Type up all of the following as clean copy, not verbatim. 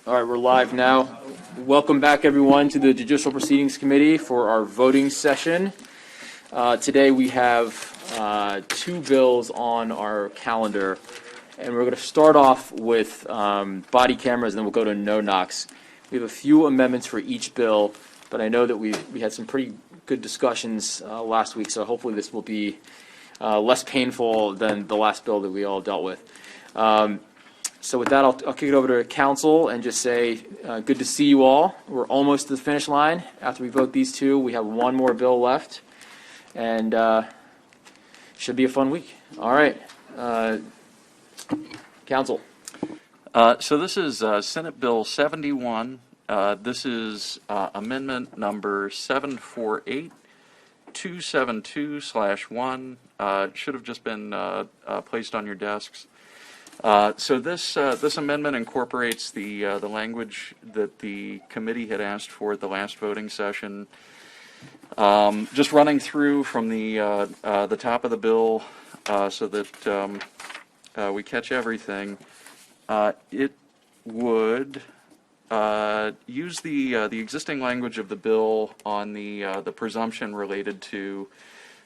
All right, we're live now. Welcome back, everyone, to the Judicial Proceedings Committee for our voting session. Today we have two bills on our calendar, and we're going to start off with body cameras, and then we'll go to no-knocks. We have a few amendments for each bill, but I know that we had some pretty good discussions last week, so hopefully this will be less painful than the last bill that we all dealt with. So with that, I'll kick it over to council and just say, good to see you all. We're almost to the finish line. After we vote these two, we have one more bill left, and should be a fun week. All right, council. So this is Senate Bill 71. This is amendment number 748-272/1. Should have just been placed on your desks. So this amendment incorporates the language that the committee had asked for at the last voting session. Just running through from the top of the bill so that we catch everything. It would use the existing language of the bill on the presumption related to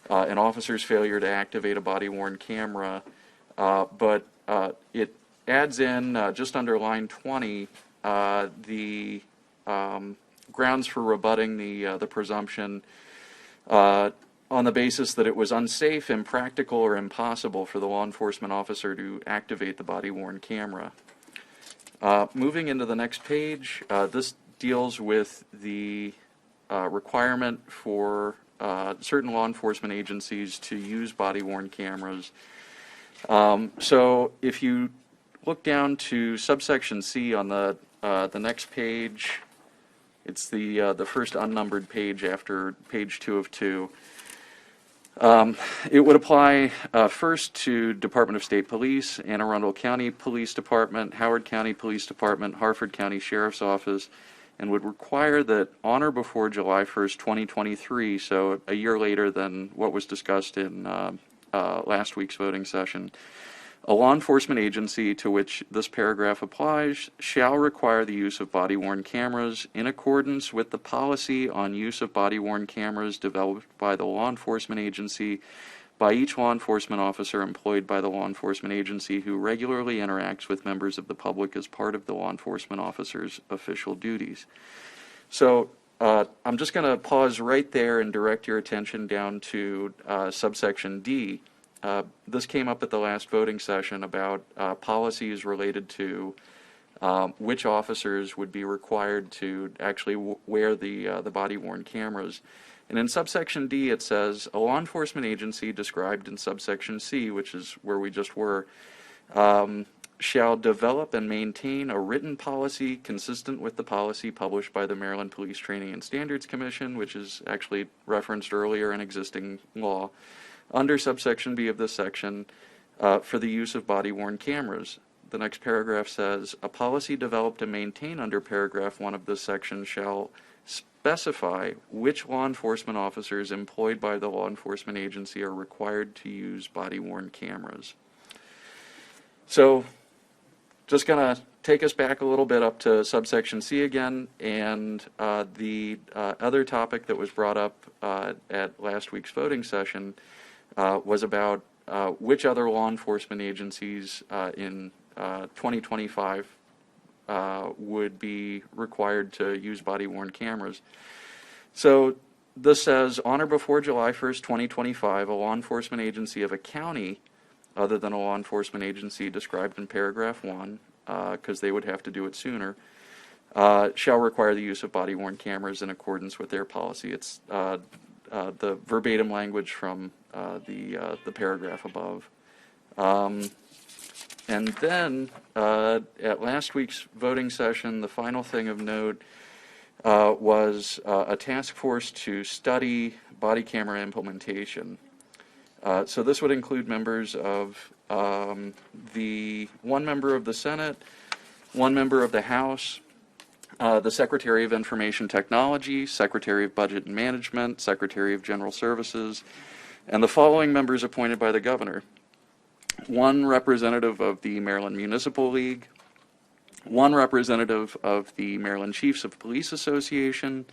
an officer's failure to activate a body-worn camera, but it adds in, just under line 20, the grounds for rebutting the presumption on the basis that it was unsafe, impractical, or impossible for the law enforcement officer to activate the body-worn camera. Moving into the next page, this deals with the requirement for certain law enforcement agencies to use body-worn cameras. So if you look down to subsection C on the next page, it's the first unnumbered page after page 2 of 2. It would apply first to Department of State Police, Anne Arundel County Police Department, Howard County Police Department, Harford County Sheriff's Office, and would require that on or before July 1st, 2023, so a year later than what was discussed in last week's voting session, a law enforcement agency to which this paragraph applies shall require the use of body-worn cameras in accordance with the policy on use of body-worn cameras developed by the law enforcement agency by each law enforcement officer employed by the law enforcement agency who regularly interacts with members of the public as part of the law enforcement officer's official duties. So I'm just going to pause right there and direct your attention down to subsection D. This came up at the last voting session about policies related to which officers would be required to actually wear the body-worn cameras. And in subsection D it says, a law enforcement agency described in subsection C, which is where we just were, shall develop and maintain a written policy consistent with the policy published by the Maryland Police Training and Standards Commission, which is actually referenced earlier in existing law, under subsection B of this section, for the use of body-worn cameras. The next paragraph says, a policy developed and maintained under paragraph 1 of this section shall specify which law enforcement officers employed by the law enforcement agency are required to use body-worn cameras. So, just going to take us back a little bit up to subsection C again, and the other topic that was brought up at last week's voting session was about which other law enforcement agencies in 2025 would be required to use body-worn cameras. So this says, on or before July 1st, 2025, a law enforcement agency of a county other than a law enforcement agency described in paragraph 1, because they would have to do it sooner, shall require the use of body-worn cameras in accordance with their policy. It's the verbatim language from the paragraph above. And then at last week's voting session, the final thing of note was a task force to study body camera implementation. So this would include members of the one member of the Senate, one member of the House, the Secretary of Information Technology, Secretary of Budget and Management, Secretary of General Services, and the following members appointed by the governor: one representative of the Maryland Municipal League, one representative of the Maryland Chiefs of Police Association,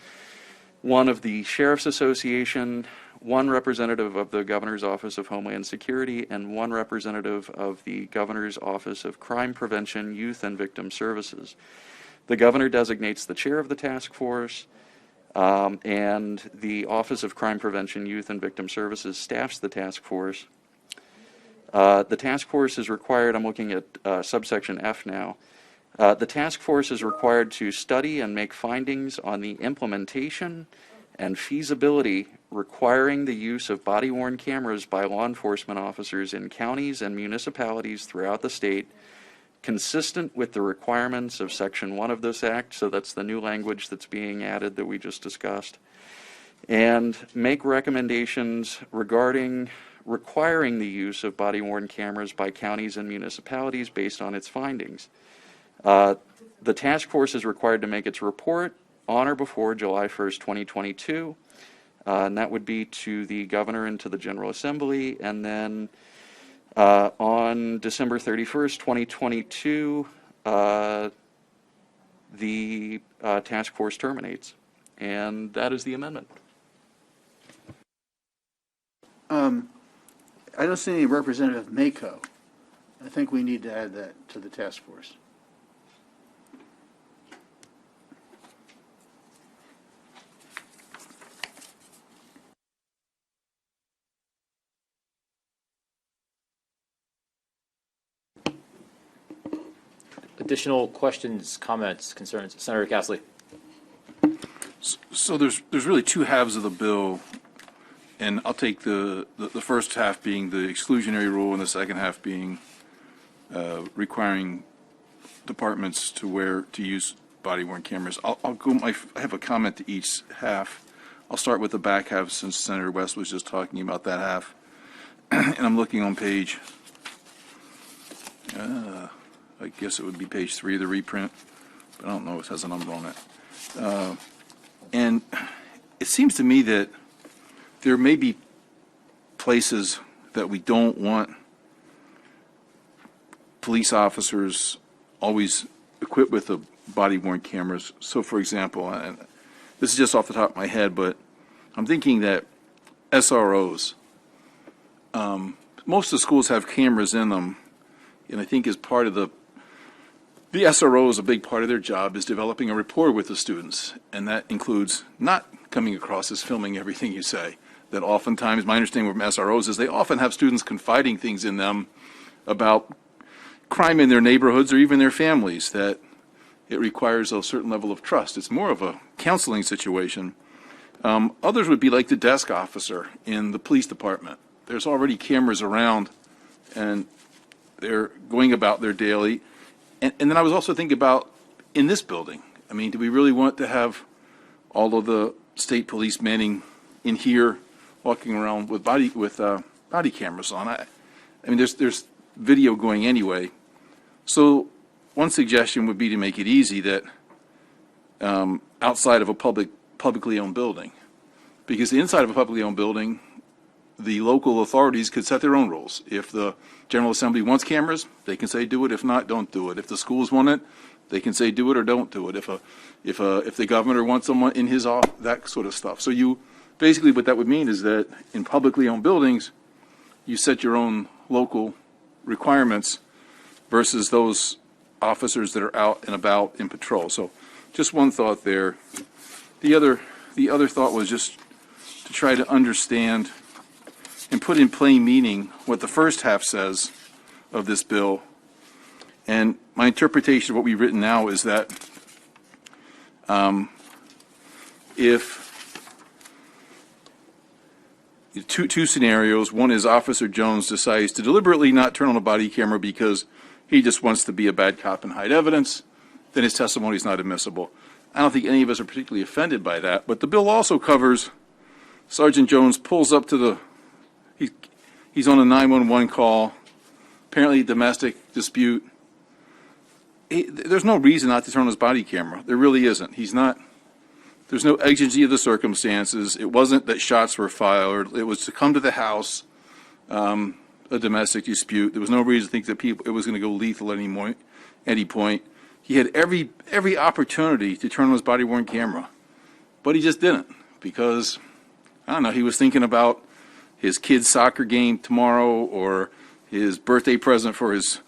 one of the Sheriff's Association, one representative of the Governor's Office of Homeland Security, and one representative of the Governor's Office of Crime Prevention, Youth, and Victim Services. The Governor designates the chair of the task force, and the Office of Crime Prevention, Youth, and Victim Services staffs the task force. The task force is required, I'm looking at subsection F now, the task force is required to study and make findings on the implementation and feasibility requiring the use of body-worn cameras by law enforcement officers in counties and municipalities throughout the state, consistent with the requirements of Section 1 of this Act, so that's the new language that's being added that we just discussed, and make recommendations regarding requiring the use of body-worn cameras by counties and municipalities based on its findings. The task force is required to make its report on or before July 1st, 2022, and that would be to the Governor and to the General Assembly, and then on December 31st, 2022, the task force terminates, and that is the amendment. I don't see any representative of MACO. I think we need to add that to the task force. Additional questions, comments, concerns? Senator Castley. So there's really two halves of the bill, and I'll take the first half being the exclusionary rule and the second half being requiring departments to use body-worn cameras. I have a comment to each half. I'll start with the back half since Senator West was just talking about that half. And I'm looking on page, I guess it would be page 3 of the reprint, but I don't know if it has a number on it. And it seems to me that there may be places that we don't want police officers always equipped with the body-worn cameras. So, for example, and this is just off the top of my head, but I'm thinking that SROs, most of the schools have cameras in them, and I think as part of the SRO is a big part of their job is developing a rapport with the students, and that includes not coming across as filming everything you say. That oftentimes, my understanding from SROs is they often have students confiding things in them about crime in their neighborhoods or even their families, that it requires a certain level of trust. It's more of a counseling situation. Others would be like the desk officer in the police department. There's already cameras around, and they're going about their daily. And then I was also thinking about in this building. I mean, do we really want to have all of the state police manning in here, walking around with body cameras on? I mean, there's video going anyway. So one suggestion would be to make it easy that outside of a publicly owned building, because inside of a publicly owned building, the local authorities could set their own rules. If the General Assembly wants cameras, they can say do it. If not, don't do it. If the schools want it, they can say do it or don't do it. If the governor wants someone in his office, that sort of stuff. So you basically what that would mean is that in publicly owned buildings, you set your own local requirements versus those officers that are out and about in patrol. So just one thought there. The other thought was just to try to understand and put in plain meaning what the first half says of this bill. And my interpretation of what we've written now is that if two scenarios, one is Officer Jones decides to deliberately not turn on a body camera because he just wants to be a bad cop and hide evidence, then his testimony is not admissible. I don't think any of us are particularly offended by that, but the bill also covers Sergeant Jones pulls up to the he's on a 911 call, apparently domestic dispute. There's no reason not to turn on his body camera. There really isn't. There's no exigency of the circumstances. It wasn't that shots were fired. It was to come to the house, a domestic dispute. There was no reason to think that it was going to go lethal at any point. He had every opportunity to turn on his body-worn camera, but he just didn't because, I don't know, he was thinking about his kid's soccer game tomorrow or his birthday present for his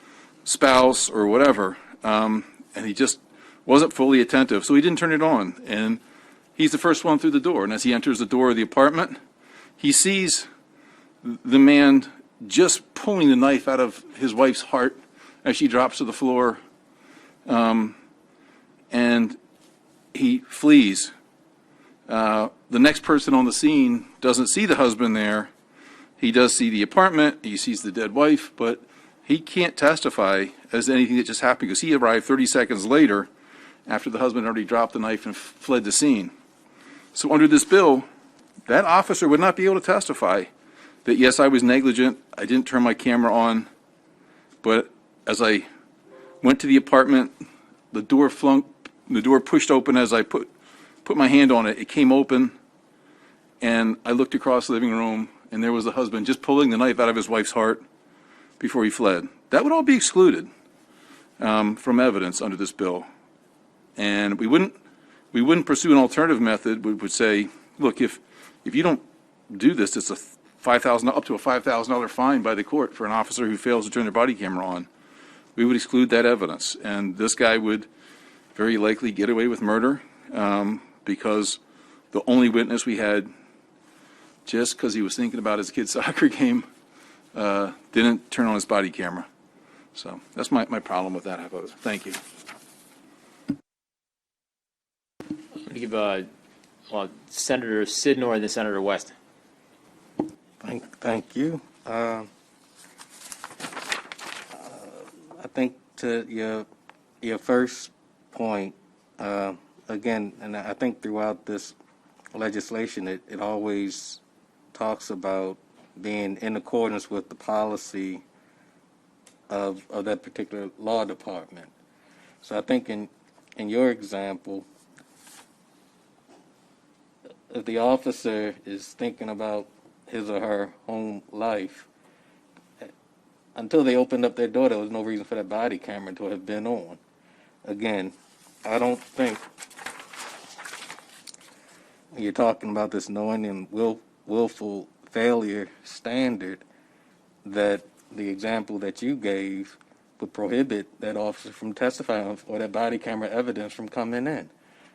spouse or whatever, and he just wasn't fully attentive, so he didn't turn it on. And he's the first one through the door, and as he enters the door of the apartment, he sees the man just pulling the knife out of his wife's heart as she drops to the floor, and he flees. The next person on the scene doesn't see the husband there. He does see the apartment, he sees the dead wife, but he can't testify as to anything that just happened because he arrived 30 seconds later after the husband already dropped the knife and fled the scene. So under this bill, that officer would not be able to testify that, yes, I was negligent, I didn't turn my camera on, but as I went to the apartment, the door pushed open as I put my hand on it. It came open, and I looked across the living room, and there was the husband just pulling the knife out of his wife's heart before he fled. That would all be excluded from evidence under this bill. And we wouldn't pursue an alternative method. We would say, look, if you don't do this, it's up to a $5,000 fine by the court for an officer who fails to turn their body camera on. We would exclude that evidence, and this guy would very likely get away with murder because the only witness we had, just because he was thinking about his kid's soccer game, didn't turn on his body camera. So that's my problem with that. Thank you. I'm going to give Senator Sidnor and then Senator West. Thank you. I think to your first point, again, and I think throughout this legislation, it always talks about being in accordance with the policy of that particular law department. So I think in your example, if the officer is thinking about his or her home life, until they opened up their door, there was no reason for that body camera to have been on. Again, I don't think when you're talking about this knowing and willful failure standard that the example that you gave would prohibit that officer from testifying or that body camera evidence from coming in.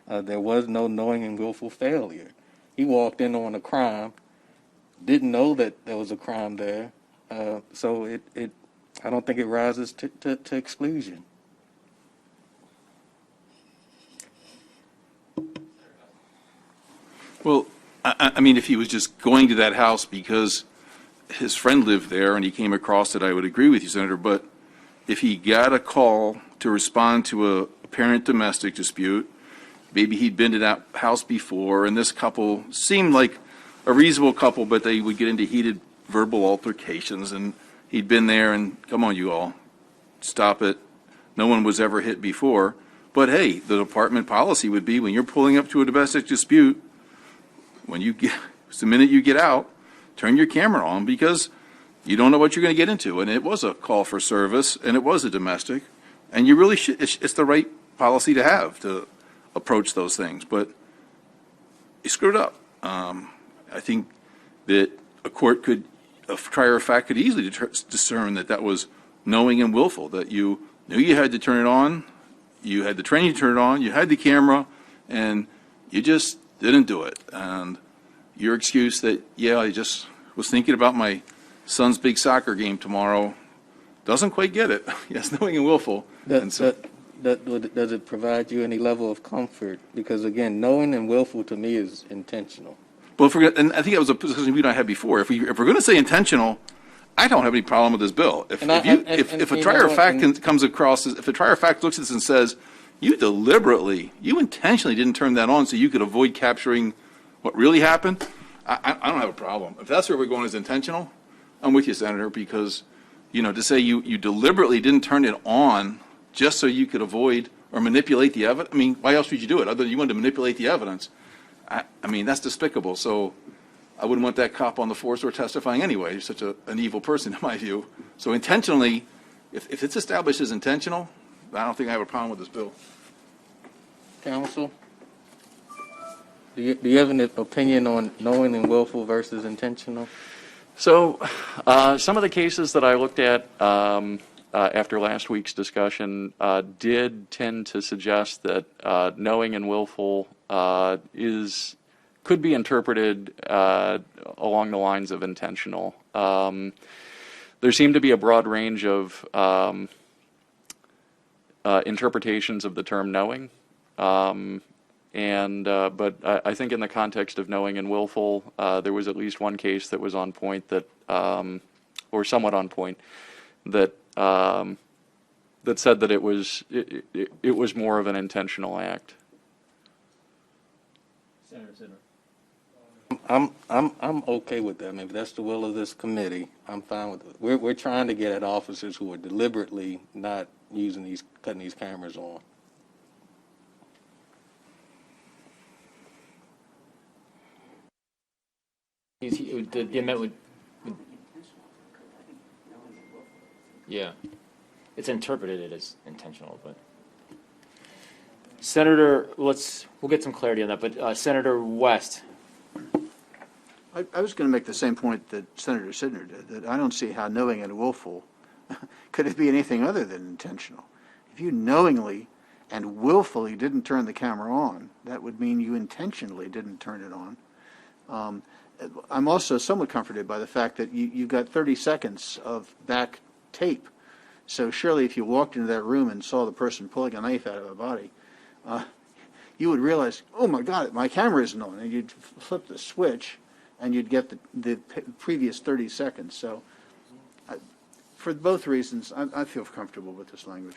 There was no knowing and willful failure. He walked in on a crime, didn't know that there was a crime there, so I don't think it rises to exclusion. Well, I mean, if he was just going to that house because his friend lived there and he came across it, I would agree with you, Senator. But if he got a call to respond to a parent domestic dispute, maybe he'd been to that house before, and this couple seemed like a reasonable couple, but they would get into heated verbal altercations, and he'd been there, and come on, you all, stop it. No one was ever hit before. But hey, the department policy would be when you're pulling up to a domestic dispute, the minute you get out, turn your camera on because you don't know what you're going to get into. And it was a call for service, and it was a domestic, and you really should. It's the right policy to have to approach those things. But you screwed up. I think that a trier of fact could easily discern that was knowing and willful, that you knew you had to turn it on, you had the training to turn it on, you had the camera, and you just didn't do it. And your excuse that, yeah, I just was thinking about my son's big soccer game tomorrow doesn't quite get it. Yes, knowing and willful. Does it provide you any level of comfort? Because again, knowing and willful to me is intentional. Well, and I think that was a position we and I had before. If we're going to say intentional, I don't have any problem with this bill. If a trier of fact comes across, if a trier of fact looks at this and says, you intentionally didn't turn that on so you could avoid capturing what really happened, I don't have a problem. If that's where we're going as intentional, I'm with you, Senator, because, to say you deliberately didn't turn it on just so you could avoid or manipulate the evidence, I mean, why else would you do it other than you wanted to manipulate the evidence? I mean, that's despicable. So I wouldn't want that cop on the force or testifying anyway. You're such an evil person in my view. So intentionally, if it's established as intentional, I don't think I have a problem with this bill. Counsel, do you have an opinion on knowing and willful versus intentional? So, some of the cases that I looked at after last week's discussion did tend to suggest that knowing and willful could be interpreted along the lines of intentional. There seemed to be a broad range of interpretations of the term knowing. But I think in the context of knowing and willful, there was at least one case that was on point that, or somewhat on point, that that said that it was more of an intentional act. Senator Sidner. I'm okay with that. I mean, if that's the will of this committee, I'm fine with it. We're trying to get at officers who are deliberately not cutting these cameras on. The amendment would, yeah, it's interpreted as intentional, but Senator, we'll get some clarity on that, but Senator West. I was going to make the same point that Senator Sidner did, that I don't see how knowing and willful could it be anything other than intentional. If you knowingly and willfully didn't turn the camera on, that would mean you intentionally didn't turn it on. I'm also somewhat comforted by the fact that you've got 30 seconds of back tape. So surely if you walked into that room and saw the person pulling a knife out of a body, you would realize, oh my God, my camera isn't on. And you'd flip the switch and you'd get the previous 30 seconds. So for both reasons, I feel comfortable with this language.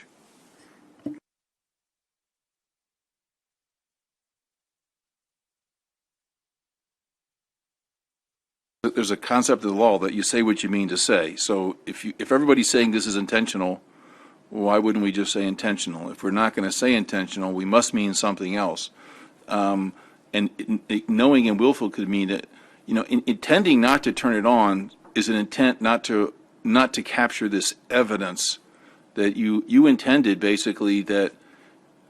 There's a concept of the law that you say what you mean to say. So if everybody's saying this is intentional, why wouldn't we just say intentional? If we're not going to say intentional, we must mean something else. And knowing and willful could mean that, intending not to turn it on is an intent not to capture this evidence that you intended, basically, that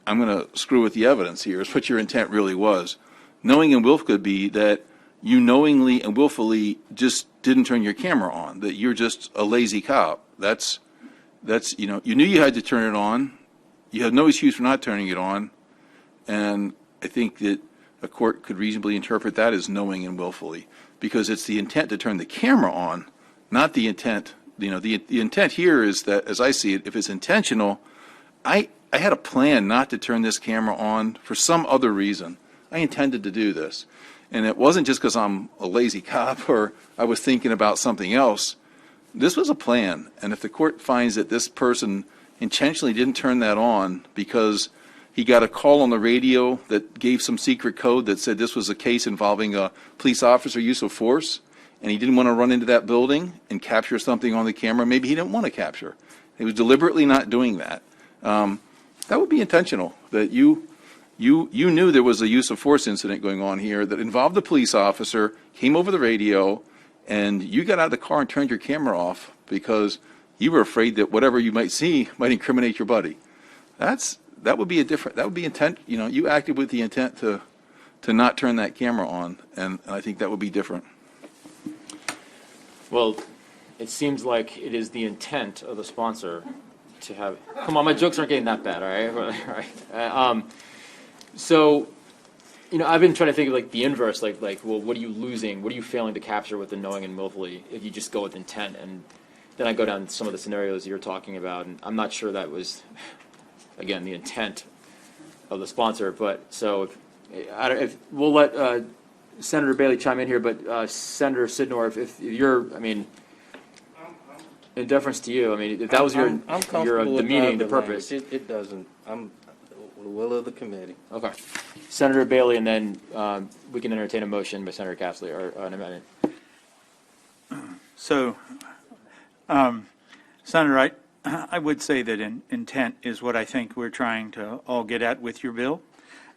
I'm going to screw with the evidence here, is what your intent really was. Knowing and willful could be that you knowingly and willfully just didn't turn your camera on, that you're just a lazy cop. That's you knew you had to turn it on. You had no excuse for not turning it on. And I think that a court could reasonably interpret that as knowing and willfully, because it's the intent to turn the camera on, not the intent. The intent here is that, as I see it, if it's intentional, I had a plan not to turn this camera on for some other reason. I intended to do this. And it wasn't just because I'm a lazy cop or I was thinking about something else. This was a plan. And if the court finds that this person intentionally didn't turn that on because he got a call on the radio that gave some secret code that said this was a case involving a police officer use of force, and he didn't want to run into that building and capture something on the camera, maybe he didn't want to capture. He was deliberately not doing that. That would be intentional, that you knew there was a use of force incident going on here that involved a police officer, came over the radio, and you got out of the car and turned your camera off because you were afraid that whatever you might see might incriminate your buddy. That would be intent. You acted with the intent to not turn that camera on, and I think that would be different. Well, it seems like it is the intent of the sponsor to have. Come on, my jokes aren't getting that bad, all right? So, I've been trying to think of like the inverse, like, well, what are you losing? What are you failing to capture with the knowing and willfully if you just go with intent? And then I go down some of the scenarios you're talking about, and I'm not sure that was, again, the intent of the sponsor. But so, if we'll let Senator Bailey chime in here, but Senator Sidnor, if you're, in deference to you, if that was your the meaning, the purpose. It doesn't. I'm the will of the committee. Okay. Senator Bailey, and then we can entertain a motion by Senator Castley or an amendment. So, Senator, I would say that intent is what I think we're trying to all get at with your bill.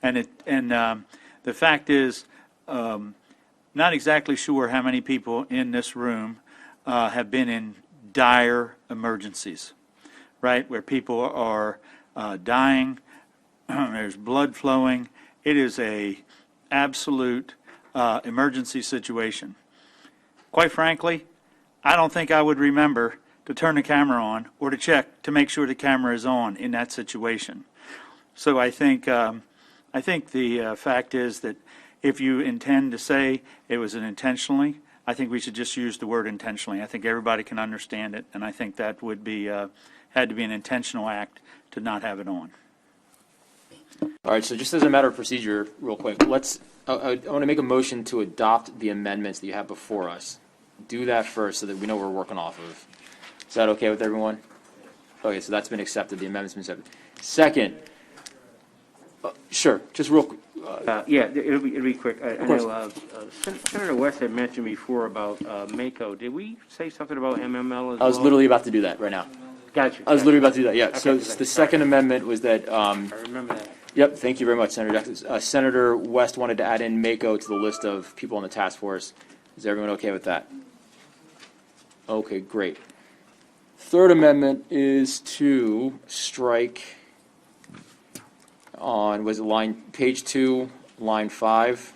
And the fact is, not exactly sure how many people in this room have been in dire emergencies, right, where people are dying, there's blood flowing. It is a absolute emergency situation. Quite frankly, I don't think I would remember to turn the camera on or to check to make sure the camera is on in that situation. So I think the fact is that if you intend to say it was an intentionally, I think we should just use the word intentionally. I think everybody can understand it, and I think that would be had to be an intentional act to not have it on. All right, so just as a matter of procedure, real quick, I want to make a motion to adopt the amendments that you have before us. Do that first so that we know what we're working off of. Is that okay with everyone? Okay, so that's been accepted. The amendment's been accepted. Second, sure, just real quick. Yeah, it'll be quick. I course. know Senator West had mentioned before about MACO. Did we say something about MML as well? I was literally about to do that right now. Gotcha. I was literally about to do that, yeah. Okay, So the second amendment was that, I remember that. yep, thank you very much, Senator Jackson. Senator West wanted to add in MACO to the list of people on the task force. Is everyone okay with that? Okay, great. Third amendment is to strike on, was it page 2, line 5,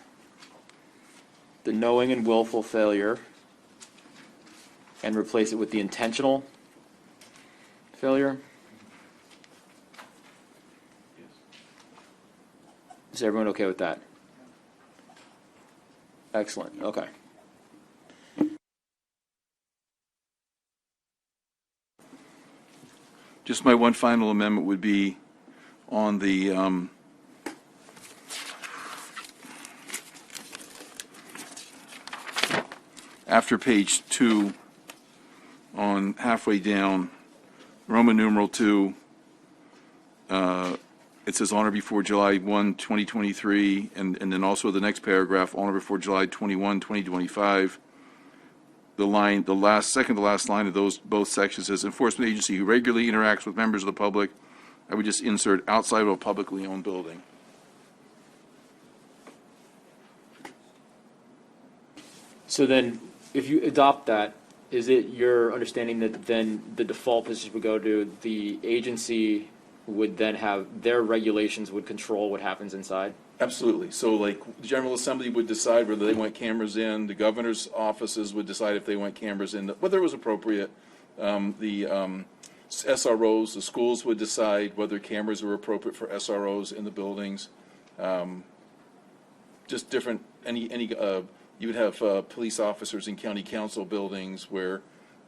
the knowing and willful failure, and replace it with the intentional failure. Is everyone okay with that? Excellent, okay. Just my one final amendment would be on the after page 2, on halfway down, Roman numeral 2, it says honor before July 1, 2023, and then also the next paragraph, honor before July 21, 2025. The second to last line of those both sections says enforcement agency who regularly interacts with members of the public. I would just insert outside of a publicly owned building. So then, if you adopt that, is it your understanding that then the default position would go to the agency would then have their regulations would control what happens inside? Absolutely. So like the General Assembly would decide whether they want cameras in, the governor's offices would decide if they want cameras in, whether it was appropriate. The SROs, the schools would decide whether cameras were appropriate for SROs in the buildings. Just different, you would have police officers in county council buildings where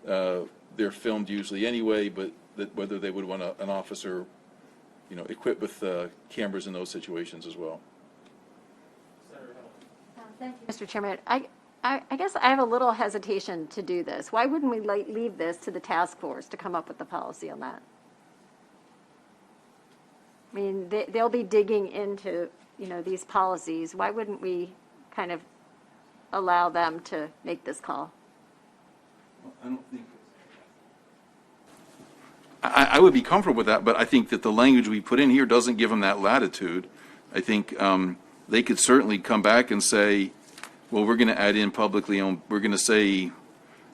they're filmed usually anyway, but whether they would want an officer, equipped with cameras in those situations as well. Thank you, Mr. Chairman. I guess I have a little hesitation to do this. Why wouldn't we leave this to the task force to come up with the policy on that? I mean, they'll be digging into, these policies. Why wouldn't we kind of allow them to make this call? I don't think. I would be comfortable with that, but I think that the language we put in here doesn't give them that latitude. I think they could certainly come back and say, well, we're going to add in publicly owned, we're going to say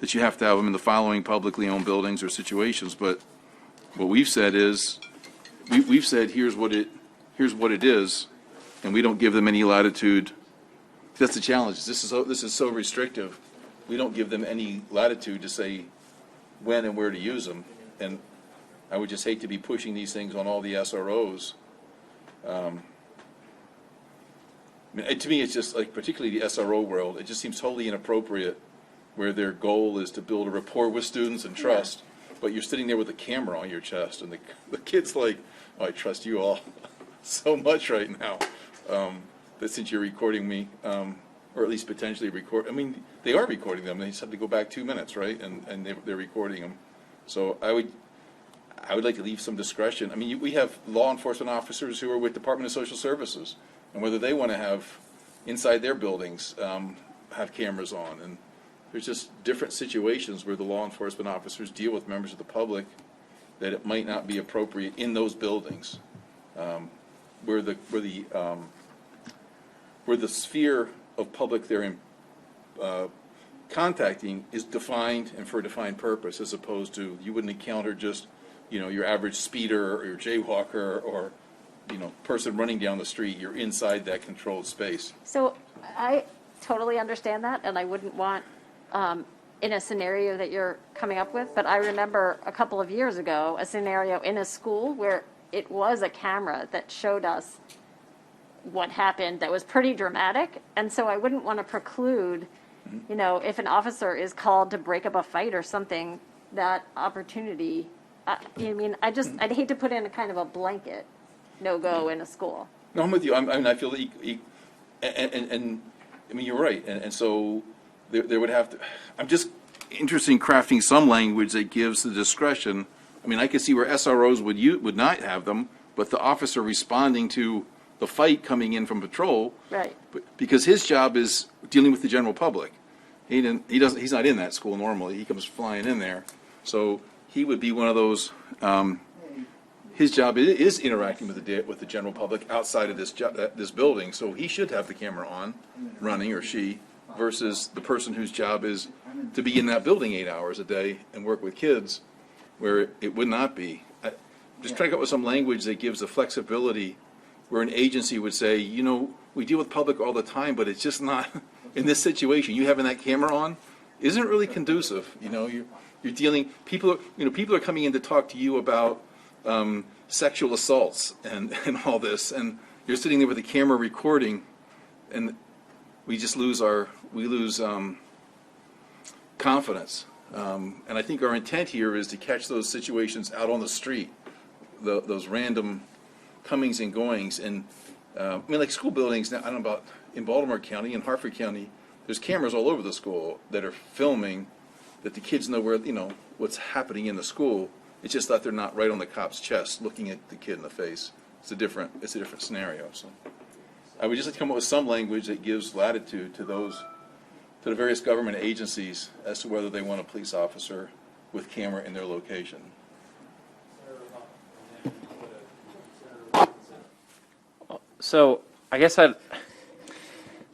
that you have to have them in the following publicly owned buildings or situations, but what we've said is, we've said here's what it is, and we don't give them any latitude. That's the challenge. This is so restrictive. We don't give them any latitude to say when and where to use them, and I would just hate to be pushing these things on all the SROs. To me, it's just like, particularly the SRO world, it just seems totally inappropriate where their goal is to build a rapport with students and trust, but you're sitting there with a camera on your chest, and the kid's like, oh, I trust you all so much right now, that since you're recording me, or at least potentially record, I mean, they are recording them, they just have to go back 2 minutes, right, and they're recording them. So I would like to leave some discretion. I mean, we have law enforcement officers who are with Department of Social Services, and whether they want to have inside their buildings have cameras on, and there's just different situations where the law enforcement officers deal with members of the public that it might not be appropriate in those buildings, where the sphere of public they're in contacting is defined and for a defined purpose, as opposed to you wouldn't encounter just your average speeder or your jaywalker or, person running down the street. You're inside that controlled space. So I totally understand that, and I wouldn't want, in a scenario that you're coming up with, but I remember a couple of years ago, a scenario in a school where it was a camera that showed us what happened that was pretty dramatic, and so I wouldn't want to preclude, if an officer is called to break up a fight or something, that opportunity. I'd hate to put in a kind of a blanket no-go in a school. No, I'm with you. I feel that you're right. And so there would have to, I'm just interested in crafting some language that gives the discretion. I could see where SROs would not have them, but the officer responding to the fight coming in from patrol. Right. Because his job is dealing with the general public. He's not in that school normally. He comes flying in there. So he would be one of those, his job is interacting with the general public outside of this building, so he should have the camera on, running, or she, versus the person whose job is to be in that building 8 hours a day and work with kids, where it would not be. Just trying to come up with some language that gives the flexibility, where an agency would say, we deal with public all the time, but it's just not in this situation. You having that camera on isn't really conducive. You're dealing. People are coming in to talk to you about sexual assaults and all this, and you're sitting there with a camera recording, and we lose confidence. And I think our intent here is to catch those situations out on the street, those random comings and goings. And like school buildings now, I don't know about in Baltimore County, in Harford County, there's cameras all over the school that are filming, that the kids know where what's happening in the school. It's just that they're not right on the cop's chest looking at the kid in the face. It's a different scenario. So I would just like to come up with some language that gives latitude to the various government agencies as to whether they want a police officer with camera in their location. So I guess so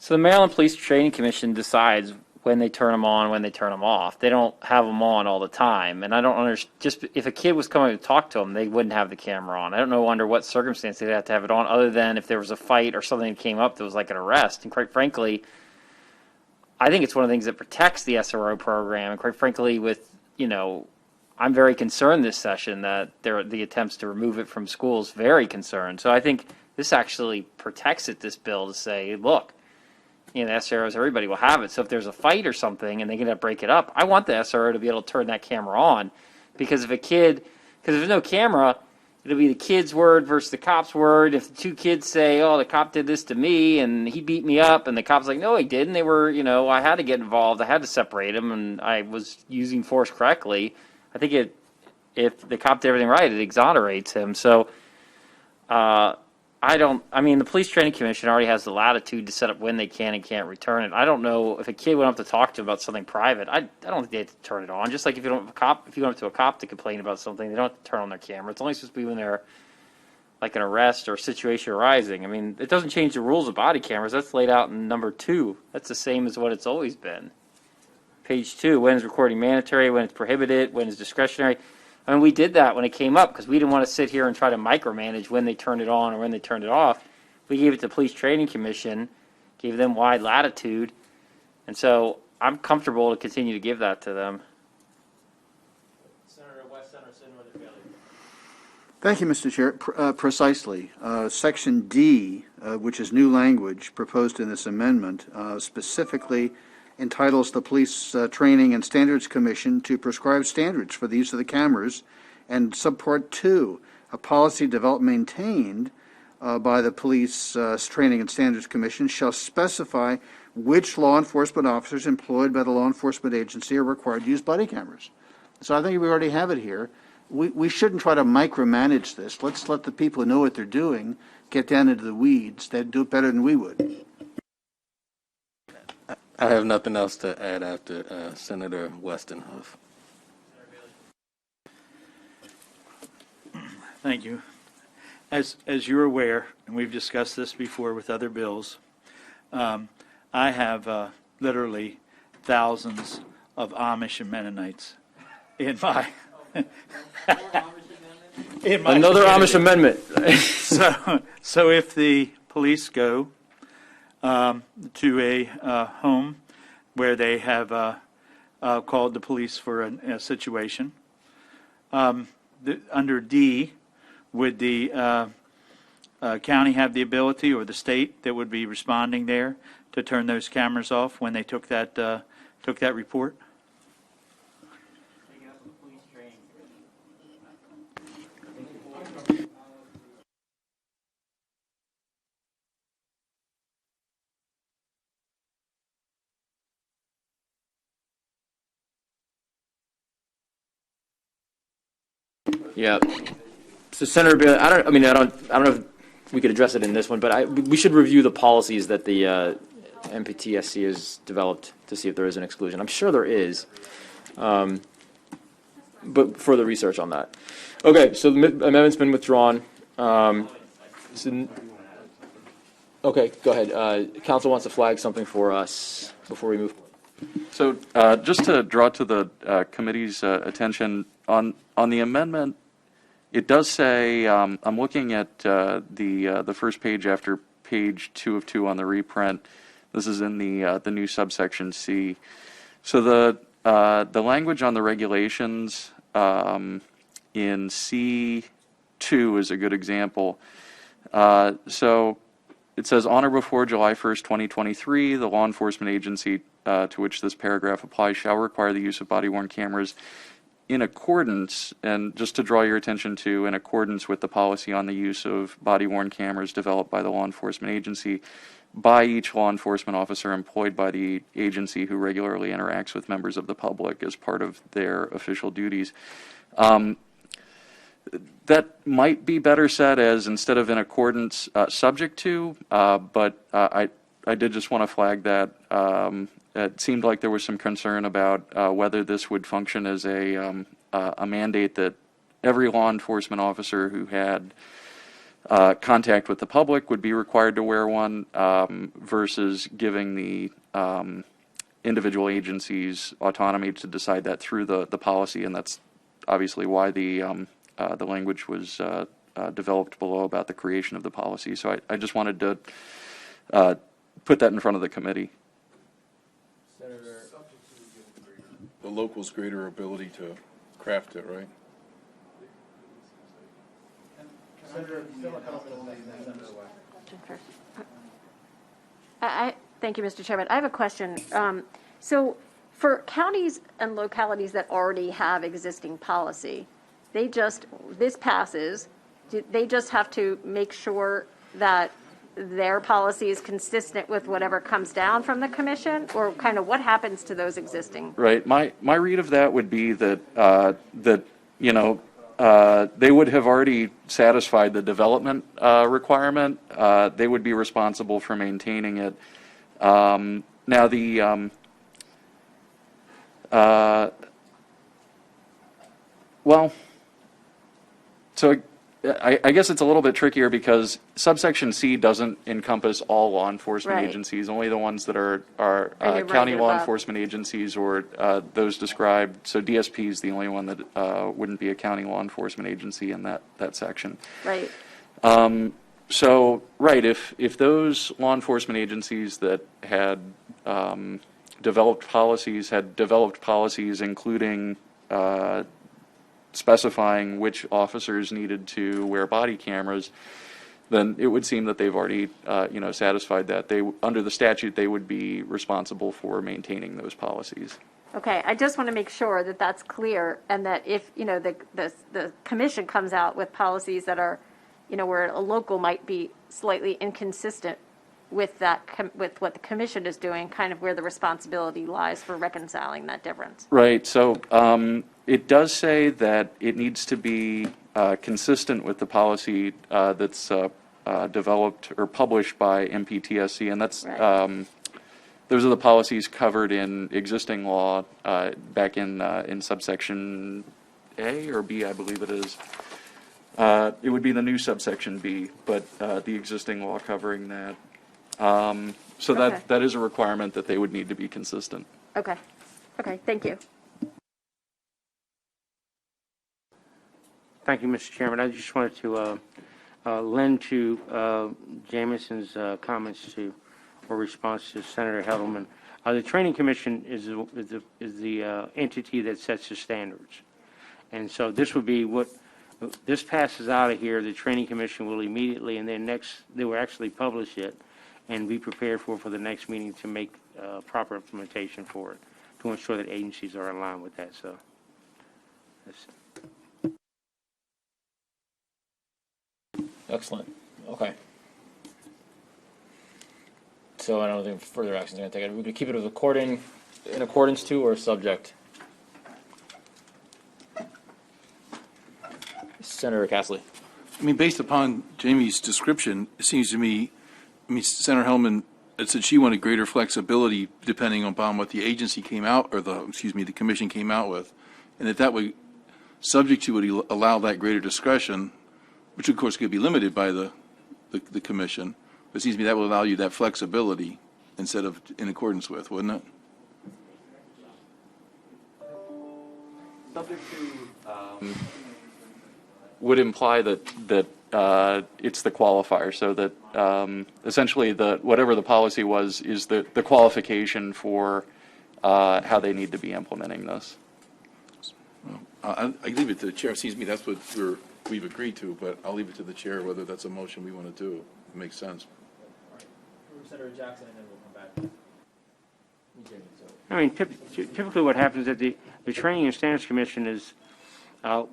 the Maryland Police Training Commission decides when they turn them on, when they turn them off. They don't have them on all the time. And I don't understand, just if a kid was coming to talk to them, they wouldn't have the camera on. I don't know under what circumstance they'd have to have it on, other than if there was a fight or something that came up that was like an arrest. And quite frankly, I think it's one of the things that protects the SRO program. And quite frankly, I'm very concerned this session that the attempts to remove it from schools, very concerned. So I think this actually protects it, this bill, to say, look, the SROs, everybody will have it. So if there's a fight or something and they're going to break it up, I want the SRO to be able to turn that camera on. Because if there's no camera, it'll be the kid's word versus the cop's word. If the two kids say, oh, the cop did this to me and he beat me up, and the cop's like, no, he didn't. They were, I had to get involved. I had to separate him, and I was using force correctly. I think if the cop did everything right, it exonerates him. So, the Police Training Commission already has the latitude to set up when they can and can't return it. I don't know if a kid went up to talk to him about something private. I don't think they have to turn it on. Just like if you went up to a cop to complain about something, they don't have to turn on their camera. It's only supposed to be when they're like an arrest or a situation arising. It doesn't change the rules of body cameras. That's laid out in number 2. That's the same as what it's always been. Page 2, when is recording mandatory, when it's prohibited, when it's discretionary. We did that when it came up because we didn't want to sit here and try to micromanage when they turned it on or when they turned it off. We gave it to the Police Training Commission, gave them wide latitude, and so I'm comfortable to continue to give that to them. Senator West, Senator Sidney, Failure. Thank you, Mr. Chair. Precisely. Section D, which is new language proposed in this amendment, specifically entitles the Police Training and Standards Commission to prescribe standards for the use of the cameras, and subpart 2, a policy developed maintained by the Police Training and Standards Commission shall specify which law enforcement officers employed by the law enforcement agency are required to use body cameras. So I think we already have it here. We shouldn't try to micromanage this. Let's let the people who know what they're doing get down into the weeds. They'd do it better than we would. I have nothing else to add after Senator Westenhoff. Thank you. As you're aware, and we've discussed this before with other bills, I have literally thousands of Amish and Mennonites in my Another Amish amendment. So if the police go to a home where they have called the police for a situation, under D, would the county have the ability, or the state that would be responding there, to turn those cameras off when they took that report? Yeah. So Senator Bailey, I don't know if we could address it in this one, but we should review the policies that the MPTSC has developed to see if there is an exclusion. I'm sure there is, but further research on that. Okay, so the amendment's been withdrawn. Okay, go ahead. Council wants to flag something for us before we move. So just to draw to the committee's attention on the amendment, it does say, I'm looking at the first page after page 2 of 2 on the reprint. This is in the new subsection C. So the language on the regulations in C2 is a good example. So it says, on or before July 1st, 2023, the law enforcement agency to which this paragraph applies shall require the use of body-worn cameras in accordance, and just to draw your attention to, in accordance with the policy on the use of body-worn cameras developed by the law enforcement agency by each law enforcement officer employed by the agency who regularly interacts with members of the public as part of their official duties. That might be better said as, instead of in accordance, subject to, but I did just want to flag that. It seemed like there was some concern about whether this would function as a mandate that every law enforcement officer who had contact with the public would be required to wear one, versus giving the individual agencies autonomy to decide that through the policy, and that's obviously why the language was developed below about the creation of the policy. So I just wanted to put that in front of the committee. The local's greater ability to craft it, right? Thank you, Mr. Chairman. I have a question. So for counties and localities that already have existing policy, this passes, they just have to make sure that their policy is consistent with whatever comes down from the commission, or kind of what happens to those existing? Right. My read of that would be that they would have already satisfied the development requirement. They would be responsible for maintaining it. Now so I guess it's a little bit trickier because subsection C doesn't encompass all law enforcement Right. agencies, only the ones that are you're county right law about- enforcement agencies or those described. So DSP is the only one that wouldn't be a county law enforcement agency in that section. Right. So, right, if those law enforcement agencies that had developed policies including specifying which officers needed to wear body cameras, then it would seem that they've already, satisfied that. Under the statute, they would be responsible for maintaining those policies. Okay, I just want to make sure that that's clear, and that if, the commission comes out with policies that are, where a local might be slightly inconsistent with with what the commission is doing, kind of where the responsibility lies for reconciling that difference. Right, so it does say that it needs to be consistent with the policy that's developed or published by MPTSC, and that's Right. those are the policies covered in existing law back in subsection A or B, I believe it is. It would be the new subsection B, but the existing law covering that. So Okay. that is a requirement that they would need to be consistent. Okay, thank you. Thank you, Mr. Chairman. I just wanted to lend to Jamison's comments to, or response to Senator Heddleman. The Training Commission is the entity that sets the standards. And so this would be what, this passes out of here, the Training Commission will immediately, and then they will actually publish it and be prepared for the next meeting to make proper implementation for it, to ensure that agencies are in line with that. So that's Excellent. Okay. So I don't think further action is going to take it. We're going to keep it as according, in accordance to, or subject. Senator Castley. I mean, based upon Jamie's description, it seems to me, Senator Hellman said she wanted greater flexibility depending upon what the agency came out, or the commission came out with. And if that would, subject to would allow that greater discretion, which of course could be limited by the commission, but it seems to me that will allow you that flexibility instead of in accordance with, wouldn't it? Subject to would imply that it's the qualifier, so that essentially whatever the policy was is the qualification for how they need to be implementing this. I leave it to the chair. It seems to me that's what we've agreed to, but I'll leave it to the chair whether that's a motion we want to do. It makes sense. Senator Jackson, and then we'll come back. I mean, typically what happens at the Training and Standards Commission is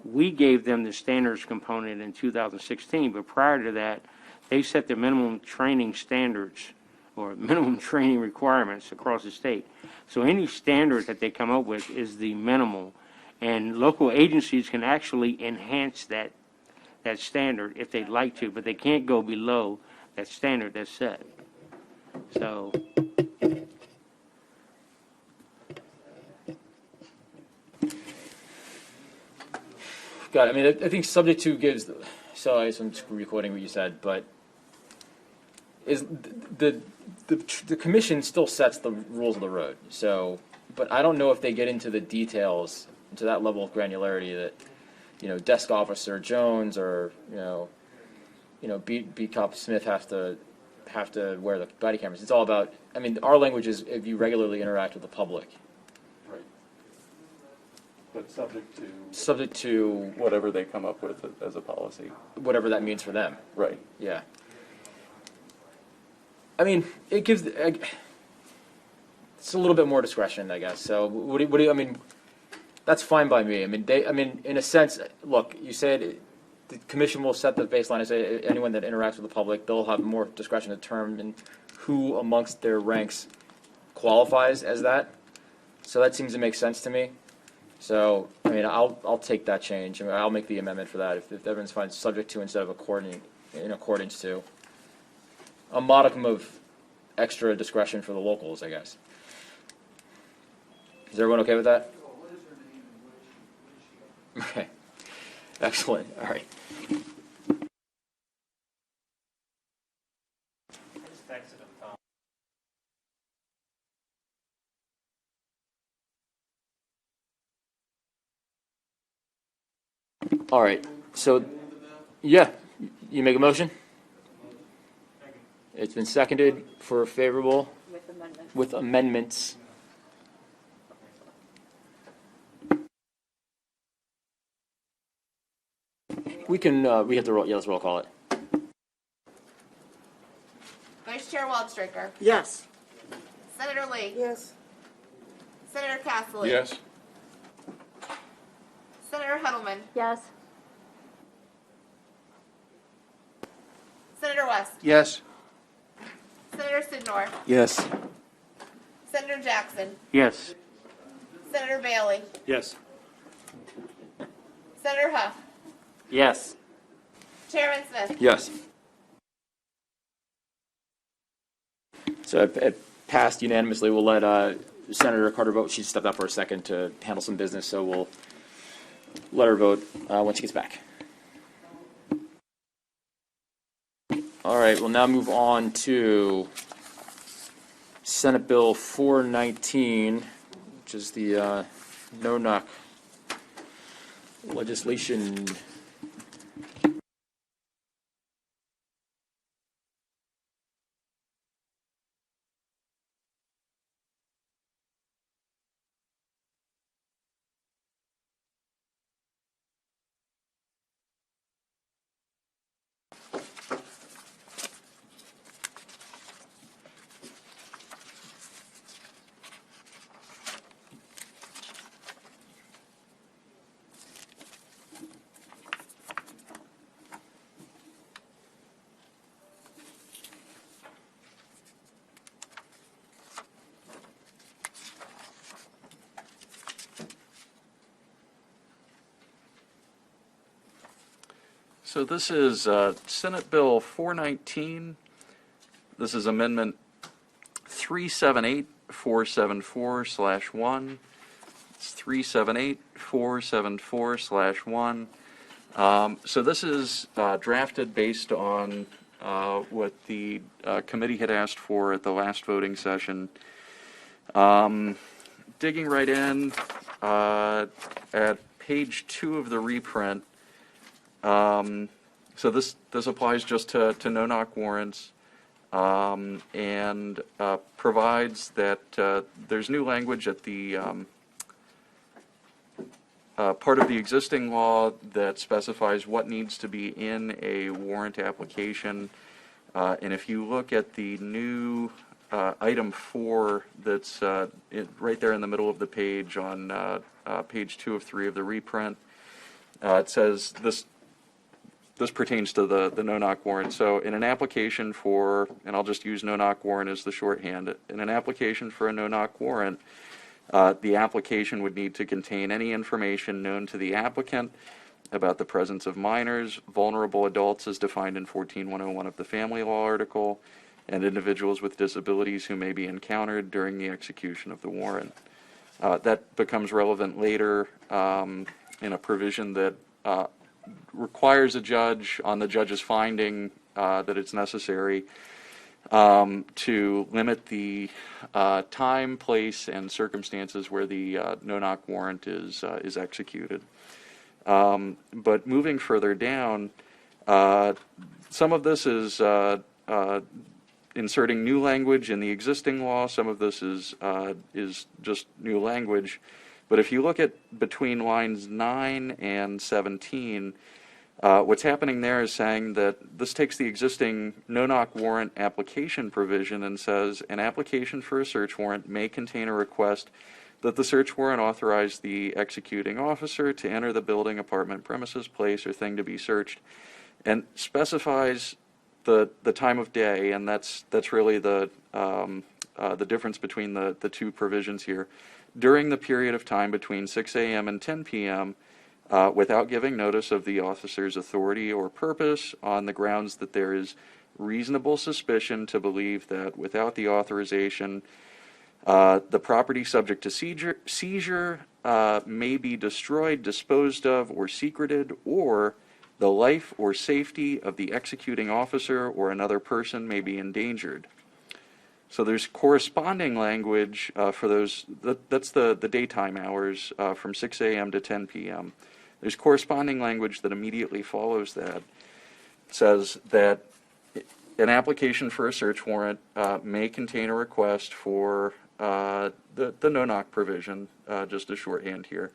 we gave them the standards component in 2016, but prior to that, they set the minimum training standards or minimum training requirements across the state. So any standard that they come up with is the minimal, and local agencies can actually enhance that standard if they'd like to, but they can't go below that standard that's set. So Got it. I mean, I think subject to gives, so I guess I'm recording what you said, but is the commission still sets the rules of the road. So, but I don't know if they get into the details, to that level of granularity that, desk officer Jones or, beat cop Smith have to wear the body cameras. It's all about, I mean, our language is if you regularly interact with the public. Right. But Subject to whatever they come up with as a policy. whatever that means for them. Right. Yeah. I mean, it gives, it's a little bit more discretion, I guess. So what do you, I mean, that's fine by me. I mean, in a sense, look, you said the commission will set the baseline. I say anyone that interacts with the public, they'll have more discretion to determine who amongst their ranks qualifies as that. So that seems to make sense to me. So, I mean, I'll take that change. I mean, I'll make the amendment for that if everyone's fine, subject to instead of in accordance to. A modicum of extra discretion for the locals, I guess. Is everyone okay with that? Okay. Excellent. All right. All right. So, yeah, you make a motion? It's been seconded for favorable with amendments. We have to roll. Yeah, let's roll call it. Vice Chair Waldstreicher. Yes. Senator Lee. Yes. Senator Castley. Yes. Senator Heddleman. Yes. Senator West. Yes. Senator Sidnor. Yes. Senator Jackson. yes. Senator Bailey. Yes. Senator Huff. Yes. Chairman Smith. Yes. So it passed unanimously. We'll let Senator Carter vote. She stepped out for a second to handle some business, so we'll let her vote when she gets back. All right, we'll now move on to Senate Bill 419, which is the no-knock legislation So this is Senate Bill 419. This is Amendment 378474/1. It's 378474/1. So this is drafted based on what the committee had asked for at the last voting session. Digging right in at page 2 of the reprint. So this applies just to no-knock warrants, and provides that there's new language at the part of the existing law that specifies what needs to be in a warrant application. And if you look at the new item 4 that's right there in the middle of the page on page 2 of 3 of the reprint, it says this pertains to the no-knock warrant. So in an application for, and I'll just use no-knock warrant as the shorthand, in an application for a no-knock warrant, the application would need to contain any information known to the applicant about the presence of minors, vulnerable adults as defined in 14-101 of the Family Law article, and individuals with disabilities who may be encountered during the execution of the warrant. That becomes relevant later in a provision that requires a judge, on the judge's finding that it's necessary, to limit the time, place, and circumstances where the no-knock warrant is executed. But moving further down, some of this is inserting new language in the existing law. Some of this is just new language. But if you look at between lines 9 and 17, what's happening there is saying that this takes the existing no-knock warrant application provision and says an application for a search warrant may contain a request that the search warrant authorize the executing officer to enter the building, apartment, premises, place, or thing to be searched, and specifies the time of day, and that's really the difference between the two provisions here. During the period of time between 6 a.m. and 10 p.m., without giving notice of the officer's authority or purpose, on the grounds that there is reasonable suspicion to believe that without the authorization, the property subject to seizure may be destroyed, disposed of, or secreted, or the life or safety of the executing officer or another person may be endangered. So there's corresponding language for those, that's the daytime hours from 6 a.m. to 10 p.m. There's corresponding language that immediately follows that. It says that an application for a search warrant may contain a request for the no-knock provision, just a shorthand here,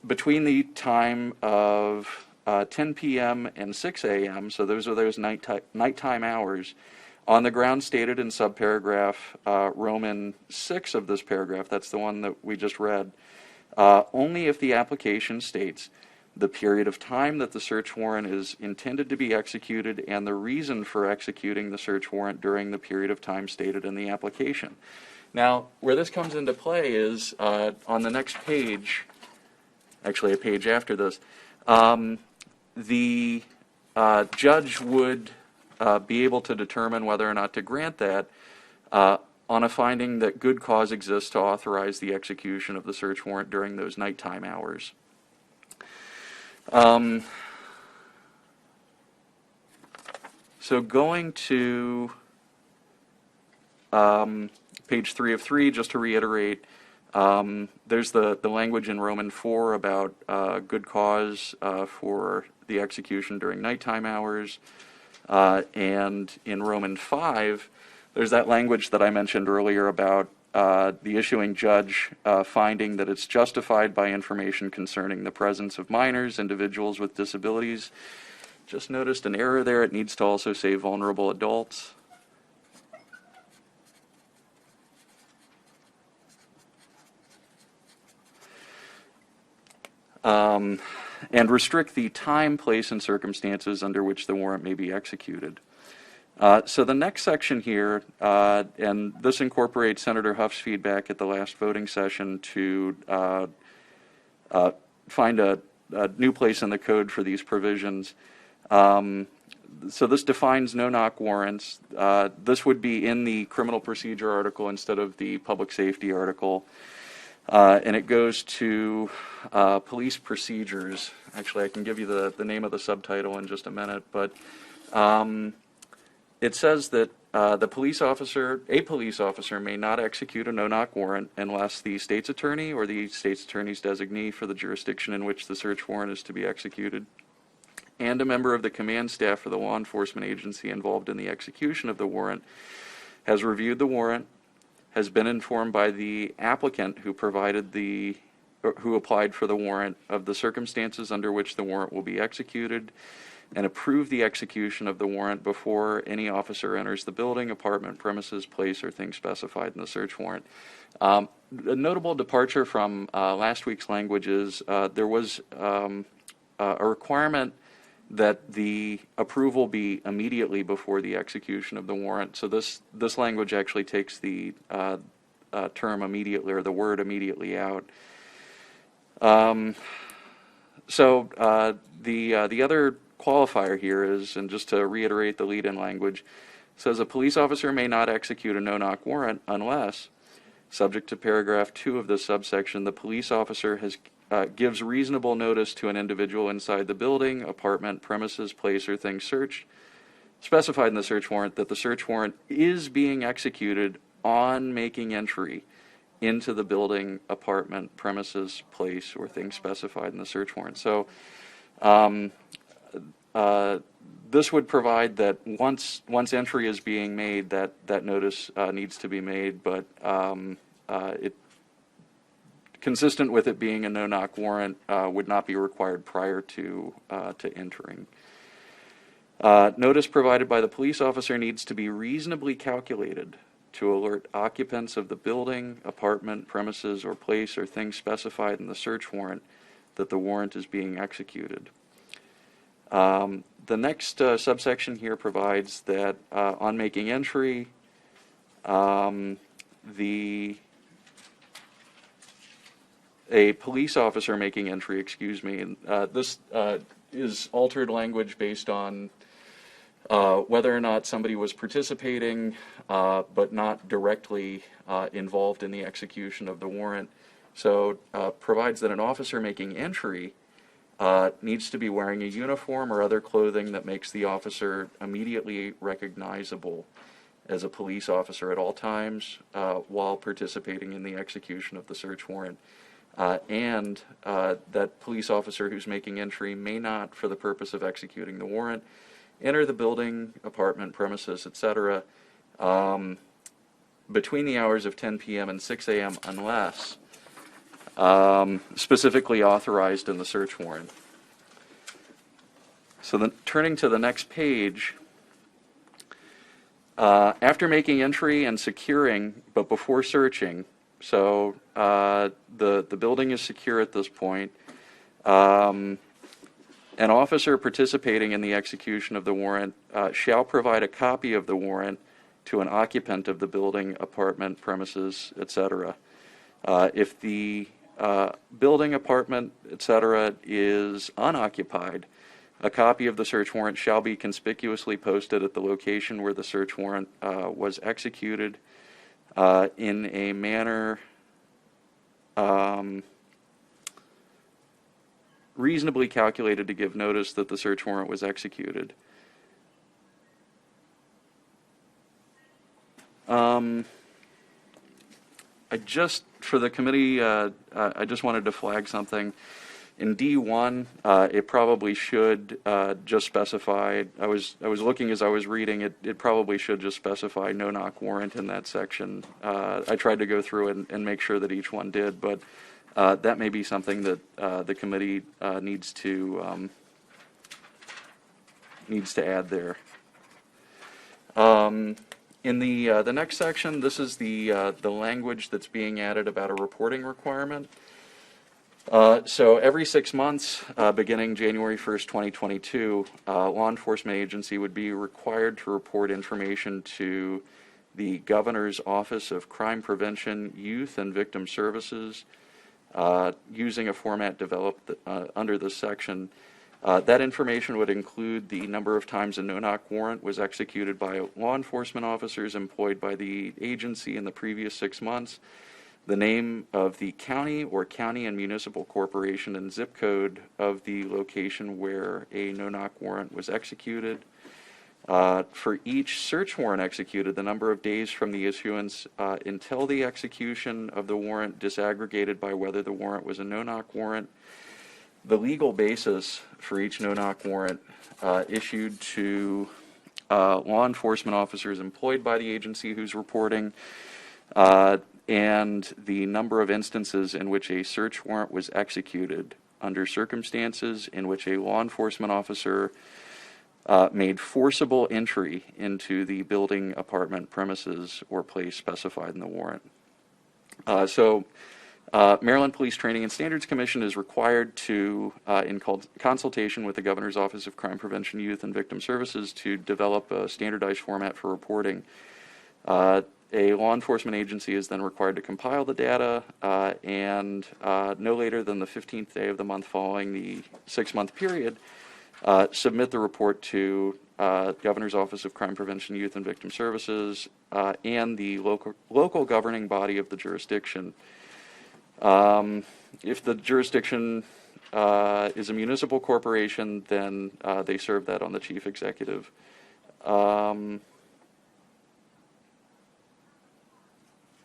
between the time of 10 p.m. and 6 a.m., so those are those nighttime hours, on the ground stated in subparagraph Roman 6 of this paragraph, that's the one that we just read, only if the application states the period of time that the search warrant is intended to be executed and the reason for executing the search warrant during the period of time stated in the application. Now, where this comes into play is on the next page, actually a page after this, the judge would be able to determine whether or not to grant that on a finding that good cause exists to authorize the execution of the search warrant during those nighttime hours. So going to page 3 of 3, just to reiterate, there's the language in Roman 4 about good cause for the execution during nighttime hours. And in Roman 5, there's that language that I mentioned earlier about the issuing judge finding that it's justified by information concerning the presence of minors, individuals with disabilities. Just noticed an error there. It needs to also say vulnerable adults. And restrict the time, place, and circumstances under which the warrant may be executed. So the next section here, and this incorporates Senator Huff's feedback at the last voting session to find a new place in the code for these provisions. So this defines no-knock warrants. This would be in the criminal procedure article instead of the public safety article. And it goes to police procedures. Actually, I can give you the name of the subtitle in just a minute, but it says that a police officer may not execute a no-knock warrant unless the state's attorney or the state's attorney's designee for the jurisdiction in which the search warrant is to be executed, and a member of the command staff for the law enforcement agency involved in the execution of the warrant has reviewed the warrant, has been informed by the applicant who applied for the warrant of the circumstances under which the warrant will be executed, and approved the execution of the warrant before any officer enters the building, apartment, premises, place, or thing specified in the search warrant. A notable departure from last week's language is there was a requirement that the approval be immediately before the execution of the warrant. So this language actually takes the term immediately, or the word immediately, out. So the other qualifier here is, and just to reiterate the lead-in language, says a police officer may not execute a no-knock warrant unless, subject to paragraph 2 of this subsection, the police officer gives reasonable notice to an individual inside the building, apartment, premises, place, or thing searched, specified in the search warrant, that the search warrant is being executed on making entry into the building, apartment, premises, place, or thing specified in the search warrant. So this would provide that once entry is being made, that notice needs to be made, but consistent with it being a no-knock warrant, would not be required prior to entering. Notice provided by the police officer needs to be reasonably calculated to alert occupants of the building, apartment, premises, or place or thing specified in the search warrant that the warrant is being executed. The next subsection here provides that on making entry, a police officer making entry, this is altered language based on whether or not somebody was participating but not directly involved in the execution of the warrant. So provides that an officer making entry needs to be wearing a uniform or other clothing that makes the officer immediately recognizable as a police officer at all times while participating in the execution of the search warrant. And that police officer who's making entry may not, for the purpose of executing the warrant, enter the building, apartment, premises, etc., between the hours of 10 p.m. and 6 a.m. unless specifically authorized in the search warrant. So then, turning to the next page, after making entry and securing, but before searching, so the building is secure at this point, an officer participating in the execution of the warrant shall provide a copy of the warrant to an occupant of the building, apartment, premises, etc. If the building, apartment, etc. is unoccupied, a copy of the search warrant shall be conspicuously posted at the location where the search warrant was executed in a manner reasonably calculated to give notice that the search warrant was executed. For the committee, I just wanted to flag something. In D1, it probably should just specify, I was looking as I was reading, it probably should just specify no-knock warrant in that section. I tried to go through and make sure that each one did, but that may be something that the committee needs to add there. In the next section, this is the language that's being added about a reporting requirement. So every 6 months, beginning January 1st, 2022, law enforcement agency would be required to report information to the Governor's Office of Crime Prevention, Youth and Victim Services, using a format developed under this section. That information would include the number of times a no-knock warrant was executed by law enforcement officers employed by the agency in the previous 6 months, the name of the county or county and municipal corporation and zip code of the location where a no-knock warrant was executed. For each search warrant executed, the number of days from the issuance until the execution of the warrant disaggregated by whether the warrant was a no-knock warrant, the legal basis for each no-knock warrant issued to law enforcement officers employed by the agency who's reporting, and the number of instances in which a search warrant was executed under circumstances in which a law enforcement officer made forcible entry into the building, apartment, premises, or place specified in the warrant. Maryland Police Training and Standards Commission is required to, in consultation with the Governor's Office of Crime Prevention, Youth, and Victim Services, to develop a standardized format for reporting. A law enforcement agency is then required to compile the data and no later than the 15th day of the month following the 6-month period, submit the report to Governor's Office of Crime Prevention, Youth, and Victim Services and the local governing body of the jurisdiction. If the jurisdiction is a municipal corporation, then they serve that on the chief executive.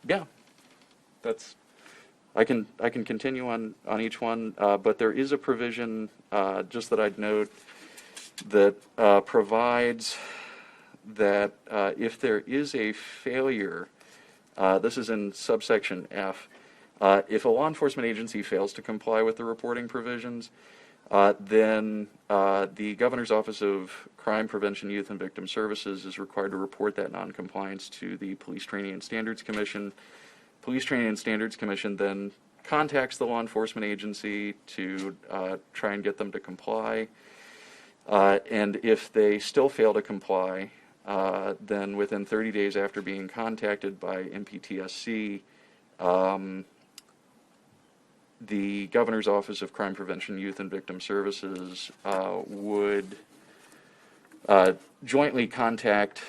Yeah, that's. I can continue on each one, but there is a provision just that I'd note that provides that if there is a failure, this is in subsection F. If a law enforcement agency fails to comply with the reporting provisions, then the Governor's Office of Crime Prevention, Youth, and Victim Services is required to report that noncompliance to the Police Training and Standards Commission. Police Training and Standards Commission then contacts the law enforcement agency to try and get them to comply. And if they still fail to comply, then within 30 days after being contacted by MPTSC, the Governor's Office of Crime Prevention, Youth, and Victim Services would jointly contact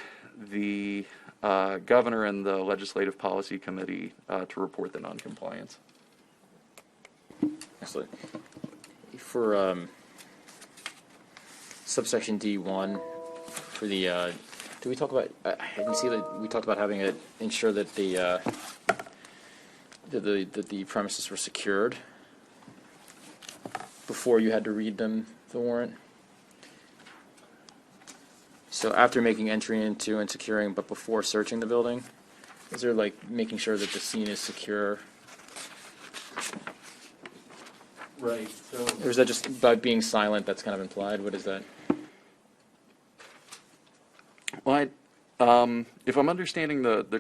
the Governor and the Legislative Policy Committee to report the noncompliance. Excellent. For subsection D1, for the, do we talk about, I didn't see that we talked about having it ensure that the premises were secured before you had to read them, the warrant. So after making entry into and securing, but before searching the building, is there like making sure that the scene is secure? Right. So. Or is that just by being silent that's kind of implied? What is that? Well, if I'm understanding the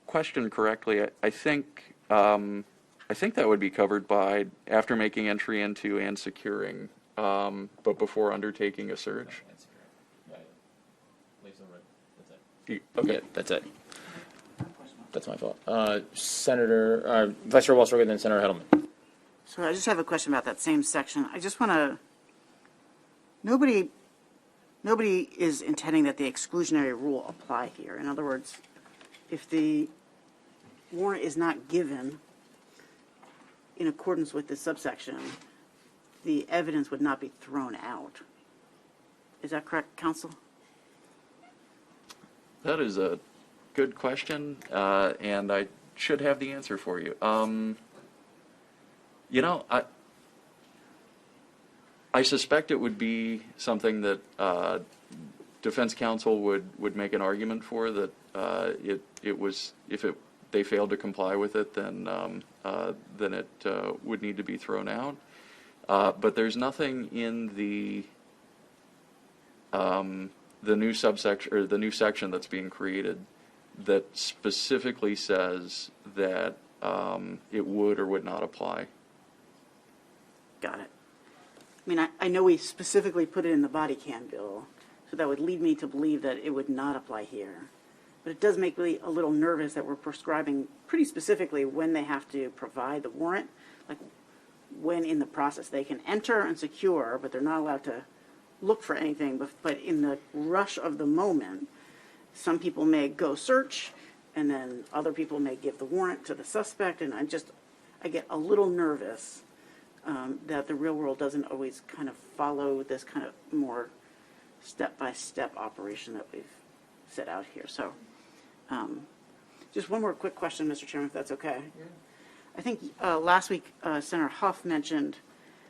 question correctly, I think that would be covered by after making entry into and securing, but before undertaking a search. Okay, yeah, that's it. That's my fault. Senator, Vice Chair Walsberg, and then Senator Heddleman. So I just have a question about that same section. I just want to, nobody is intending that the exclusionary rule apply here. In other words, if the warrant is not given in accordance with this subsection, the evidence would not be thrown out. Is that correct, counsel? That is a good question, and I should have the answer for you. You know, I suspect it would be something that defense counsel would make an argument for, that it was, if they failed to comply with it, then it would need to be thrown out. But there's nothing in the new subsection or the new section that's being created that specifically says that it would or would not apply. Got it. I mean, I know we specifically put it in the body cam bill, so that would lead me to believe that it would not apply here. but it does make me a little nervous that we're prescribing pretty specifically when they have to provide the warrant, like when in the process they can enter and secure, but they're not allowed to look for anything. But in the rush of the moment, some people may go search, and then other people may give the warrant to the suspect, and I get a little nervous that the real world doesn't always kind of follow this kind of more step-by-step operation that we've set out here. So just one more quick question, Mr. Chairman, if that's okay. Yeah. I think last week Senator Huff mentioned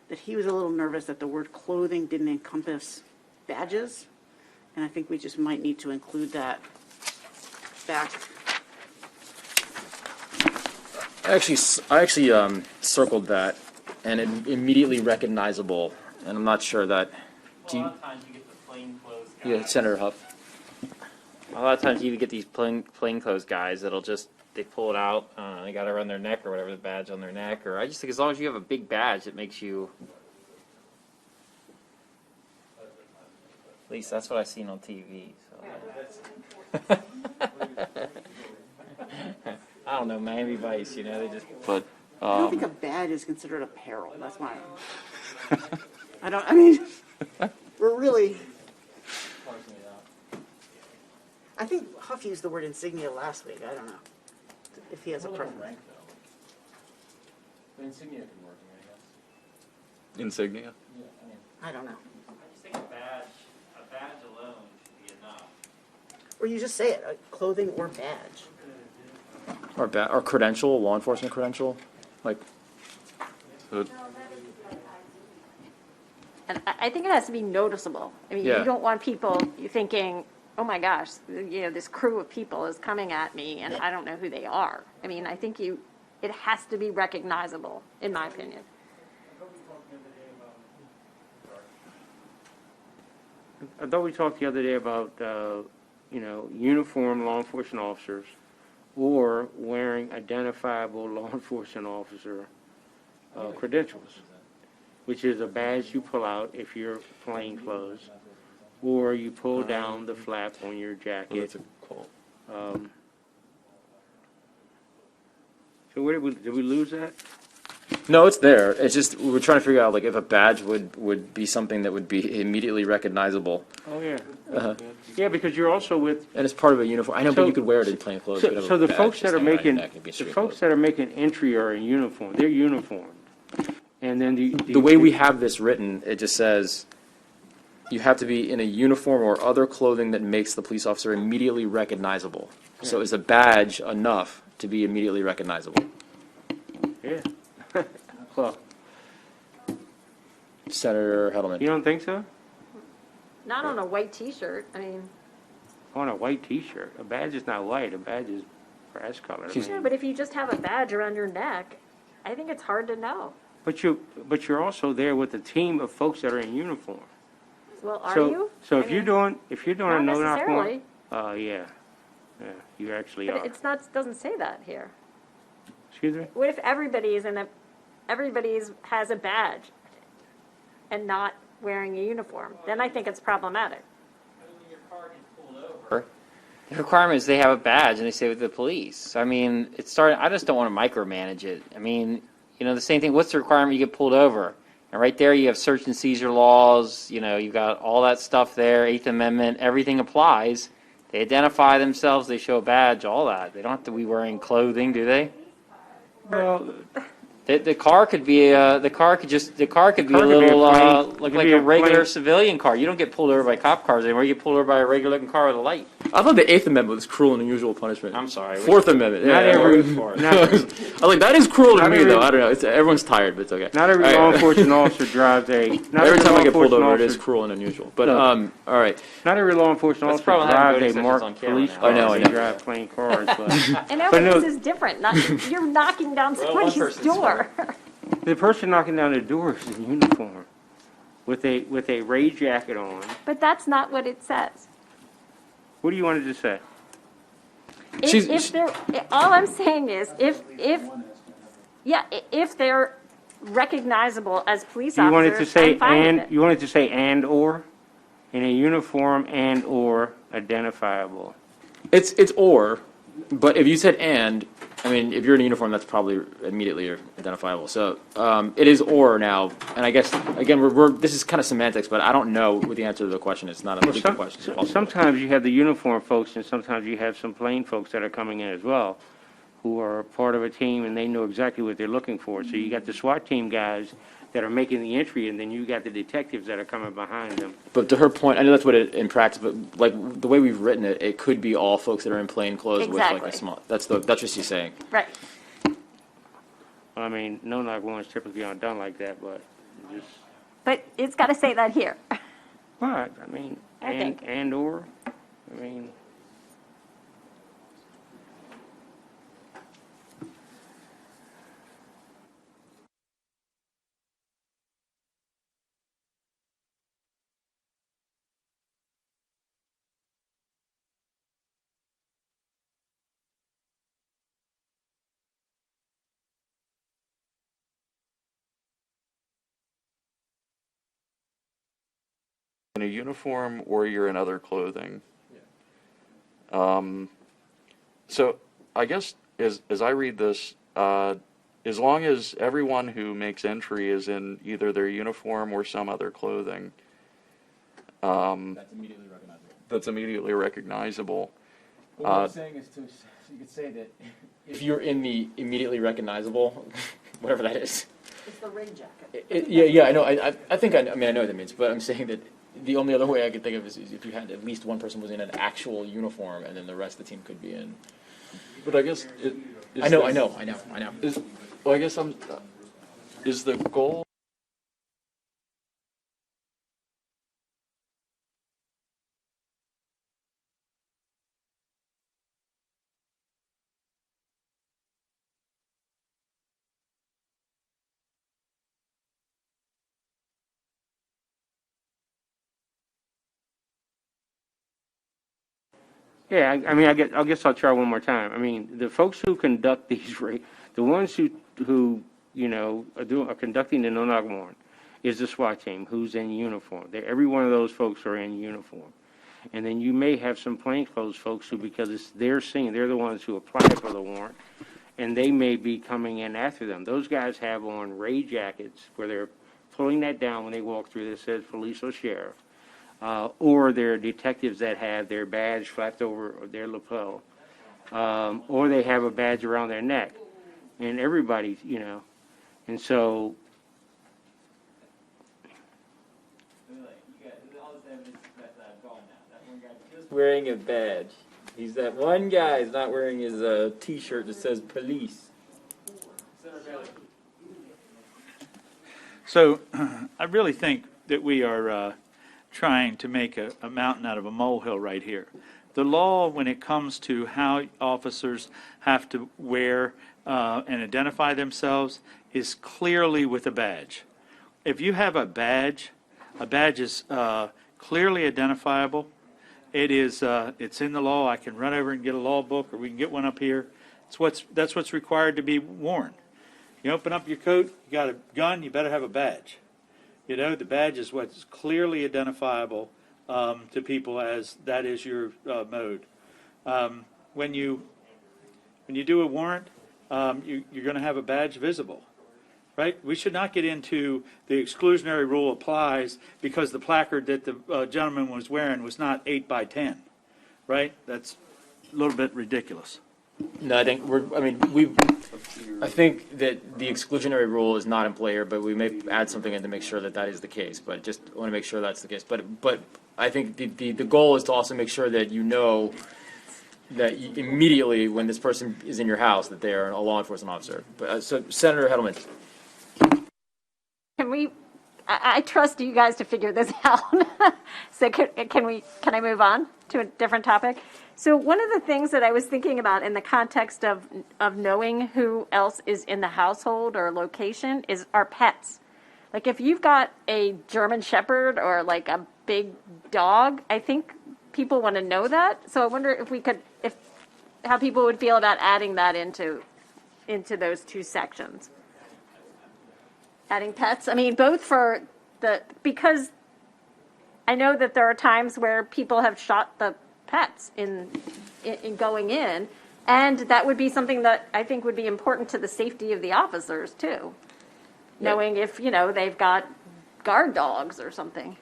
that he was a little nervous that the word clothing didn't encompass badges, and I think we just might need to include that back. I actually circled that, and it immediately recognizable, and I'm not sure that. A lot of times you get the plainclothes guys. Yeah, Senator Huff. A lot of times you get these plainclothes guys that'll just, they pull it out, they got it around their neck or whatever, the badge on their neck, or I just think as long as you have a big badge, it makes you, at least that's what I've seen on TV. So. I don't know, Miami Vice, you know, they just. But I don't think a badge is considered apparel. That's why. I mean, we're really. I think Huff used the word insignia last week. I don't know if he has a preference. Insignia can work, I guess. insignia? I don't know. I just think a badge alone should be enough. Or you just say it, clothing or badge. Or credential, law enforcement credential, like. And I think it has to be noticeable. I mean, Yeah. you don't want people thinking, oh my gosh, this crew of people is coming at me and I don't know who they are. I mean, I think it has to be recognizable, in my opinion. I thought we talked the other day about, uniformed law enforcement officers or wearing identifiable law enforcement officer credentials, which is a badge you pull out if you're plain clothes, or you pull down the flap on your jacket. So where did we lose that? No, it's there. It's just we're trying to figure out like if a badge would be something that would be immediately recognizable. Oh, yeah. Yeah, because you're also with. And it's part of a uniform. I know, but you could wear it in plain clothes. You could have So a the badge folks just that are hanging around your making, neck and be the straight folks clothes. that are making entry are in uniform. They're uniformed. And then The way we have this written, it just says you have to be in a uniform or other clothing that makes the police officer immediately recognizable. So is a badge enough to be immediately recognizable? Yeah. Well, Senator Heddleman. you don't think so? Not on a white T-shirt. I mean, On a white T-shirt. A badge is not white. A badge is grass color. yeah, but if you just have a badge around your neck, I think it's hard to know. But you're also there with a team of folks that are in uniform. Well, are So- you? So I if you're mean, doing not a no-knock necessarily. warrant, yeah, you actually But are. it's not. Doesn't say that here. Excuse me? What if everybody's has a badge and not wearing a uniform? Then I think it's problematic. The requirement is they have a badge and they say with the police. I mean, I just don't want to micromanage it. I mean, the same thing, what's the requirement you get pulled over? And right there you have search and seizure laws, you've got all that stuff there, 8th Amendment, everything applies. They identify themselves, they show a badge, all that. They don't have to be wearing clothing, do they? Well, The car could be a little like a regular civilian car. You don't get pulled over by cop cars anymore. You get pulled over by a regular looking car with a light. I thought the 8th Amendment was cruel and unusual punishment. I'm sorry. 4th Amendment. Not Yeah, every- I was like, that is cruel to Not me, every- though. I don't know. Everyone's tired, but it's okay. not every All right. law enforcement officer drives a. Not Every time law I get pulled enforcement over, it is officer- cruel and unusual. But, No. all right. Not every law enforcement That's officer probably having drives voting a sessions marked on camera police now. car. I know, I They know. drive plain cars. But And that But one no- is different. You're knocking down one somebody's person's door. the person knocking down the door is in uniform, with a rain jacket on. But that's not what it says. What do you want it to say? All I'm saying is, if they're recognizable as police Do you want it to officers, say I'm fine with and? it. You want it to say and or, in a uniform and or identifiable. It's or, but if you said and, I mean, if you're in a uniform, that's probably immediately identifiable. So it is or now, and I guess again, this is kind of semantics, but I don't know what the answer to the question is. It's not a legal question. Sometimes you have the uniform folks, and sometimes you have some plain folks that are coming in as well, who are part of a team, and they know exactly what they're looking for. So you got the SWAT team guys that are making the entry, and then you got the detectives that are coming behind them. But to her point, I know that's what it in practice, but like the way we've written it, it could be all folks that are in plain clothes with like Exactly. a small. That's what she's saying. Right. I mean, no knock warrants typically aren't done like that, but just, But it's got to say that here. but, I mean, I think. and or, I mean. In a uniform or you're in other clothing. So I guess as I read this, as long as everyone who makes entry is in either their uniform or some other clothing, That's immediately recognizable. that's immediately recognizable. What I'm saying is you could say that if you're in the immediately recognizable, whatever that is. It's the rain jacket. Yeah, I know. I think I mean I know what that means, but I'm saying that the only other way I could think of is if you had at least one person was in an actual uniform, and then the rest of the team could be in. But I guess I know. Well, I guess is the goal. Yeah, I mean, I guess I'll try one more time. I mean, the folks who conduct these, the ones who you know are conducting the no-knock warrant is the SWAT team who's in uniform. Every one of those folks are in uniform. And then you may have some plainclothes folks who, because it's their scene, they're the ones who apply for the warrant, and they may be coming in after them. Those guys have on ray jackets where they're pulling that down when they walk through that says police or sheriff. Or they're detectives that have their badge flapped over their lapel, or they have a badge around their neck, and everybody, you know, and so. Wearing a badge. He's that one guy who's not wearing his T-shirt that says police. So I really think that we are trying to make a mountain out of a molehill right here. The law, when it comes to how officers have to wear and identify themselves, is clearly with a badge. If you have a badge is clearly identifiable. It's in the law. I can run over and get a law book, or we can get one up here. That's what's required to be worn. You open up your coat, you got a gun, you better have a badge. You know, the badge is what's clearly identifiable to people as that is your mode. When you do a warrant, you're going to have a badge visible, right? We should not get into the exclusionary rule applies because the placard that the gentleman was wearing was not 8 by 10, right? That's a little bit ridiculous. No, I think I think that the exclusionary rule is not in play here, but we may add something in to make sure that that is the case. But just want to make sure that's the case. But I think the goal is to also make sure that you know that immediately when this person is in your house that they are a law enforcement officer. But so Senator Hedelman. Can we, I trust you guys to figure this out. So can I move on to a different topic? So one of the things that I was thinking about in the context of knowing who else is in the household or location is our pets. Like if you've got a German Shepherd or like a big dog, I think people want to know that. So I wonder if how people would feel about adding that into those two sections. Adding pets. I mean, both for because I know that there are times where people have shot the pets in in going in. And that would be something that I think would be important to the safety of the officers too. Knowing if, they've got guard dogs or something.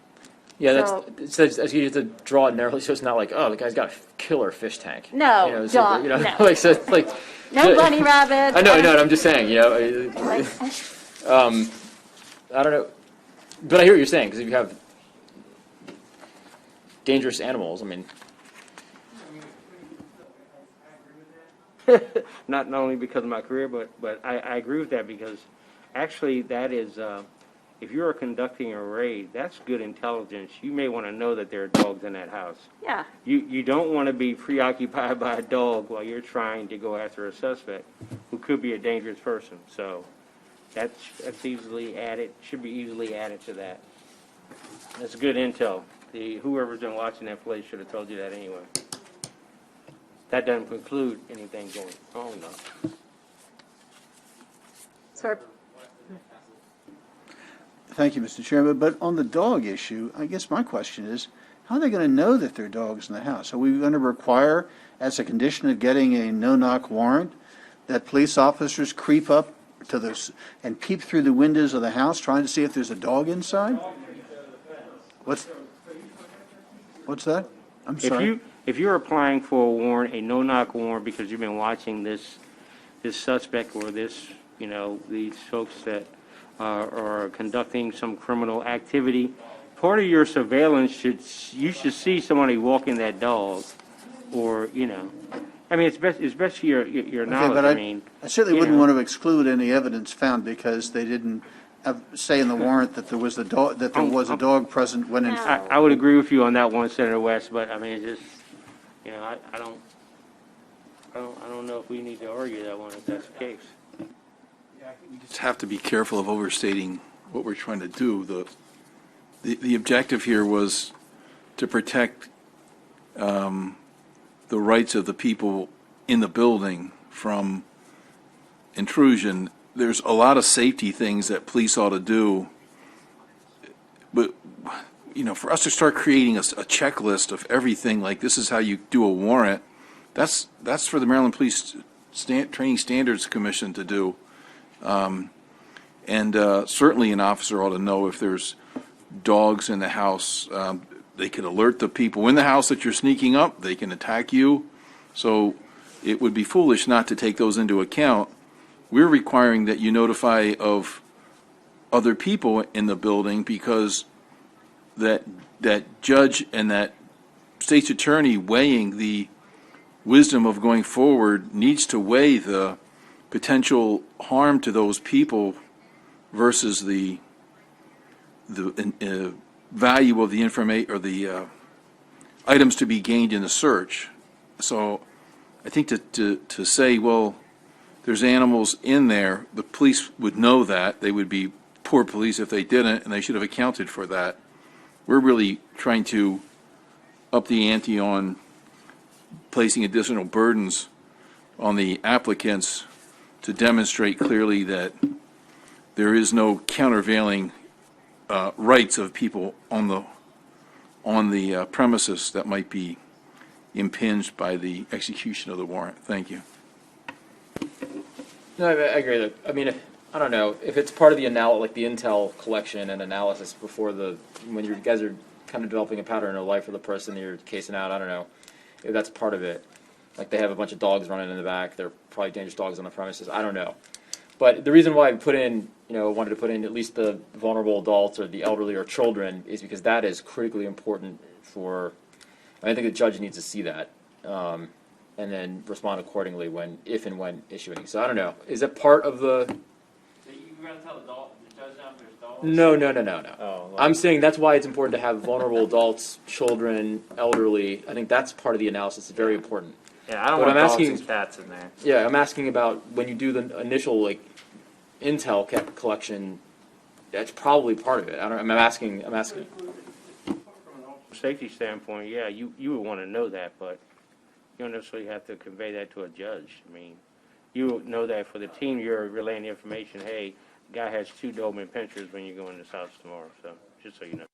Yeah, So- that's you have to draw it narrowly, so it's not like, oh, the guy's got a killer fish tank. No, so, no. like, so it's like. No bunny rabbit. I know, I'm just saying, Like, I don't know, but I hear what you're saying, because if you have dangerous animals, I mean, Not only because of my career, but I agree with that because actually that is, if you are conducting a raid, that's good intelligence. You may want to know that there are dogs in that house. yeah. You don't want to be preoccupied by a dog while you're trying to go after a suspect who could be a dangerous person. So that's easily added, should be easily added to that. That's good intel. Whoever's been watching that play should have told you that anyway. That doesn't preclude anything going wrong, though. So Thank you, Mr. Chairman. But on the dog issue, I guess my question is, how are they going to know that there are dogs in the house? Are we going to require, as a condition of getting a no-knock warrant, that police officers creep up to this and peep through the windows of the house trying to see if there's a dog inside? What's that? I'm sorry. If you're applying for a warrant, a no-knock warrant, because you've been watching this suspect or these folks that are conducting some criminal activity, part of your surveillance you should see somebody walking that dog, or I mean, it's best for your knowledge. But I certainly wouldn't want want to exclude any evidence found because they didn't say in the warrant that there was a dog present when in fact. I would agree with you on that one, Senator West, but I mean, it's just, I don't know if we need to argue that one if that's the case. We just have to be careful of overstating what we're trying to do. The objective here was to protect the rights of the people in the building from intrusion. There's a lot of safety things that police ought to do, but for us to start creating a checklist of everything, like this is how you do a warrant, that's for the Maryland Police Training Standards Commission to do. Certainly an officer ought to know if there's dogs in the house. They can alert the people in the house that you're sneaking up. They can attack you. So it would be foolish not to take those into account. We're requiring that you notify of other people in the building because that judge and that state's attorney weighing the wisdom of going forward needs to weigh the potential harm to those people versus the value of the information or the items to be gained in the search. So I think to say, well, there's animals in there, the police would know that. They would be poor police if they didn't, and they should have accounted for that. We're really trying to up the ante on placing additional burdens on the applicants to demonstrate clearly that there is no countervailing rights of people on the premises that might be impinged by the execution of the warrant. Thank you. no, I agree that, I mean, I don't know, if it's part of the the intel collection and analysis before when you guys are kind of developing a pattern of life for the person that you're casing out, I don't know if that's part of it. Like they have a bunch of dogs running in the back, they're probably dangerous dogs on the premises, I don't know. But the reason why I wanted to put in at least the vulnerable adults or the elderly or children is because that is critically important I think the judge needs to see that. And then respond accordingly if and when issuing. So I don't know. Is that part of the? So you're going to tell the judge now if there's dogs? No. Oh, well. I'm saying that's why it's important to have vulnerable adults, children, elderly. I think that's part of the analysis. It's very important. Yeah, I don't But want I'm dogs asking- and cats in there. Yeah, I'm asking about when you do the initial intel collection. That's probably part of it. I'm asking. From a safety standpoint, yeah, you would want to know that, but you don't necessarily have to convey that to a judge. I mean, you would know that for the team, you're relaying the information, hey, the guy has 2 Doberman pinchers when you go in this house tomorrow, so just so you know.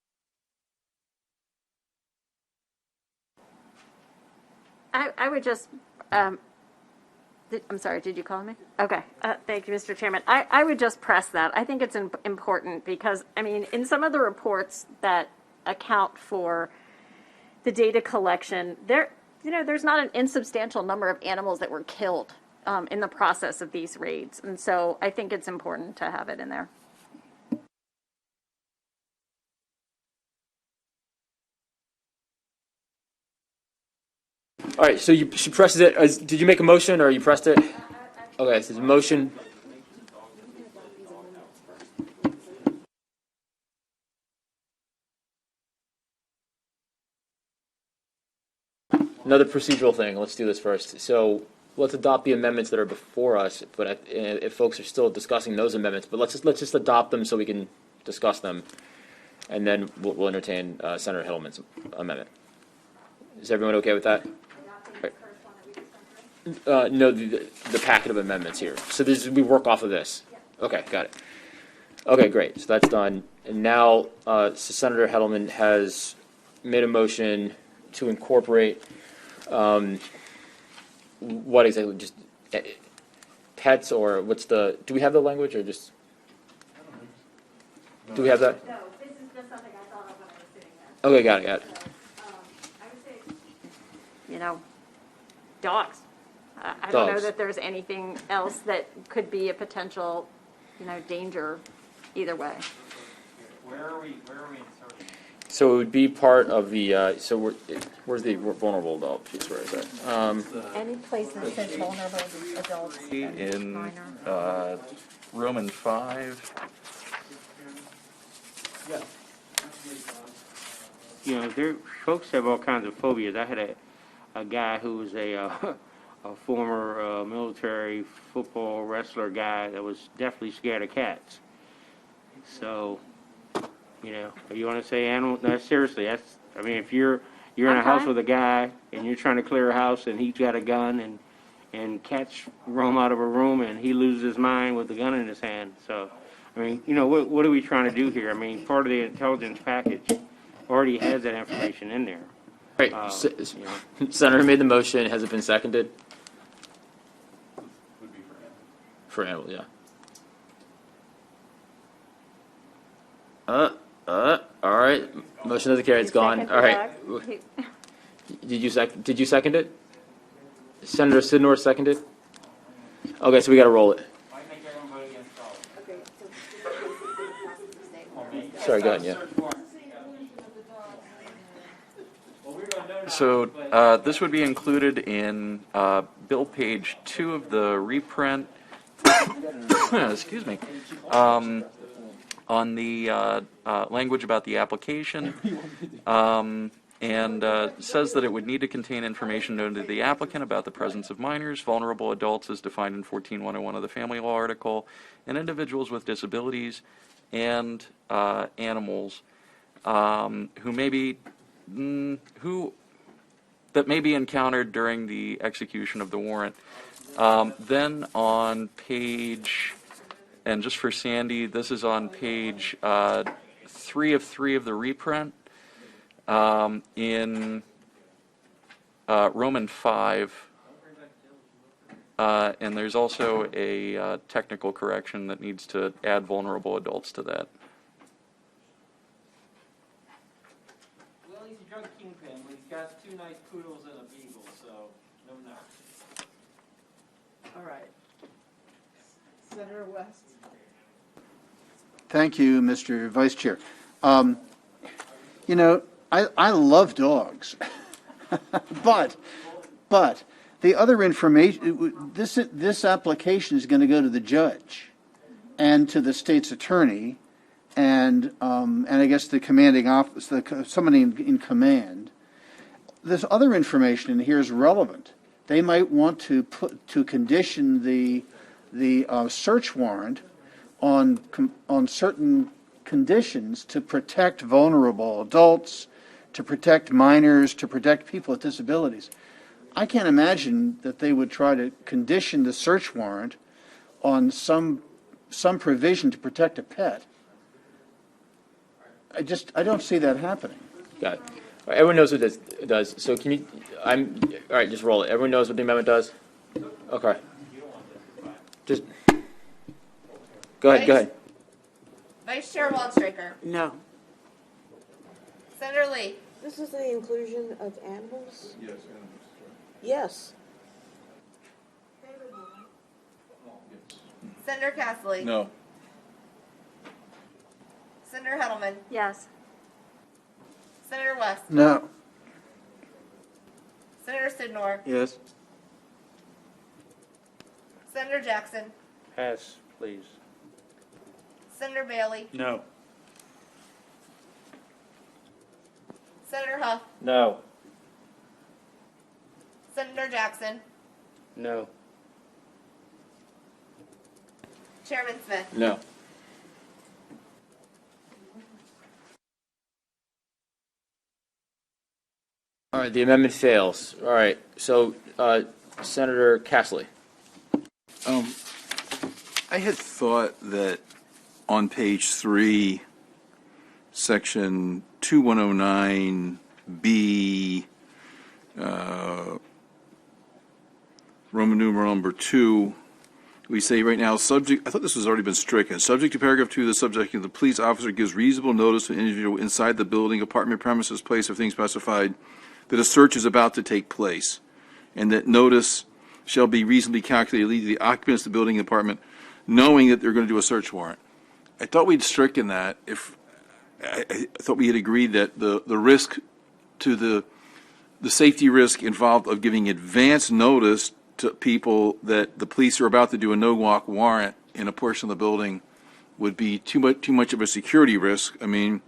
I would just, I'm sorry, did you call me? Okay, thank you, Mr. Chairman. I would just press that. I think it's important because, I mean, in some of the reports that account for the data collection, there's not an insubstantial number of animals that were killed in the process of these raids. And so I think it's important to have it in there. All right, so she presses it. Did you make a motion or you pressed it? Okay, so the motion. Another procedural thing. Let's do this first. So let's adopt the amendments that are before us. But if folks are still discussing those amendments, but let's just adopt them so we can discuss them, and then we'll entertain Senator Hittleman's amendment. Is everyone okay with that? No, the packet of amendments here. So we work off of this. Okay, got it. Okay, great. So that's done. And now so Senator Hittleman has made a motion to incorporate what exactly? Just pets, or what's the? Do we have the language, or just? Do we have that? No, this is just something I thought of when I was sitting there. Okay, got it. I would say, dogs. I don't know Dogs. that there's anything else that could be a potential, danger either way. Where are we inserting? So it would be part of the. Where's the vulnerable adult piece? Where is that? Any place that says vulnerable adults and In minor. Roman 5. Folks have all kinds of phobias. I had a guy who was a former military football wrestler guy that was definitely scared of cats. So, you want to say animal? No, seriously, if you're in a house Okay. with a guy and you're trying to clear a house and he's got a gun and cats roam out of a room and he loses his mind with the gun in his hand. So, what are we trying to do here? Part of the intelligence package already has that information in there. Right. Senator made the motion. Has it been seconded? Would be For animal, yeah. All right. Motion doesn't carry. It's gone. All right. Did you second it? Senator Sidnor seconded. Okay, so we got to roll it. I think everyone voted against all. Sorry, go ahead. Yeah. So this would be included in bill page 2 of the reprint. Excuse me. On the language about the application, and says that it would need to contain information known to the applicant about the presence of minors, vulnerable adults as defined in 14-101 of the Family Law article, and individuals with disabilities, and animals who may be that may be encountered during the execution of the warrant. Then on page, and just for Sandy, this is on page 3 of 3 of the reprint, in Roman 5, and there's also a technical correction that needs to add vulnerable adults to that. Well, he's a drug kingpin, but he's got 2 nice poodles and a beagle, so no knock. All right. Senator West. Thank you, Mr. Vice Chair. I love dogs, but the other information, this application is going to go to the judge and to the state's attorney and I guess the commanding officer, somebody in command. This other information in here is relevant. They might want to condition the search warrant on certain conditions to protect vulnerable adults, to protect minors, to protect people with disabilities. I can't imagine that they would try to condition the search warrant on some provision to protect a pet. I don't see that happening. Got it. Everyone knows what it does. So can you, all right, just roll it. Everyone knows what the amendment does? Okay. Just, go ahead. Vice Chair Waldstraker. No. Senator Lee. This is the inclusion of animals? Yes. Senator Castley. No. Senator Heddleman. Yes. Senator West. No. Senator Sidnor. Yes. Senator Jackson. Pass, please. Senator Bailey. No. Senator Huff. No. Senator Jackson. No. Chairman Smith. No. All right, the amendment fails. All right, so Senator Castley. I had thought that on page 3, section 2109B, Roman numeral number 2, we say right now, subject, I thought this has already been stricken. Subject to paragraph 2, the subject of the police officer gives reasonable notice to an individual inside the building, apartment, premises, place, or thing specified that a search is about to take place, and that notice shall be reasonably calculated to lead to the occupants of the building and apartment knowing that they're going to do a search warrant. I thought we'd stricken that. If I thought we had agreed that the risk to the safety risk involved of giving advance notice to people that the police are about to do a no-walk warrant in a portion of the building would be too much of a security risk. I mean,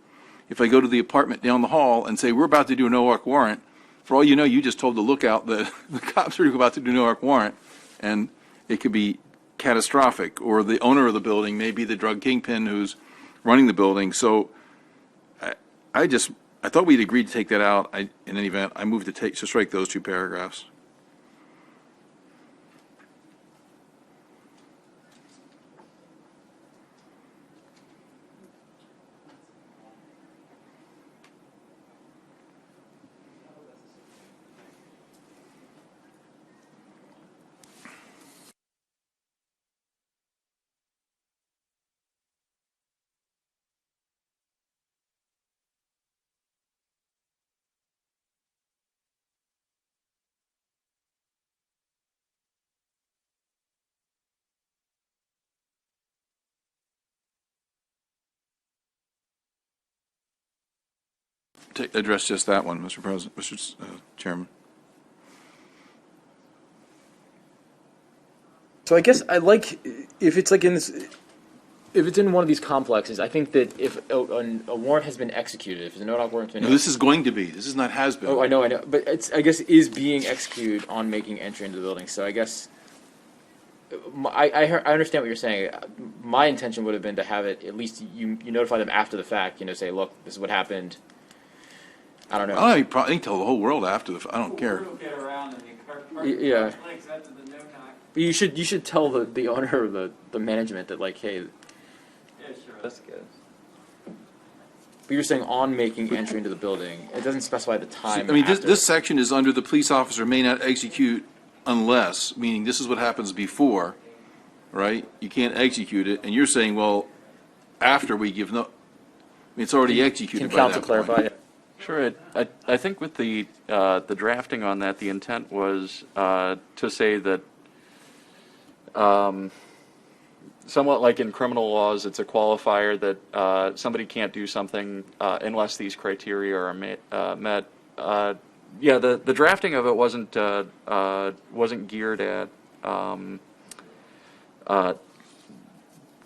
if I go to the apartment down the hall and say, we're about to do a no-walk warrant, for all you know, you just told the lookout that the cops are about to do a no-walk warrant, and it could be catastrophic, or the owner of the building may be the drug kingpin who's running the building. So I thought we'd agreed to take that out. In any event, I moved to strike those 2 paragraphs. Address just that one, Mr. President, Mr. Chairman. So I guess I like, if it's like in this, if it's in one of these complexes, I think that if a warrant has been executed, if there's a no-knock warrant has been No, this is going to be. This is not has been. Oh, I know, but it's, I guess, is being executed on making entry into the building. So I guess I understand what you're saying. My intention would have been to have it, at least you notify them after the fact, say, look, this is what happened. I don't know. I probably tell the whole world after I don't care. We'll get around and Yeah. links after the no knock. But you should tell the owner or the management that, like, hey. Yeah, sure. That's good. But you're saying on making entry into the building. It doesn't specify the time. I mean, after. this section is under the police officer may not execute unless, meaning this is what happens before, right? You can't execute it, and you're saying, well, after we give no, I mean, it's already executed Can by counsel that clarify point. it? Sure. I think with the drafting on that, the intent was to say that somewhat like in criminal laws, it's a qualifier that somebody can't do something unless these criteria are met. Yeah, the drafting of it wasn't geared at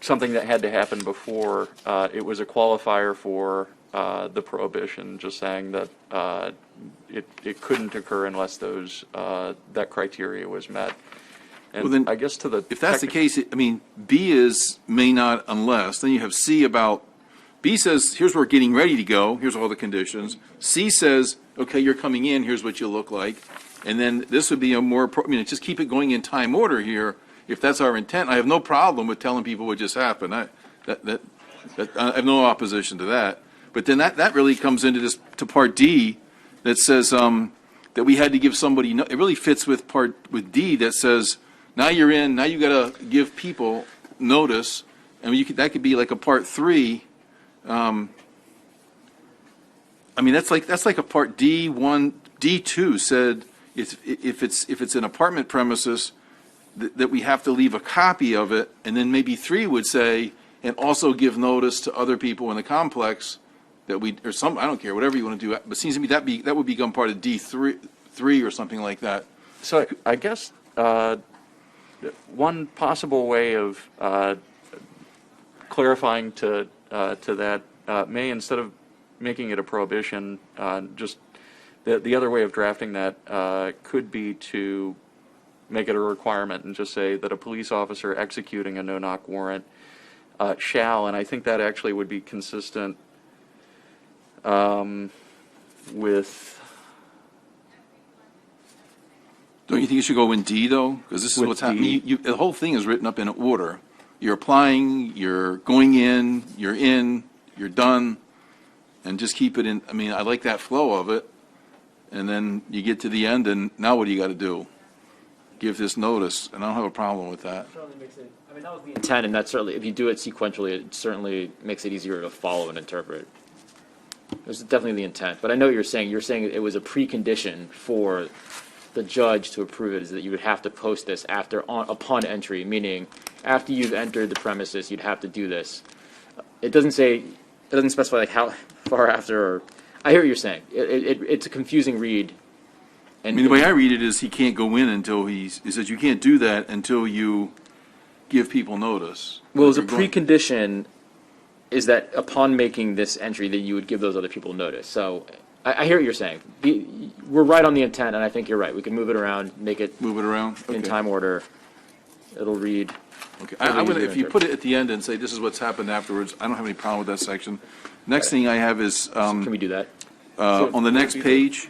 something that had to happen before. It was a qualifier for the prohibition, just saying that it couldn't occur unless that criteria was met. And Well, then, I guess if that's the case, I mean, B is may not unless. Then you have C about, B says, here's where we're getting ready to go. Here's all the conditions. C says, okay, you're coming in. Here's what you look like. And then this would be a more, just keep it going in time order here. If that's our intent, I have no problem with telling people what just happened. I have no opposition to that. But then that really comes into to part D, that says that we had to give somebody, it really fits with D that says, now you're in, now you got to give people notice, and that could be like a part 3. I mean, that's like a part D1, D2 said if it's an apartment premises that we have to leave a copy of it, and then maybe 3 would say, and also give notice to other people in the complex that I don't care, whatever you want to do, but it seems to me that would become part of D3 or something like that. So I guess one possible way of clarifying to that may, instead of making it a prohibition, just the other way of drafting that could be to make it a requirement and just say that a police officer executing a no-knock warrant shall, and I think that actually would be consistent with. Don't you think you should go in D, though? Because this is what's happening. The whole thing is written up in order. You're applying, you're going in, you're done, and just keep it in. I mean, I like that flow of it. And then you get to the end, and now what do you got to do? Give this notice, and I don't have a problem with that. I mean, that was the intent, and that certainly, if you do it sequentially, it certainly makes it easier to follow and interpret. It was definitely the intent. But I know what you're saying. You're saying it was a precondition for the judge to approve it, is that you would have to post this upon entry, meaning after you've entered the premises, you'd have to do this. It doesn't specify like how far after. Or, I hear what you're saying. It's a confusing read. And I mean, the way I read it is he can't go in until he says you can't do that until you give people notice. Well, as a precondition, is that upon making this entry that you would give those other people notice. So I hear what you're saying. We're right on the intent, and I think you're right. We can move it around, make it in time order. It'll read. Okay. If you put it at the end and say this is what's happened afterwards, I don't have any problem with that section. Next thing I have is can we do that on the next page?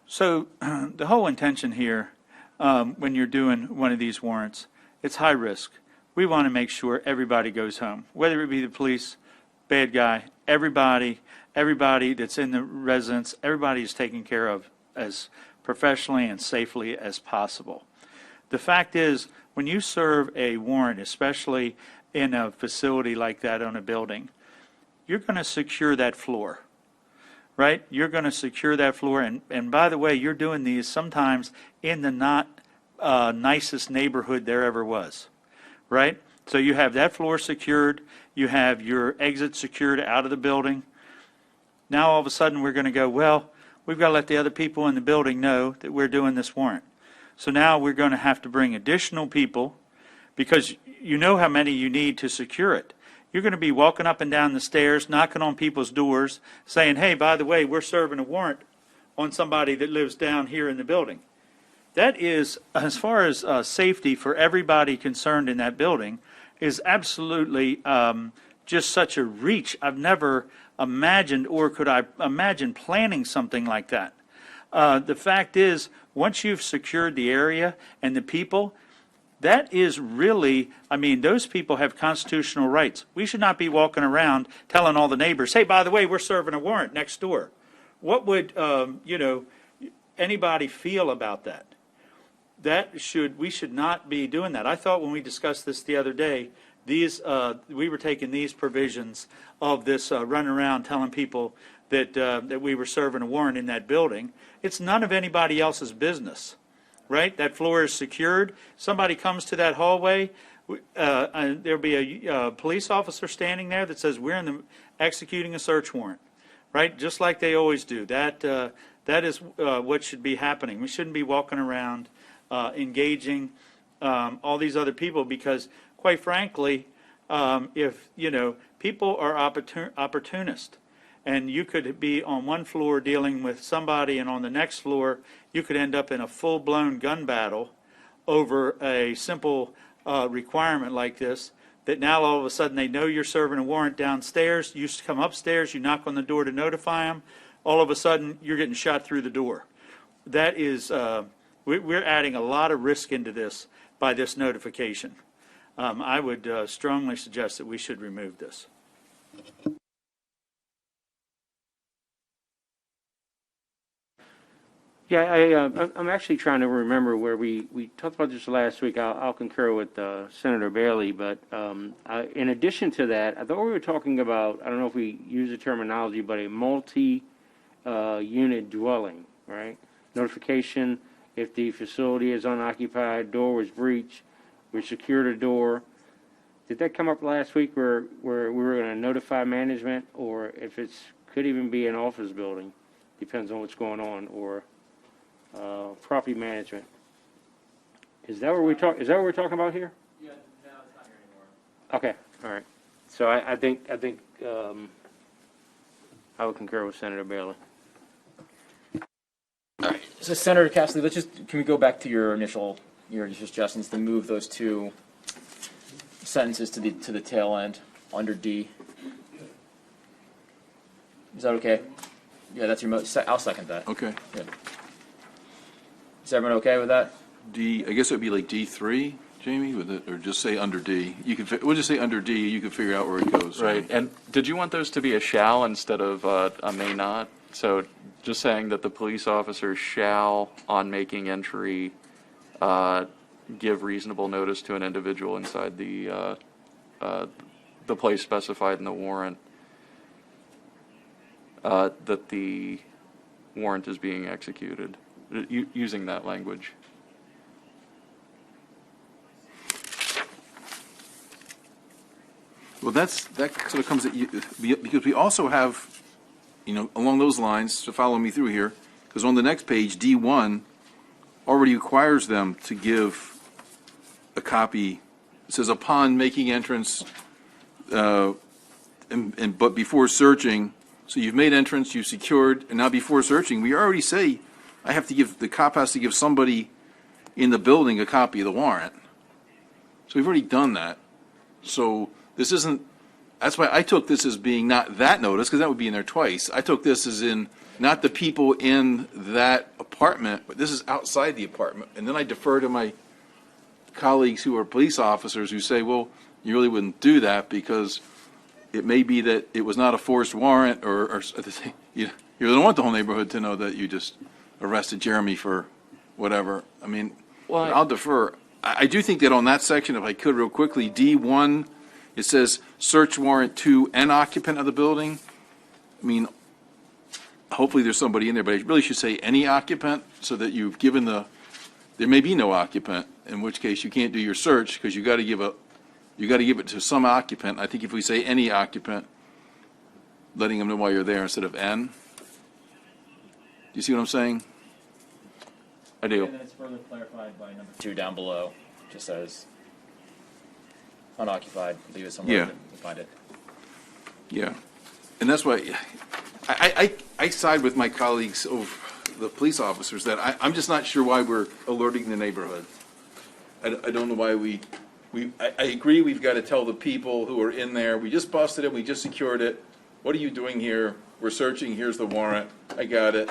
So the whole intention here, when you're doing one of these warrants, it's high risk. We want to make sure everybody goes home, whether it be the police, bad guy, everybody that's in the residence, everybody is taken care of as professionally and safely as possible. The fact is, when you serve a warrant, especially in a facility like that on a building, you're going to secure that floor. Right? You're going to secure that floor. And by the way, you're doing these sometimes in the not nicest neighborhood there ever was. Right? So you have that floor secured. You have your exit secured out of the building. Now all of a sudden we're going to go, well, we've got to let the other people in the building know that we're doing this warrant. So now we're going to have to bring additional people because you know how many you need to secure it. You're going to be walking up and down the stairs, knocking on people's doors, saying, hey, by the way, we're serving a warrant on somebody that lives down here in the building. That is, as far as safety for everybody concerned in that building, is absolutely just such a reach. I've never imagined, or could I imagine planning something like that. The fact is, once you've secured the area and the people, that is really, I mean, those people have constitutional rights. We should not be walking around telling all the neighbors, hey, by the way, we're serving a warrant next door. What would, anybody feel about that? We should not be doing that. I thought when we discussed this the other day, we were taking these provisions of this running around telling people that we were serving a warrant in that building. It's none of anybody else's business. Right? That floor is secured. Somebody comes to that hallway, there'll be a police officer standing there that says, we're executing a search warrant. Right? Just like they always do. That is what should be happening. We shouldn't be walking around engaging all these other people because, quite frankly, if, people are opportunists. And you could be on one floor dealing with somebody, and on the next floor, you could end up in a full-blown gun battle over a simple requirement like this, that now all of a sudden they know you're serving a warrant downstairs. You come upstairs, you knock on the door to notify them. All of a sudden, you're getting shot through the door. That is, we're adding a lot of risk into this by this notification. I would strongly suggest that we should remove this. Yeah, I'm actually trying to remember where we talked about this last week. I'll concur with Senator Bailey, but in addition to that, I thought we were talking about, I don't know if we use the terminology, but a multi-unit dwelling, right? Notification if the facility is unoccupied, door was breached, we secured a door. Did that come up last week where we were going to notify management, or if it's could even be an office building, depends on what's going on, or property management. Is that what we're talking about here? Yeah, no, it's not here anymore. Okay, all right. So I think I would concur with Senator Bailey. All right. So Senator Cassidy, can we go back to your initial suggestions to move those two sentences to the tail end under D? Is that okay? Yeah, that's your I'll second that. Okay. Yeah. Is everyone okay with that? D, I guess it would be like D3, Jamie, with it, or just say under D. We'll just say under D, you can figure out where it goes. Right, and did you want those to be a shall instead of a may not? So just saying that the police officer shall, on making entry, give reasonable notice to an individual inside the place specified in the warrant that the warrant is being executed, using that language. Well, that sort of comes at you, because we also have, along those lines, to follow me through here, because on the next page, D1 already requires them to give a copy. It says, upon making entrance, but before searching, so you've made entrance, you've secured, and now before searching, we already say the cop has to give somebody in the building a copy of the warrant. So we've already done that. So this isn't, that's why I took this as being not that notice, because that would be in there twice. I took this as in not the people in that apartment, but this is outside the apartment. And then I defer to my colleagues who are police officers who say, well, you really wouldn't do that because it may be that it was not a forced warrant, or you don't want the whole neighborhood to know that you just arrested Jeremy for whatever. I mean, Well, I'll defer. I do think that on that section, if I could real quickly, D1, it says search warrant to an occupant of the building. I mean, hopefully there's somebody in there, but I really should say any occupant, so that you've given there may be no occupant, in which case you can't do your search because you got to give it to some occupant. I think if we say any occupant, letting them know why you're there instead of N. Do you see what I'm saying? I do. And then it's further clarified by number 2 down below. Just says unoccupied. Leave it somewhere. Yeah. You find it. Yeah. And that's why I side with my colleagues over the police officers that I'm just not sure why we're alerting the neighborhood. I don't know why I agree we've got to tell the people who are in there, we just busted it, we just secured it. What are you doing here? We're searching, here's the warrant. I got it.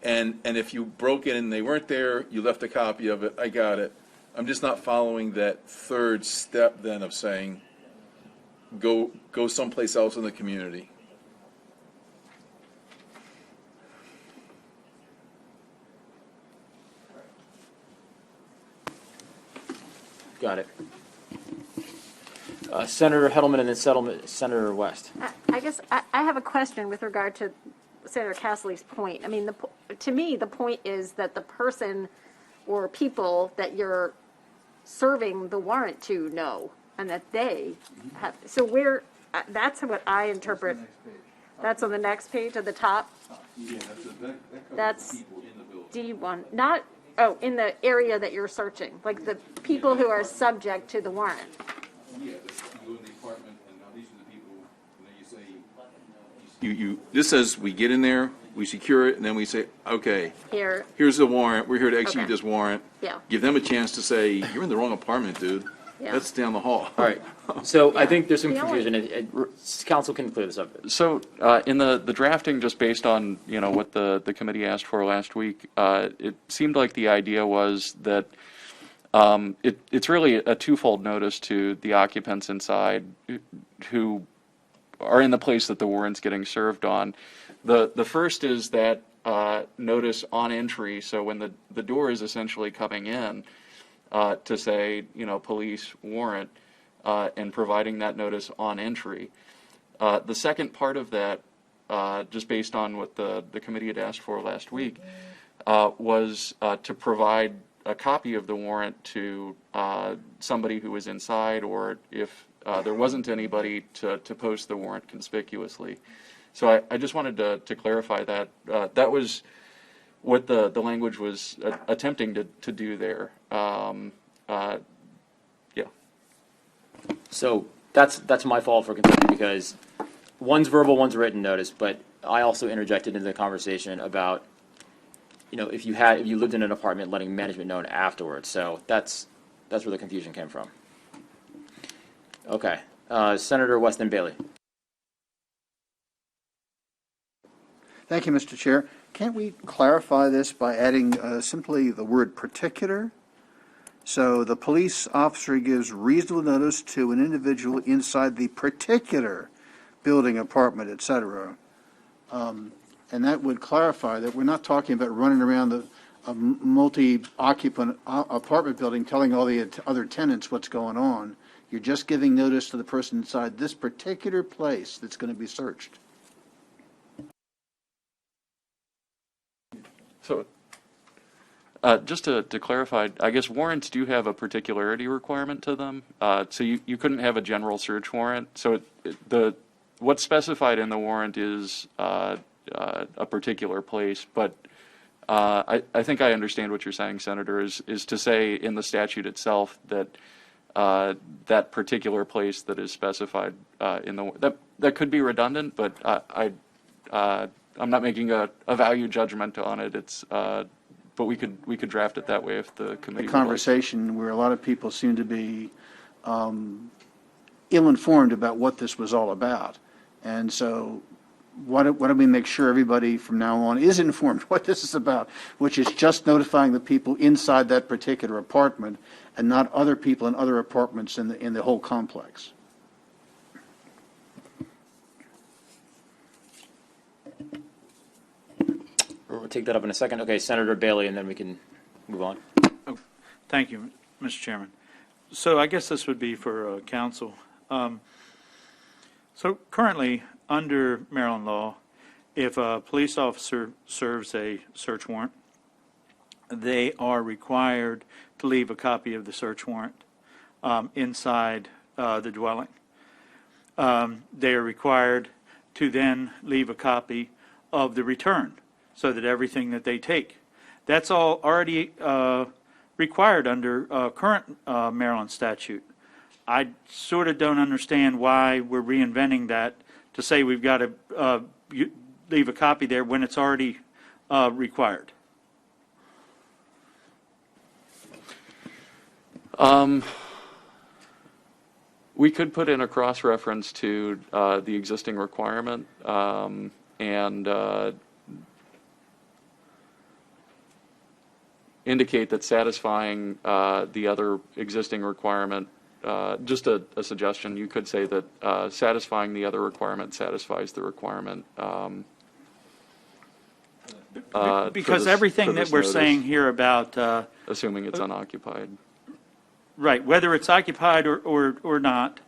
And if you broke in and they weren't there, you left a copy of it. I got it. I'm just not following that third step then of saying, go someplace else in the community. Got it. Senator Heddleman and then Senator West. I guess I have a question with regard to Senator Cassidy's point. I mean, to me, the point is that the person or people that you're serving the warrant to know, and that they have. So that's what I interpret. That's on the next page at the top. Yeah, That's D1. Not, in the area that you're searching, like the people who are subject to the warrant. Yeah, you go in the apartment, and now these are the people, and then you say, this says we get in there, we secure it, and then we say, okay, here's the warrant, we're here to execute this warrant. Yeah. Give them a chance to say, you're in the wrong apartment, dude. Yeah. That's down the hall. All right. So I think there's some The only- confusion. Council can clear this up. So in the drafting, just based on what the committee asked for last week, it seemed like the idea was that it's really a twofold notice to the occupants inside who are in the place that the warrant's getting served on. The first is that notice on entry, so when the door is essentially coming in, to say, police warrant, and providing that notice on entry. The second part of that, just based on what the committee had asked for last week, was to provide a copy of the warrant to somebody who was inside, or if there wasn't anybody, to post the warrant conspicuously. So I just wanted to clarify that. That was what the language was attempting to do there. Yeah. So that's my fault for confusing, because one's verbal, one's written notice, but I also interjected into the conversation about, if you lived in an apartment, letting management know afterwards. So that's where the confusion came from. Okay, Senator Weston Bailey. Thank you, Mr. Chair. Can't we clarify this by adding simply the word particular? So the police officer gives reasonable notice to an individual inside the particular building, apartment, etc. And that would clarify that we're not talking about running around a multi-occupant apartment building telling all the other tenants what's going on. You're just giving notice to the person inside this particular place that's going to be searched. So, just to clarify, I guess warrants do have a particularity requirement to them. So you couldn't have a general search warrant. So what's specified in the warrant is a particular place. But I think I understand what you're saying, Senator, is to say in the statute itself that that particular place that is specified in the that could be redundant, but I'm not making a value judgment on it. It's but we could draft it that way if the committee. The conversation where a lot of people seem to be ill-informed about what this was all about, and so why don't we make sure everybody from now on is informed what this is about, which is just notifying the people inside that particular apartment and not other people in other apartments in the whole complex. We'll take that up in a second. Okay, Senator Bailey, and then we can move on. Oh, thank you, Mr. Chairman. So I guess this would be for council. So currently, under Maryland law, if a police officer serves a search warrant, they are required to leave a copy of the search warrant inside the dwelling. They are required to then leave a copy of the return, so that everything that they take, that's all already required under current Maryland statute. I sort of don't understand why we're reinventing that to say we've got to leave a copy there when it's already required. We could put in a cross-reference to the existing requirement and indicate that satisfying the other existing requirement, just a suggestion, you could say that satisfying the other requirement satisfies the requirement. Because everything that we're saying here about... assuming it's unoccupied. Right, whether it's occupied or not,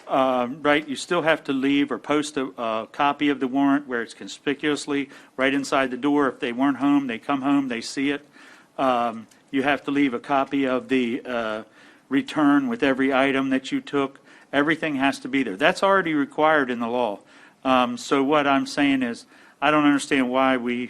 right, you still have to leave or post a copy of the warrant where it's conspicuously right inside the door. If they weren't home, they come home, they see it. You have to leave a copy of the return with every item that you took. Everything has to be there. That's already required in the law. So what I'm saying is, I don't understand why we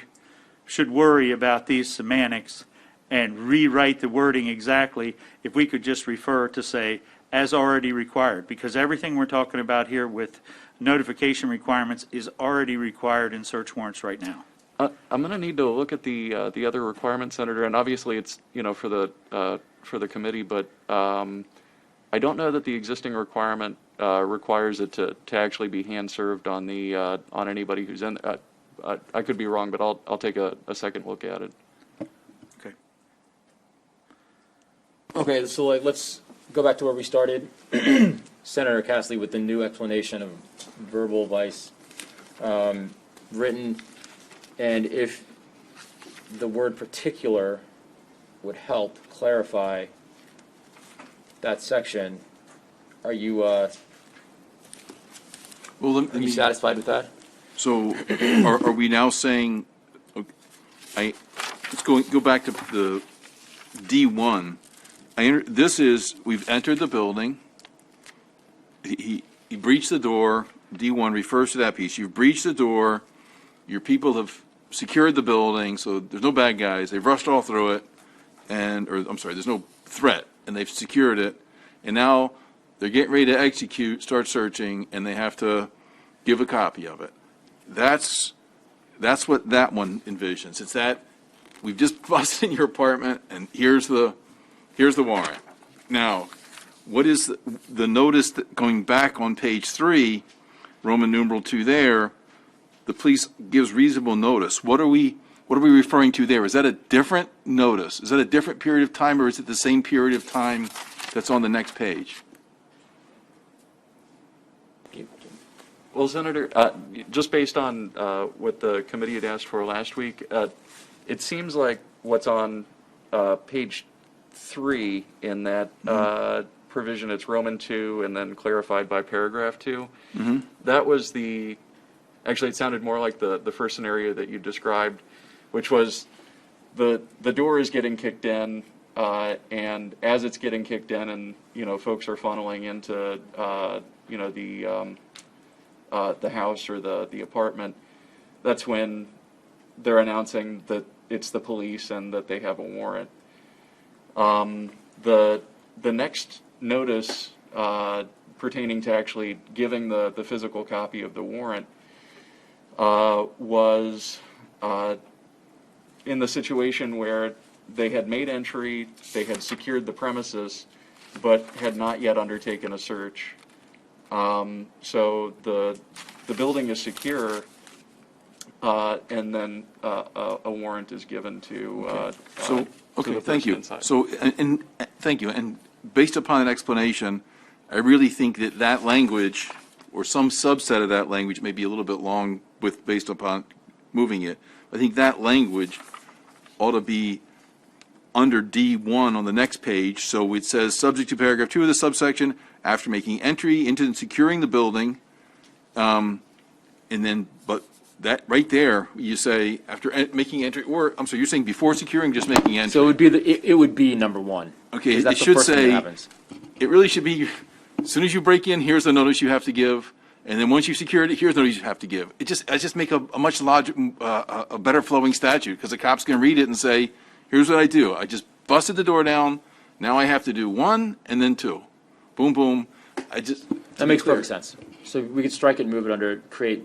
should worry about these semantics and rewrite the wording exactly if we could just refer to say, as already required, because everything we're talking about here with notification requirements is already required in search warrants right now. I'm going to need to look at the other requirements, Senator, and obviously it's for the committee, but I don't know that the existing requirement requires it to actually be hand served on the on anybody who's in. I could be wrong, but I'll take a second look at it. Okay. Okay, so let's go back to where we started. Senator Castley with the new explanation of verbal vice written. And if the word particular would help clarify that section. Are you, Well, let are you me, satisfied with that? so are we now saying, let's go back to the D1. This is, we've entered the building. He breached the door. D1 refers to that piece. You've breached the door. Your people have secured the building, so there's no bad guys. They've rushed all through it, there's no threat, and they've secured it. And now they're getting ready to execute, start searching, and they have to give a copy of it. That's what that one envisions. It's that we've just busted in your apartment, and here's the warrant. Now, what is the notice that going back on page 3, Roman numeral 2 there, the police gives reasonable notice. What are we referring to there? Is that a different notice? Is that a different period of time, or is it the same period of time that's on the next page? Well, Senator, just based on what the committee had asked for last week, it seems like what's on page 3 in that provision, it's Roman 2 and then clarified by paragraph 2. That was actually it sounded more like the first scenario that you described, which was the door is getting kicked in, and as it's getting kicked in and, folks are funneling into, the house or the apartment, that's when they're announcing that it's the police and that they have a warrant. The next notice pertaining to actually giving the physical copy of the warrant was in the situation where they had made entry, they had secured the premises, but had not yet undertaken a search. So the building is secure, and then a warrant is given to. Okay, the thank you. person inside. So, and thank you. And based upon that explanation, I really think that language, or some subset of that language, may be a little bit long based upon moving it. I think that language ought to be under D1 on the next page. So it says, subject to paragraph 2 of the subsection, after making entry into and securing the building, and then, but that right there, you say after making entry, or I'm sorry, you're saying before securing, just making entry. So it would be number 1. Okay, 'Cause it that's the should first thing that say, happens. it really should be, as soon as you break in, here's the notice you have to give, and then once you secured it, here's the notice you have to give. I just make a much a better flowing statute, because the cops can read it and say, here's what I do. I just busted the door down, now I have to do 1 and then 2. Boom, boom. That makes perfect sense. So we could strike it and move it under, create.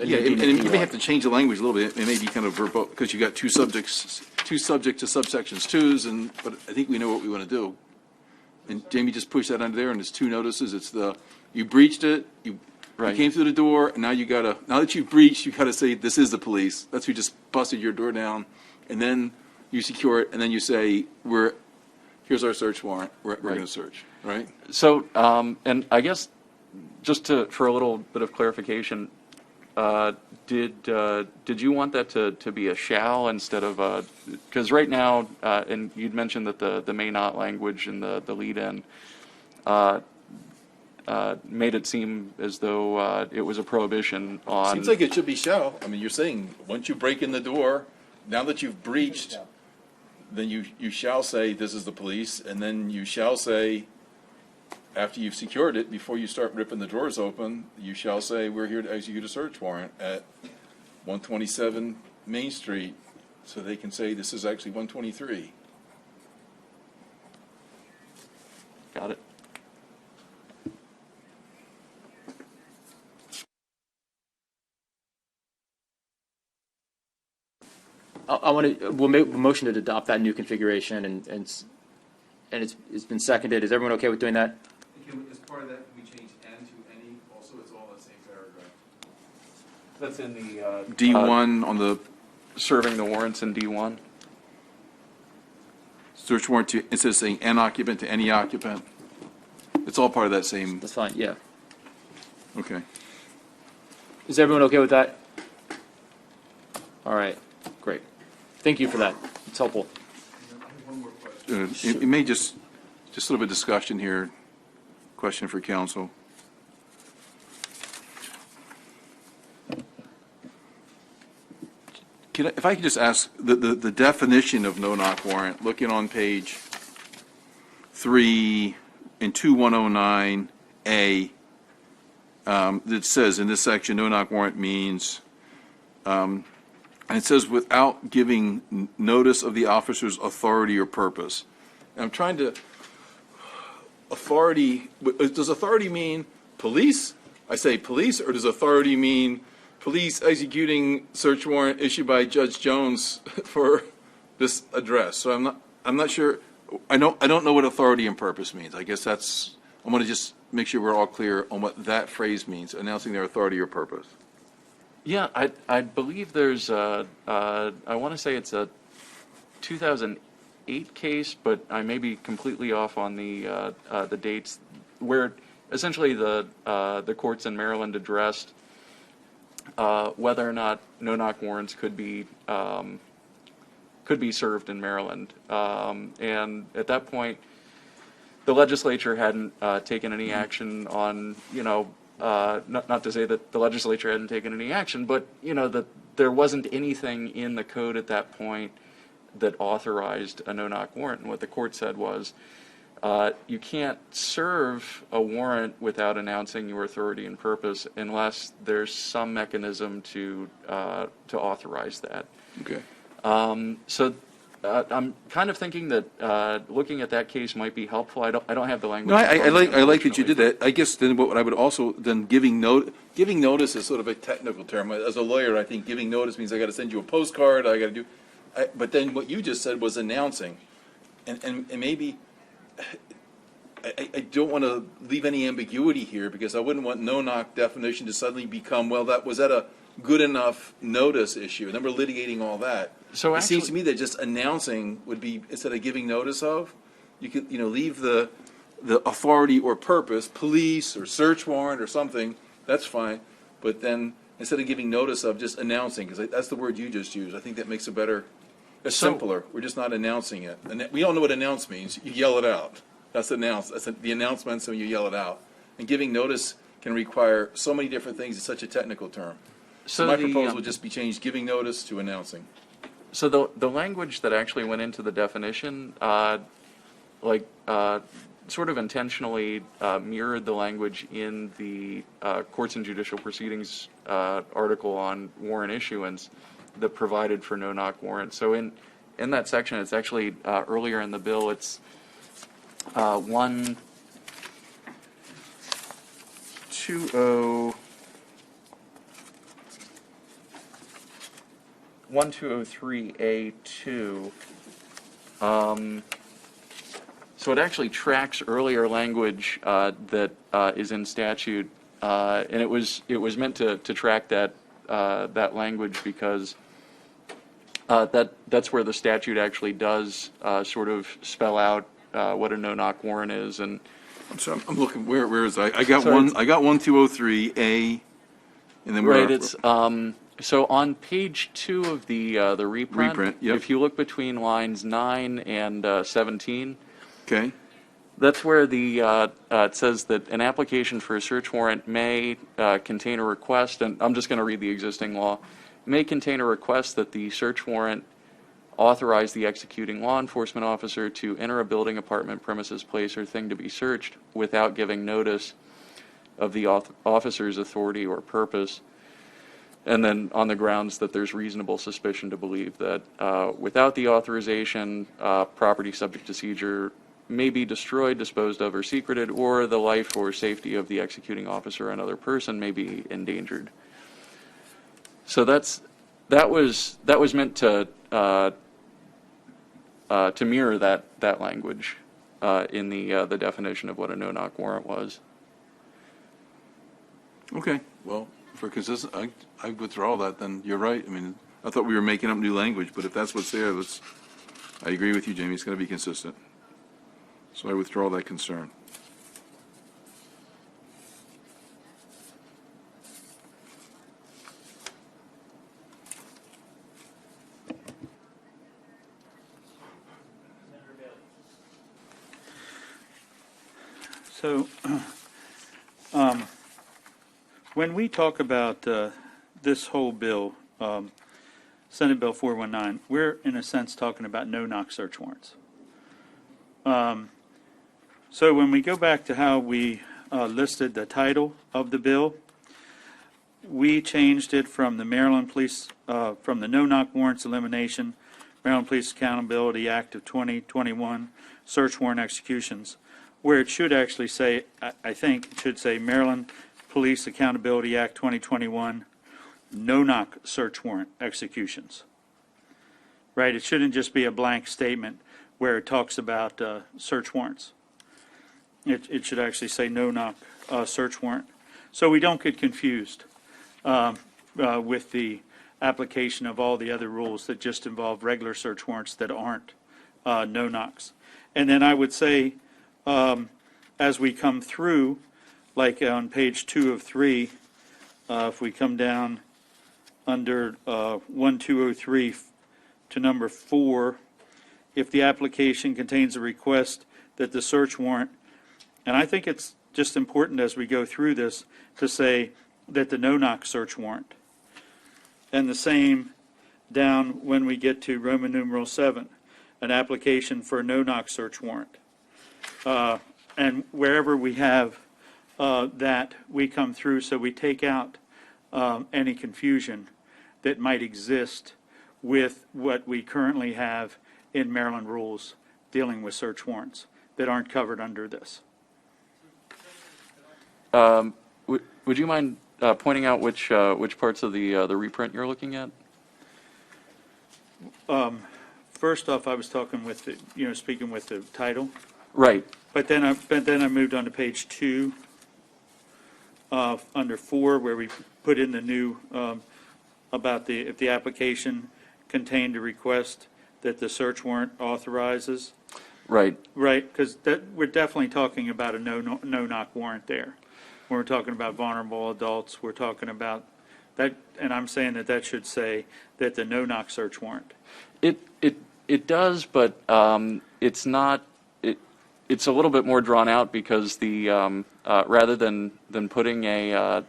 Yeah, and you may have to change the language a little bit. It may be kind of verbose, because you got two subject to subsections 2s, but I think we know what we want to do. And Jamie just pushed that under there, and it's 2 notices. It's you breached it, you came through the door, and now that you've breached, you got to say, this is the police. That's who just busted your door down. And then you secure it, and then you say, here's our search warrant. We're going to search, right? So, and I guess just for a little bit of clarification, did you want that to be a shall instead of a? Because right now, and you'd mentioned that the may not language in the lead-in made it seem as though it was a prohibition on. Seems like it should be shall. I mean, you're saying once you break in the door, now that you've breached, then you shall say this is the police, and then you shall say, after you've secured it, before you start ripping the drawers open, you shall say, we're here to execute a search warrant at 127 Main Street, so they can say this is actually 123. Got it. We'll make a motion to adopt that new configuration, and it's been seconded. Is everyone okay with doing that? As part of that, can we change N to any? Also, it's all in the same paragraph. That's in the D1 on the serving the warrants in D1. search warrant to, instead of saying an occupant to any occupant. It's all part of that same, That's fine, yeah. okay. Is everyone okay with that? All right, great. Thank you for that. It's helpful. It may just a little bit of discussion here, question for council. If I could just ask, the definition of no-knock warrant, looking on page 3 in 2109A, it says in this section, no-knock warrant means, and it says without giving notice of the officer's authority or purpose. And I'm trying to, authority, does authority mean police? I say police, or does authority mean police executing search warrant issued by Judge Jones for this address? So I'm not sure. I don't know what authority and purpose means. I guess I want to just make sure we're all clear on what that phrase means, announcing their authority or purpose. Yeah, I believe there's I want to say it's a 2008 case, but I may be completely off on the dates, where essentially the courts in Maryland addressed whether or not no-knock warrants could be served in Maryland, and at that point, the legislature hadn't taken any action on, not to say that the legislature hadn't taken any action, but that there wasn't anything in the code at that point that authorized a no-knock warrant. And what the court said was, you can't serve a warrant without announcing your authority and purpose unless there's some mechanism to authorize that. Okay. So I'm kind of thinking that looking at that case might be helpful. I don't have the language. No, I like that you did that. I guess then what I would also then giving notice is sort of a technical term. As a lawyer, I think giving notice means I got to send you a postcard. I got to do, but then what you just said was announcing, and maybe. I don't want to leave any ambiguity here, because I wouldn't want no-knock definition to suddenly become, well, was that a good enough notice issue? And then we're litigating all that. So it seems to me that just announcing would be, instead of giving notice of, you could leave the authority or purpose, police or search warrant or something, that's fine. But then instead of giving notice of, just announcing, because that's the word you just used. I think that makes it better. It's simpler. We're just not announcing it. And we all know what announce means. You yell it out. That's announce. That's the announcement, so you yell it out. And giving notice can require so many different things. It's such a technical term. So my proposal would just be changed giving notice to announcing. So the language that actually went into the definition, sort of intentionally mirrored the language in the Courts and Judicial Proceedings article on warrant issuance that provided for no-knock warrants. So in that section, it's actually earlier in the bill. It's 1203A2. So it actually tracks earlier language that is in statute, and it was meant to track that language because that's where the statute actually does sort of spell out what a no-knock warrant is. And I'm sorry, I'm looking. Where is I got one. I got 1203A, and then right. It's so on page 2 of the reprint. Yep. If you look between lines 9 and 17. Okay. That's where it says that an application for a search warrant may contain a request, and I'm just going to read the existing law, may contain a request that the search warrant authorize the executing law enforcement officer to enter a building, apartment, premises, place, or thing to be searched without giving notice of the officer's authority or purpose, and then on the grounds that there's reasonable suspicion to believe that without the authorization, property subject to seizure may be destroyed, disposed of, or secreted, or the life or safety of the executing officer or another person may be endangered. So that was meant to mirror that language in the definition of what a no-knock warrant was. Okay. Well, for consistent, I withdraw that. Then you're right. I mean, I thought we were making up new language, but if that's what's there, I agree with you, Jamie. It's going to be consistent. So I withdraw that concern. So, when we talk about this whole bill, Senate Bill 419, we're in a sense talking about no-knock search warrants. So when we go back to how we listed the title of the bill, we changed it from the Maryland Police, from the No-Knock Warrants Elimination, Maryland Police Accountability Act of 2021, search warrant executions, where it should actually say, I think it should say Maryland Police Accountability Act 2021, no-knock search warrant executions. Right? It shouldn't just be a blank statement where it talks about search warrants. It should actually say no-knock search warrant. So we don't get confused with the application of all the other rules that just involve regular search warrants that aren't no-knocks. And then I would say, as we come through, like on page 2 of 3, if we come down under 1203 to number 4, if the application contains a request that the search warrant, and I think it's just important as we go through this to say that the no-knock search warrant. And the same down when we get to Roman numeral 7, an application for a no-knock search warrant. And wherever we have that, we come through, so we take out any confusion that might exist with what we currently have in Maryland rules dealing with search warrants that aren't covered under this. Would you mind pointing out which parts of the reprint you're looking at? First off, I was talking with the, speaking with the title, Right. but then I moved on to page 2, under 4, where we put in the new about if the application contained a request that the search warrant authorizes. Right. Right, because we're definitely talking about a no-knock warrant there. When we're talking about vulnerable adults, we're talking about that, and I'm saying that should say that the no-knock search warrant. It does, but it's not. It's a little bit more drawn out because the rather than putting a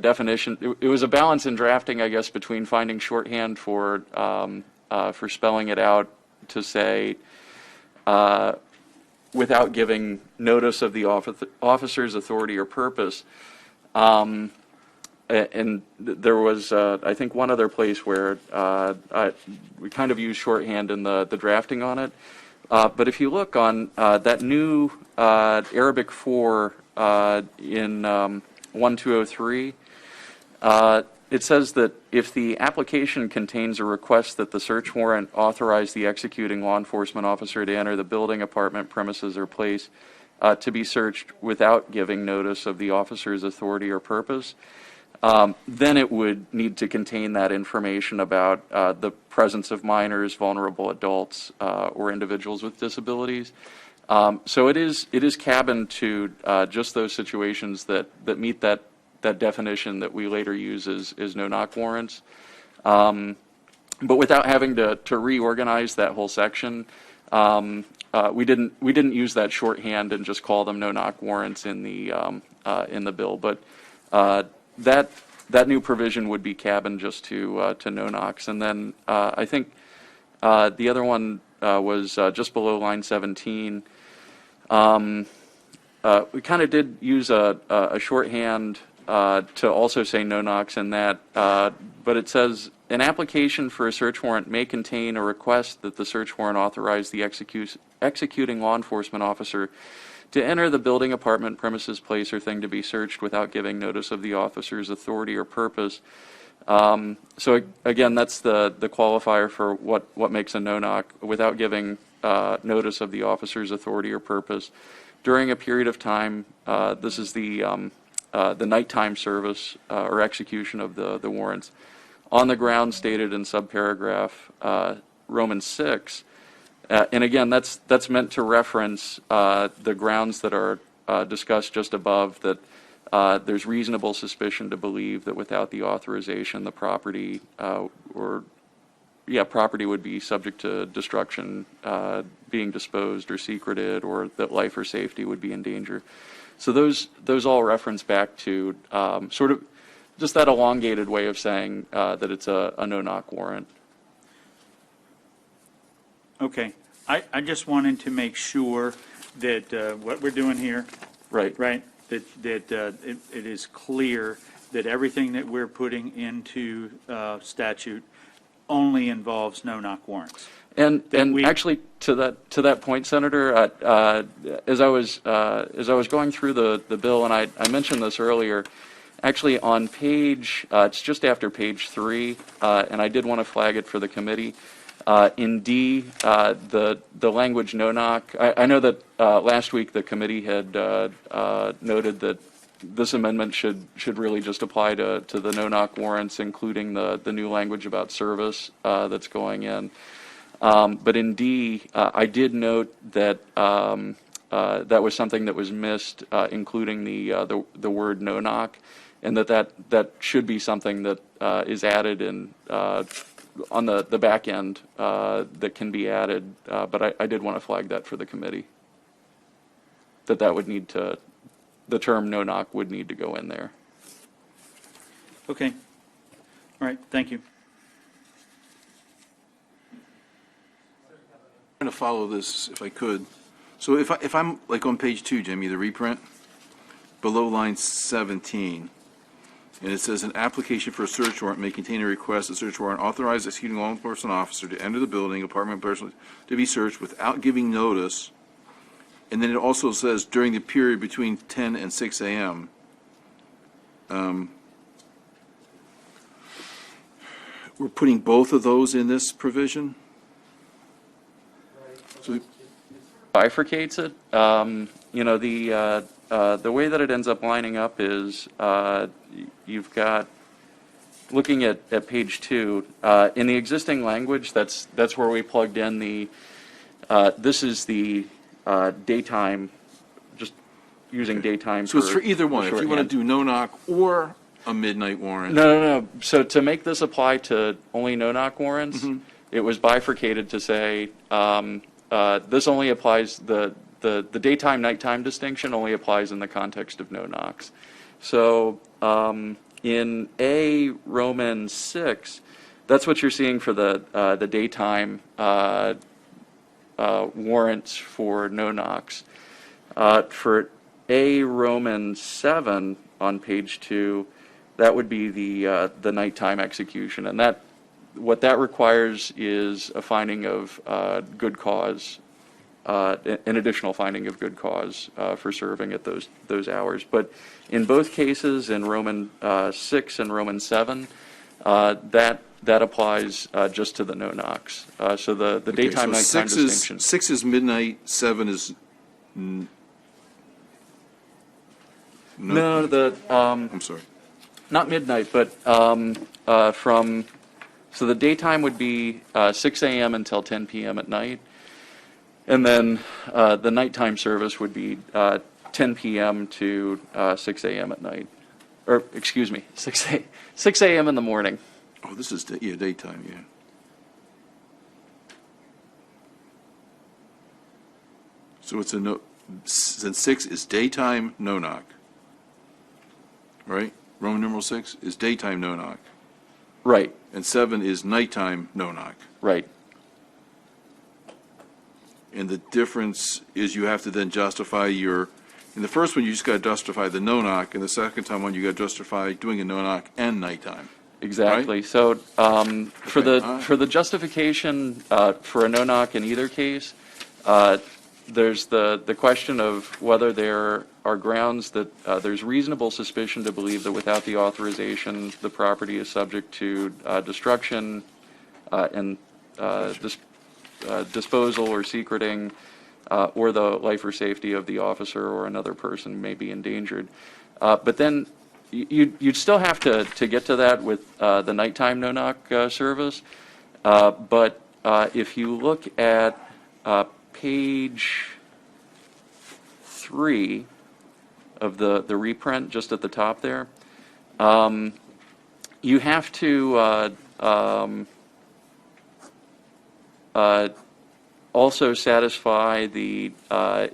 definition, it was a balance in drafting, I guess, between finding shorthand for spelling it out to say without giving notice of the officer's authority or purpose. And there was, I think, one other place where we kind of used shorthand in the drafting on it. But if you look on that new Arabic 4 in 1203, it says that if the application contains a request that the search warrant authorize the executing law enforcement officer to enter the building, apartment, premises, or place to be searched without giving notice of the officer's authority or purpose, then it would need to contain that information about the presence of minors, vulnerable adults, or individuals with disabilities. So it is cabined to just those situations that meet that definition that we later use as no-knock warrants. But without having to reorganize that whole section, we didn't use that shorthand and just call them no-knock warrants in the bill. But that new provision would be cabined just to no-knocks. And then I think the other one was just below line 17. We kind of did use a shorthand to also say no-knocks in that, but it says an application for a search warrant may contain a request that the search warrant authorize the executing law enforcement officer to enter the building, apartment, premises, place, or thing to be searched without giving notice of the officer's authority or purpose. So again, that's the qualifier for what makes a no-knock, without giving notice of the officer's authority or purpose. During a period of time, this is the nighttime service or execution of the warrants, on the ground stated in subparagraph Roman 6. And again, that's meant to reference the grounds that are discussed just above, that there's reasonable suspicion to believe that without the authorization, the property property would be subject to destruction, being disposed or secreted, or that life or safety would be in danger. So those all reference back to sort of just that elongated way of saying that it's a no-knock warrant. Okay. I just wanted to make sure that what we're doing here, Right. that it is clear that everything that we're putting into statute only involves no-knock warrants. And we- actually, to that point, Senator, as I was going through the bill, and I mentioned this earlier, actually on page, it's just after page 3, and I did want to flag it for the committee. In D, the language no knock. I know that last week the committee had noted that this amendment should really just apply to the no knock warrants, including the new language about service that's going in. But in D, I did note that that was something that was missed, including the word no knock, and that should be something that is added in on the back end that can be added. But I did want to flag that for the committee, that would need to, the term no knock would need to go in there. Okay. All right, thank you. Trying to follow this if I could. So if I'm like on page 2, Jimmy, the reprint, below line 17, and it says an application for a search warrant may contain a request. A search warrant authorizes executing law enforcement officer to enter the building, apartment, person to be searched without giving notice. And then it also says during the period between 10 and 6 a.m. We're putting both of those in this provision. So Bifurcates it. You know, the way that it ends up lining up is you've got, looking at page 2, in the existing language, that's where we plugged in the, this is the daytime, just using daytime. So it's for either one. If you want to do no knock or a midnight warrant. No. So to make this apply to only no knock warrants, it was bifurcated to say this only applies, the daytime nighttime distinction only applies in the context of no knocks. So in A Roman 6, that's what you're seeing for the daytime warrants for no knocks. For A Roman 7 on page 2, that would be the nighttime execution, and that what that requires is a finding of good cause, an additional finding of good cause for serving at those hours. But in both cases, in Roman 6 and Roman 7, that applies just to the no knocks. So the daytime nighttime distinction. 6 is midnight. 7 is no. I'm sorry. Not midnight, but from. So the daytime would be 6 a.m. until 10 p.m. at night. And then the nighttime service would be 10 p.m. to 6 a.m. at night. Or, excuse me, 6 a.m. in the morning. Oh, this is daytime, yeah. So it's then 6 is daytime, no knock. Right? Roman numeral 6 is daytime, no knock. Right. And 7 is nighttime, no knock. Right. And the difference is you have to then justify in the first one, you just got to justify the no knock, and the second time one, you got to justify doing a no knock and nighttime. Exactly. Right? So for the justification for a no knock in either case, there's the question of whether there are grounds that there's reasonable suspicion to believe that without the authorization, the property is subject to destruction and disposal or secreting, or the life or safety of the officer or another person may be endangered. But then you'd still have to get to that with the nighttime no-knock service. But if you look at page 3 of the reprint, just at the top there, you have to also satisfy the,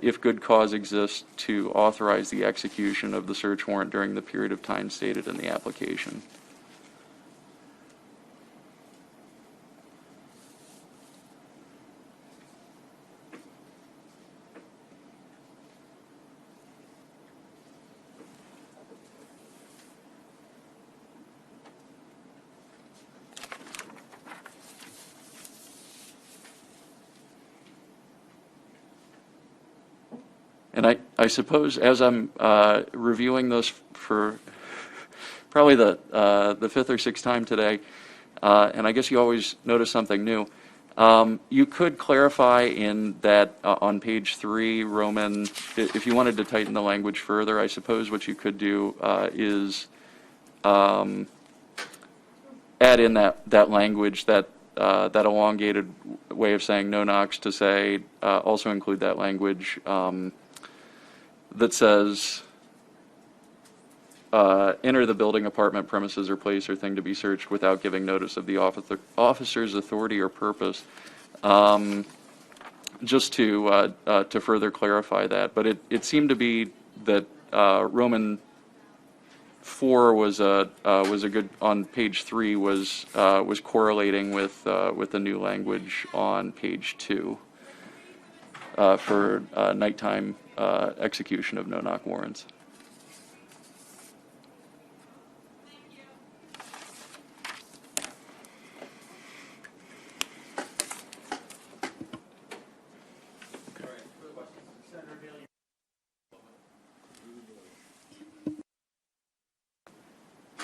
if good cause exists, to authorize the execution of the search warrant during the period of time stated in the application. And I suppose as I'm reviewing this for probably the fifth or sixth time today, and I guess you always notice something new, you could clarify in that on page 3, Roman, if you wanted to tighten the language further, I suppose what you could do is add in that language, that elongated way of saying no knocks, to say, also include that language that says, enter the building, apartment, premises, or place or thing to be searched without giving notice of the officer's authority or purpose, just to further clarify that. But it seemed to be that Roman 4 was a good, on page 3 was correlating with the new language on page 2 for nighttime execution of no-knock warrants.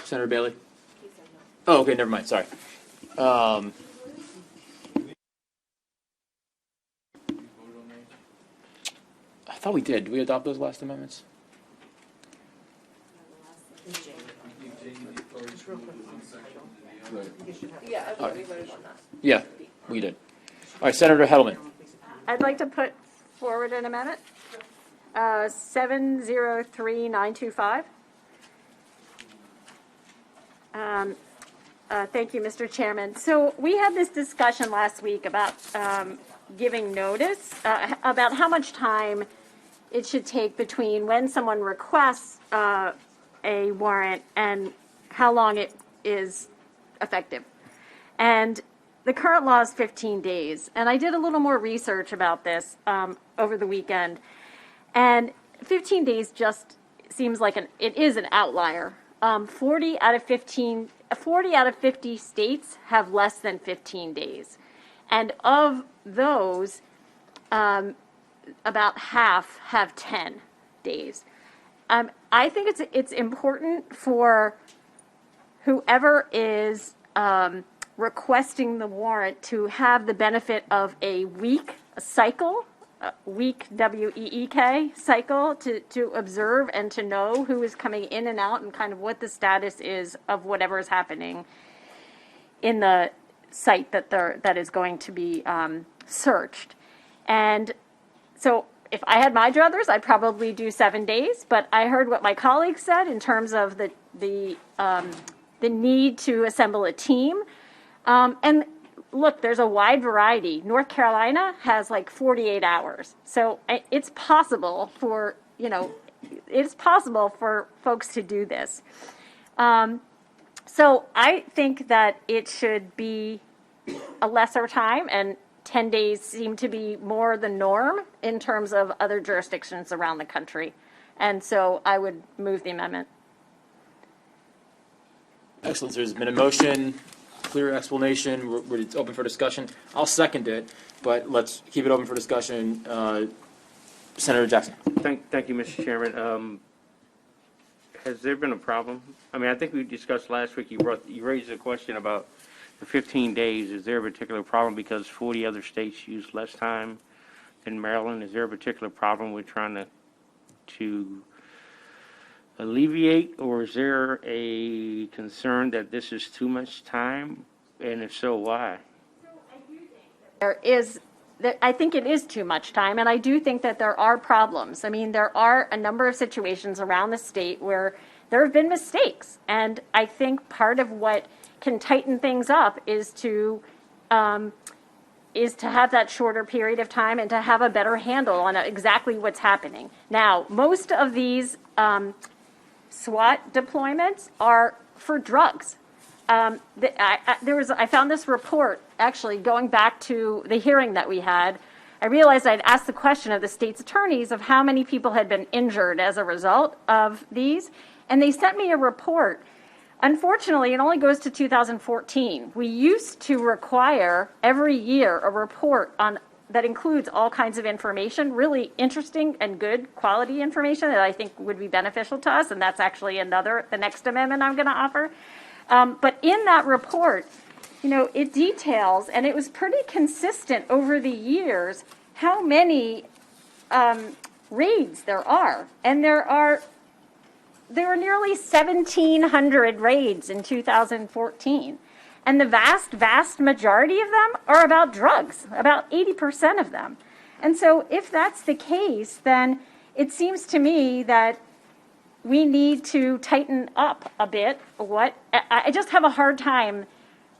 Senator Bailey? Oh, okay, never mind, sorry. I thought we did. Did we adopt those last amendments? Yeah, okay, we voted on that. Yeah, we did. All right, Senator Heddleman. I'd like to put forward an amendment, 703925. Thank you, Mr. Chairman. So we had this discussion last week about giving notice, about how much time it should take between when someone requests a warrant and how long it is effective. And the current law is 15 days. And I did a little more research about this over the weekend. And 15 days just seems like it is an outlier. 40 out of 50 states have less than 15 days. And of those, about half have 10 days. I think it's important for whoever is requesting the warrant to have the benefit of a week cycle, week, W-E-E-K, cycle to observe and to know who is coming in and out and kind of what the status is of whatever is happening in the site that is going to be searched. And so if I had my druthers, I'd probably do 7 days, but I heard what my colleagues said in terms of the need to assemble a team. And look, there's a wide variety. North Carolina has like 48 hours. So it's possible for, folks to do this. So I think that it should be a lesser time, and 10 days seem to be more the norm in terms of other jurisdictions around the country. And so I would move the amendment. Excellent. There's been a motion, clear explanation. It's open for discussion. I'll second it, but let's keep it open for discussion. Senator Jackson. Thank you, Mr. Chairman. Has there been a problem? I mean, I think we discussed last week, you raised a question about the 15 days. Is there a particular problem because 40 other states use less time than Maryland? Is there a particular problem we're trying to alleviate, or is there a concern that this is too much time? And if so, why? I think it is too much time, and I do think that there are problems. I mean, there are a number of situations around the state where there have been mistakes, and I think part of what can tighten things up is to is to have that shorter period of time and to have a better handle on exactly what's happening. Now, most of these SWAT deployments are for drugs. I found this report, actually, going back to the hearing that we had. I realized I'd asked the question of the state's attorneys of how many people had been injured as a result of these, and they sent me a report. Unfortunately, it only goes to 2014. We used to require every year a report that includes all kinds of information, really interesting and good quality information that I think would be beneficial to us, and that's actually the next amendment I'm going to offer. But in that report, it details, and it was pretty consistent over the years, how many raids there are. And there were nearly 1,700 raids in 2014. And the vast, vast majority of them are about drugs, about 80% of them. And so if that's the case, then it seems to me that we need to tighten up a bit. I just have a hard time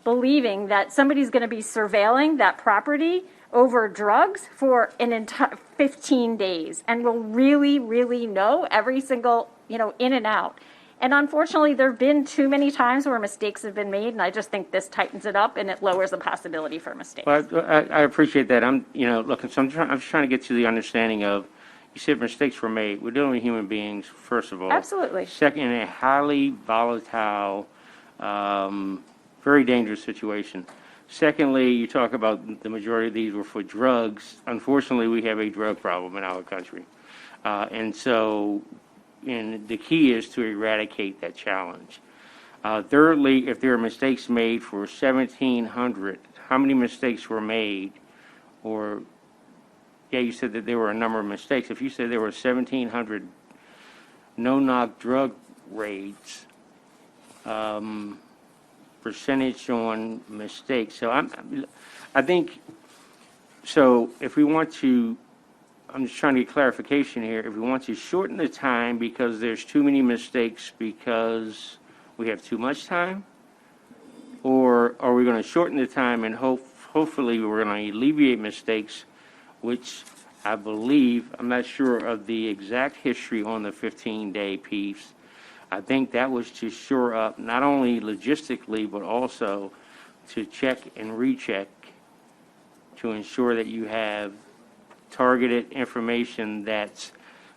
believing that somebody's going to be surveilling that property over drugs for an entire 15 days and will really, really know every single, in and out. And unfortunately, there have been too many times where mistakes have been made, and I just think this tightens it up and it lowers the possibility for mistakes. Well, I appreciate that. I'm just trying to get to the understanding of, you said mistakes were made. We're dealing with human beings, first of all. Absolutely. Second, in a highly volatile, very dangerous situation. Secondly, you talk about the majority of these were for drugs. Unfortunately, we have a drug problem in our country. And the key is to eradicate that challenge. Thirdly, if there are mistakes made for 1,700, how many mistakes were made? You said that there were a number of mistakes. If you said there were 1,700 no-knock drug raids, percentage on mistakes. So I think, if we want to, I'm just trying to get clarification here. If we want to shorten the time because there's too many mistakes because we have too much time, or are we going to shorten the time and hopefully we're going to alleviate mistakes, which I believe, I'm not sure of the exact history on the 15-day piece. I think that was to shore up not only logistically, but also to check and recheck to ensure that you have targeted information that's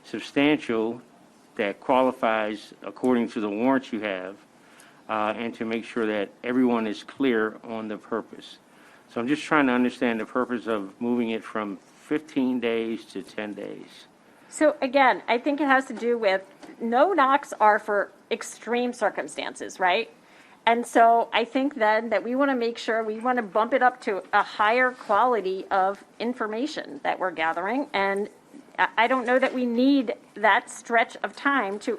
substantial, that qualifies according to the warrants you have, and to make sure that everyone is clear on the purpose. So I'm just trying to understand the purpose of moving it from 15 days to 10 days. So again, I think it has to do with no knocks are for extreme circumstances, right? And so I think then that we want to make sure we want to bump it up to a higher quality of information that we're gathering. And I don't know that we need that stretch of time too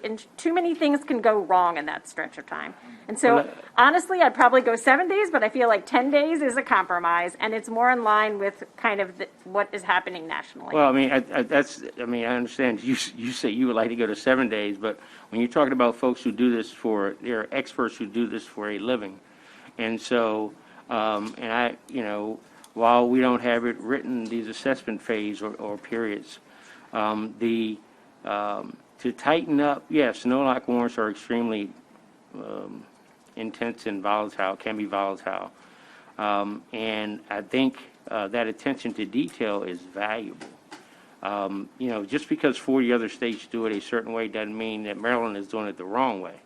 many things can go wrong in that stretch of time. And so honestly, I'd probably go 7 days, but I feel like 10 days is a compromise and it's more in line with kind of what is happening nationally. Well, I understand you say you would like to go to 7 days, but when you're talking about folks who do this there are experts who do this for a living. And so, while we don't have it written, these assessment phase or periods, to tighten up, yes, no-knock warrants are extremely intense and volatile, can be volatile. And I think that attention to detail is valuable. Just because 40 other states do it a certain way doesn't mean that Maryland is doing it the wrong way.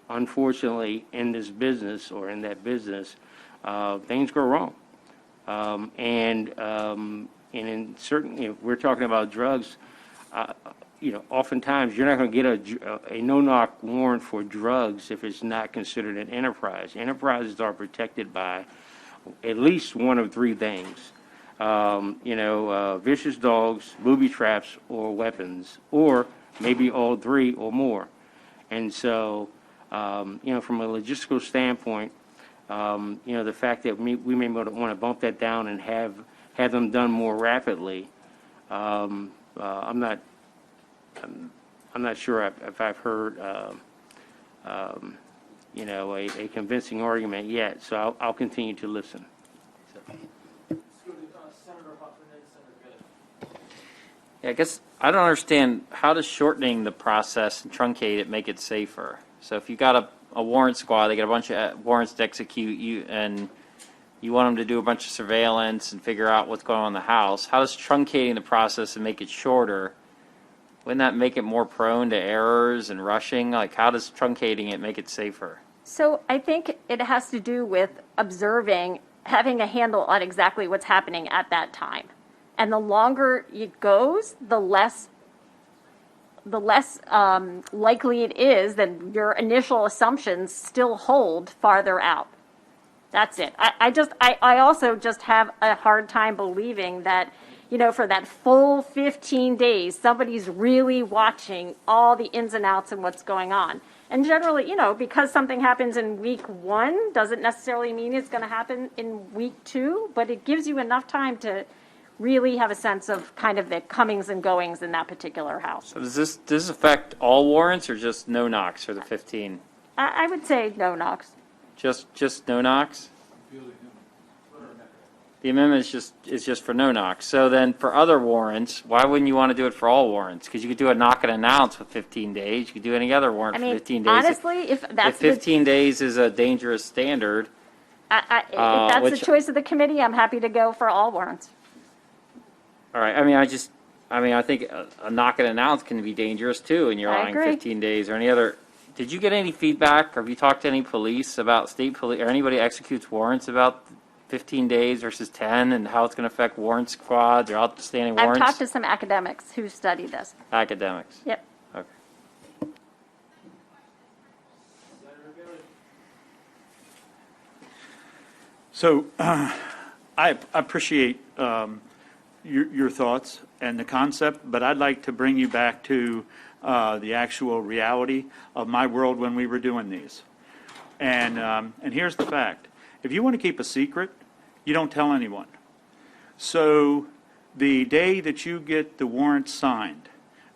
Unfortunately, in this business or in that business, things go wrong. And in certain, we're talking about drugs, oftentimes you're not going to get a no-knock warrant for drugs if it's not considered an enterprise. Enterprises are protected by at least one of three things. Vicious dogs, booby traps, or weapons, or maybe all three or more. And so, from a logistical standpoint, the fact that we may want to bump that down and have them done more rapidly, I'm not sure if I've heard, a convincing argument yet. So I'll continue to listen. So. Yeah, I guess I don't understand, how does shortening the process and truncate it make it safer? So if you got a warrant squad, they got a bunch of warrants to execute you, and you want them to do a bunch of surveillance and figure out what's going on in the house, how does truncating the process and make it shorter, wouldn't that make it more prone to errors and rushing? Like, how does truncating it make it safer? So I think it has to do with observing, having a handle on exactly what's happening at that time. And the longer it goes, the less likely it is that your initial assumptions still hold farther out. That's it. I also just have a hard time believing that, for that full 15 days, somebody's really watching all the ins and outs and what's going on. And generally, because something happens in week 1 doesn't necessarily mean it's going to happen in week 2, but it gives you enough time to really have a sense of kind of the comings and goings in that particular house. So does this affect all warrants or just no knocks for the 15? I would say no knocks. Just no knocks? The amendment is just for no knocks. So then for other warrants, why wouldn't you want to do it for all warrants? Because you could do a knock and announce with 15 days. You could do any other warrant for 15 days. Honestly, if that's 15 days is a dangerous standard. if that's the choice of the committee, I'm happy to go for all warrants. All right. I think a knock and announce can be dangerous too, and you're I allowing agree. 15 days or any other. Did you get any feedback, or have you talked to any police about state police, or anybody executes warrants about 15 days versus 10 and how it's going to affect warrant squads or outstanding I've warrants? talked to some academics who study this. Academics. Yep. Okay. So I appreciate your thoughts and the concept, but I'd like to bring you back to the actual reality of my world when we were doing these. And here's the fact. If you want to keep a secret, you don't tell anyone. So the day that you get the warrant signed,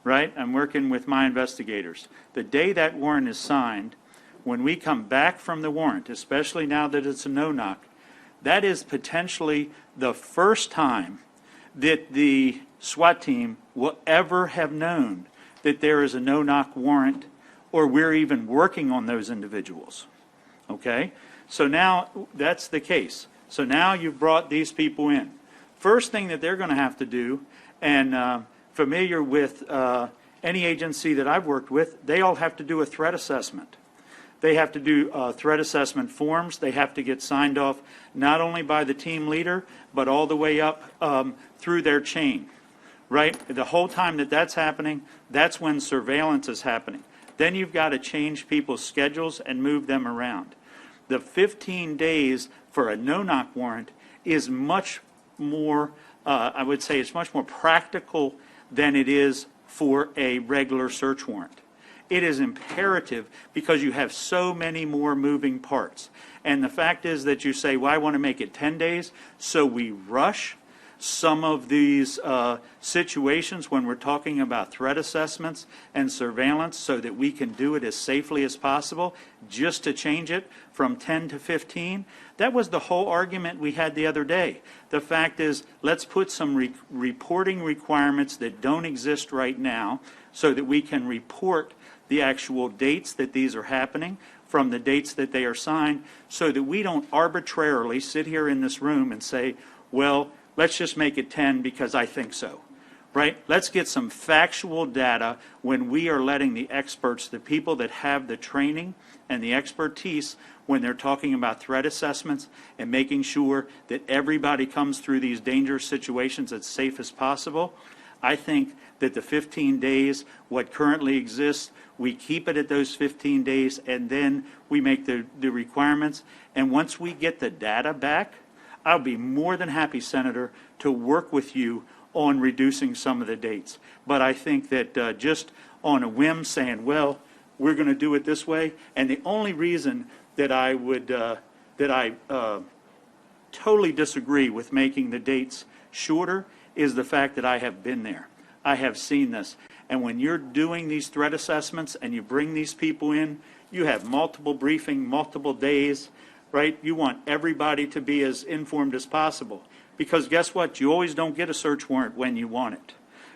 right? I'm working with my investigators. The day that warrant is signed, when we come back from the warrant, especially now that it's a no-knock, that is potentially the first time that the SWAT team will ever have known that there is a no-knock warrant or we're even working on those individuals. Okay? So now that's the case. So now you've brought these people in. First thing that they're going to have to do, and familiar with any agency that I've worked with, they all have to do a threat assessment. They have to do threat assessment forms. They have to get signed off not only by the team leader, but all the way up through their chain, right? The whole time that that's happening, that's when surveillance is happening. Then you've got to change people's schedules and move them around. The 15 days for a no-knock warrant is much more, I would say it's much more practical than it is for a regular search warrant. It is imperative because you have so many more moving parts. And the fact is that you say, well, I want to make it 10 days, so we rush some of these situations when we're talking about threat assessments and surveillance so that we can do it as safely as possible, just to change it from 10 to 15. That was the whole argument we had the other day. The fact is, let's put some reporting requirements that don't exist right now so that we can report the actual dates that these are happening from the dates that they are signed, so that we don't arbitrarily sit here in this room and say, well, let's just make it 10 because I think so, right? Let's get some factual data when we are letting the experts, the people that have the training and the expertise when they're talking about threat assessments and making sure that everybody comes through these dangerous situations as safe as possible. I think that the 15 days, what currently exists, we keep it at those 15 days, and then we make the requirements. And once we get the data back, I'll be more than happy, Senator, to work with you on reducing some of the dates. But I think that just on a whim saying, well, we're going to do it this way, and the only reason that I would, totally disagree with making the dates shorter is the fact that I have been there. I have seen this. And when you're doing these threat assessments and you bring these people in, you have multiple briefing, multiple days. right? You want everybody to be as informed as possible. Because guess what? You always don't get a search warrant when you want it,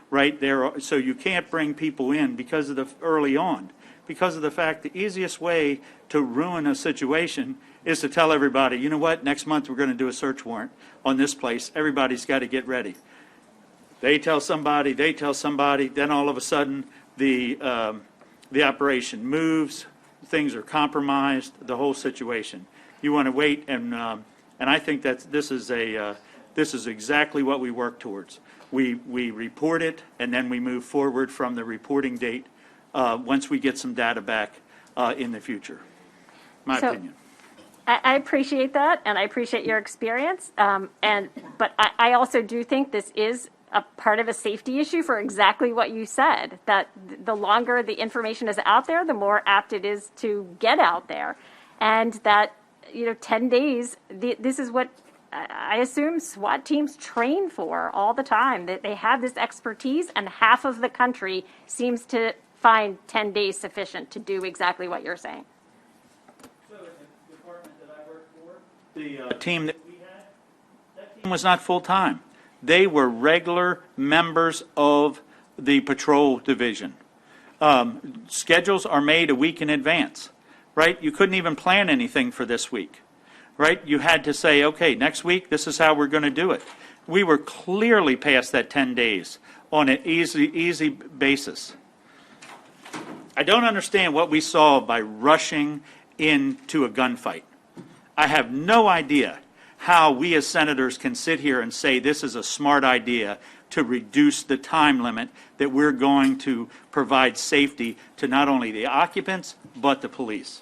right? So you can't bring people in because of the early on. Because of the fact the easiest way to ruin a situation is to tell everybody, you know what, next month we're going to do a search warrant on this place. Everybody's got to get ready. They tell somebody, then all of a sudden the operation moves, things are compromised, the whole situation. You want to wait, and I think that this is exactly what we work towards. We report it, and then we move forward from the reporting date once we get some data back in the future. My opinion. I appreciate that, and I appreciate your experience. But I also do think this is a part of a safety issue for exactly what you said, that the longer the information is out there, the more apt it is to get out there. And that, 10 days, this is what I assume SWAT teams train for all the time, that they have this expertise, and half of the country seems to find 10 days sufficient to do exactly what you're saying. So in the department that I worked for, the team that we had, that team was not full-time. They were regular members of the patrol division. Schedules are made a week in advance, right? You couldn't even plan anything for this week, right? You had to say, okay, next week, this is how we're going to do it. We were clearly past that 10 days on an easy basis. I don't understand what we saw by rushing into a gunfight. I have no idea how we as senators can sit here and say this is a smart idea to reduce the time limit that we're going to provide safety to not only the occupants, but the police.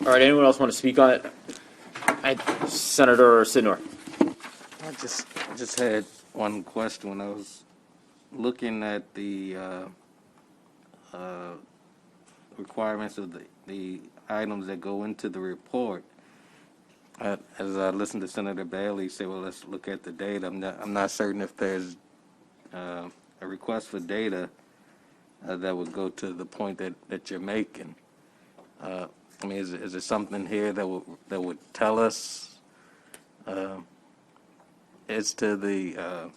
All right, anyone else want to speak on it? Senator Sidnor. I just had one question. When I was looking at the requirements of the items that go into the report, as I listened to Senator Bailey say, well, let's look at the data. I'm not certain if there's a request for data that would go to the point that you're making. I mean, is there something here that would tell us as to the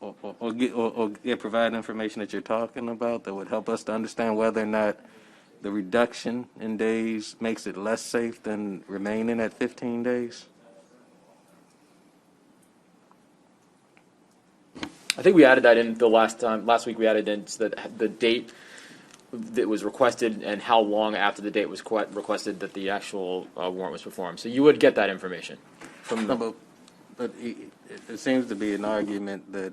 or provide information that you're talking about that would help us to understand whether or not the reduction in days makes it less safe than remaining at 15 days? I think we added that in last week we added in the date that was requested and how long after the date was requested that the actual warrant was performed. So you would get that information from the... But it seems to be an argument that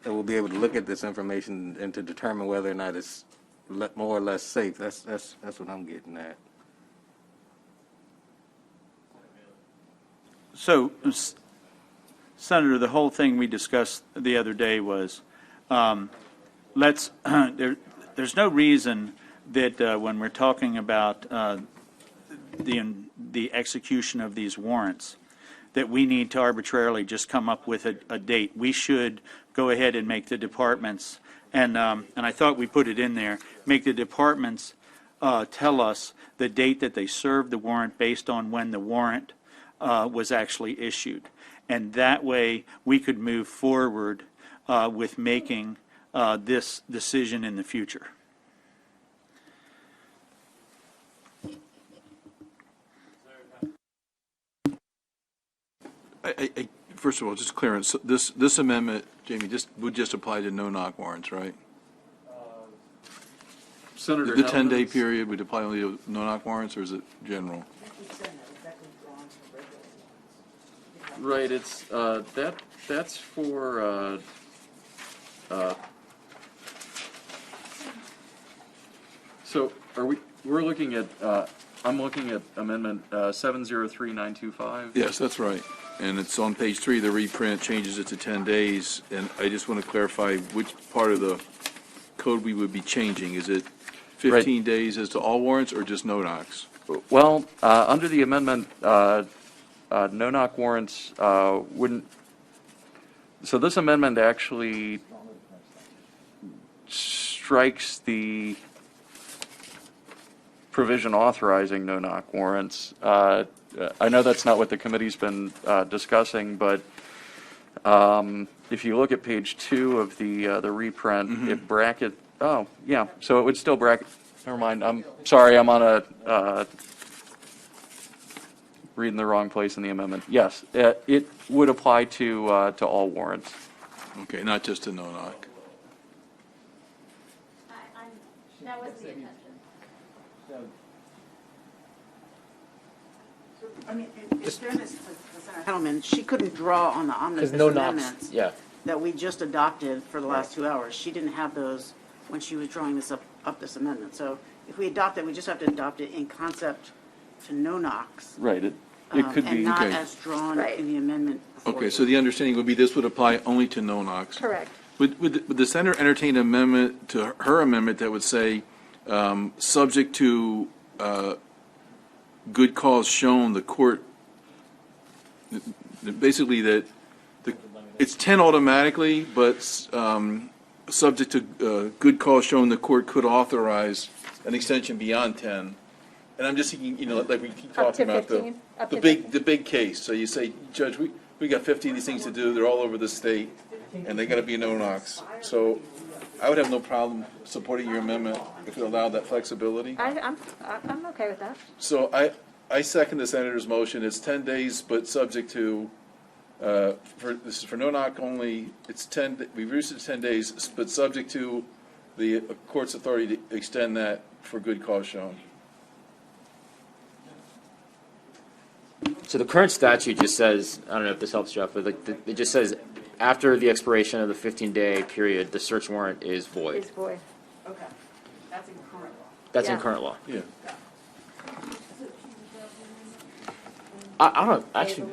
we'll be able to look at this information and to determine whether or not it's more or less safe. That's what I'm getting at. So, Senator, the whole thing we discussed the other day was there's no reason that when we're talking about the execution of these warrants that we need to arbitrarily just come up with a date. We should go ahead and make the departments, and I thought we put it in there, make the departments tell us the date that they served the warrant based on when the warrant was actually issued. And that way we could move forward with making this decision in the future. First of all, just clearance. This amendment, Jamie, would just apply to no-knock warrants, right? Senator The 10-day period would apply only to no-knock warrants, or is it general? Right, it's that's for so we're looking at I'm looking at amendment 703925. Yes, that's right. And it's on page 3, the reprint changes it to 10 days. And I just want to clarify which part of the code we would be changing. Is it 15 days as to all warrants or just no-knocks? Well, under the amendment, no-knock warrants wouldn't. So this amendment actually strikes the provision authorizing no-knock warrants. I know that's not what the committee's been discussing, but if you look at page 2 of the reprint, it oh, yeah, so it would still bracket, never mind, I'm sorry, I'm on a, reading the wrong place in the amendment. Yes, it would apply to all warrants. Okay, not just to no-knock. That was the intention. I mean, in fairness to Senator Heddleman, she couldn't draw on the omnibus Because no knocks, amendments yeah. that we just adopted for the last 2 hours. She didn't have those when she was drawing this up this amendment. So if we adopt it, we just have to adopt it in concept to no knocks. Right, it could be. And not Okay. as drawn Right. in the amendment before Okay, you. so the understanding would be this would apply only to no-knocks. Correct. Would the senator entertain an amendment to her amendment that would say, subject to good cause shown, the court, basically that it's 10 automatically, but subject to good cause shown, the court could authorize an extension beyond 10. And I'm just thinking, like we keep Up to talking about 15? Up to the big case. So you say, Judge, we got 50 of these things to do. They're all over the state, and they got to be no-knocks. So I would have no problem supporting your amendment if it allowed that flexibility. I'm okay with that. So I second the senator's motion. It's 10 days, but subject to, this is for no-knock only. It's 10. We reduced it to 10 days, but subject to the court's authority to extend that for good cause shown. So the current statute just says, I don't know if this helps, Jeff, but it just says, after the expiration of the 15-day period, the search warrant is void. Is void. Okay, that's in current law. That's in Yeah. current law. Yeah. I don't, actually,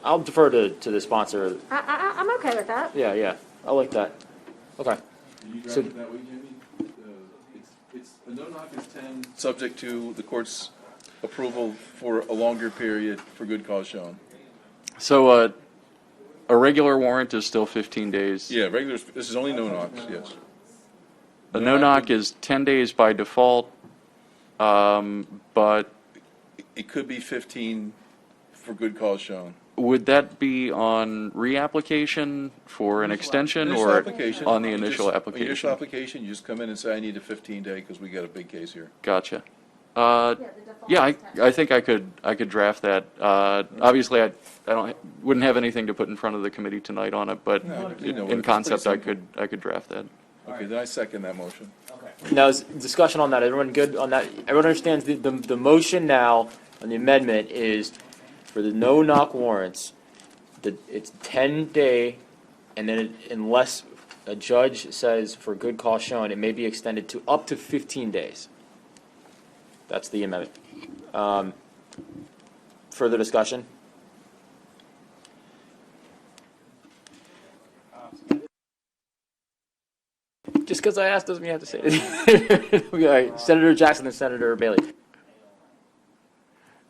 I'll defer to the sponsor. I'm okay with that. Yeah, I like that. Okay. You So- draft it that way, Jamie? It's a no-knock is 10, subject to the court's approval for a longer period for good cause shown. So a regular warrant is still 15 days. Yeah, this is only no-knocks, yes. A no-knock is 10 days by default, but It could be 15 for good cause shown. would that be on reapplication for an extension Initial or application. on the You initial just- application? Initial application, you just come in and say, I need a 15-day because we got a big case here. Gotcha. Yeah, I think I could draft that. Obviously, I wouldn't have anything to put in front of the committee tonight on it, but No, you know, in it's concept, pretty I could draft that. Okay, then I second that motion. Now, is discussion on that, everyone good on that? Everyone understands the motion now on the amendment is for the no-knock warrants, it's 10-day, and then unless a judge says for good cause shown, it may be extended to up to 15 days. That's the amendment. Further discussion? Just because I asked doesn't mean you have to say it. All right, Senator Jackson and Senator Bailey.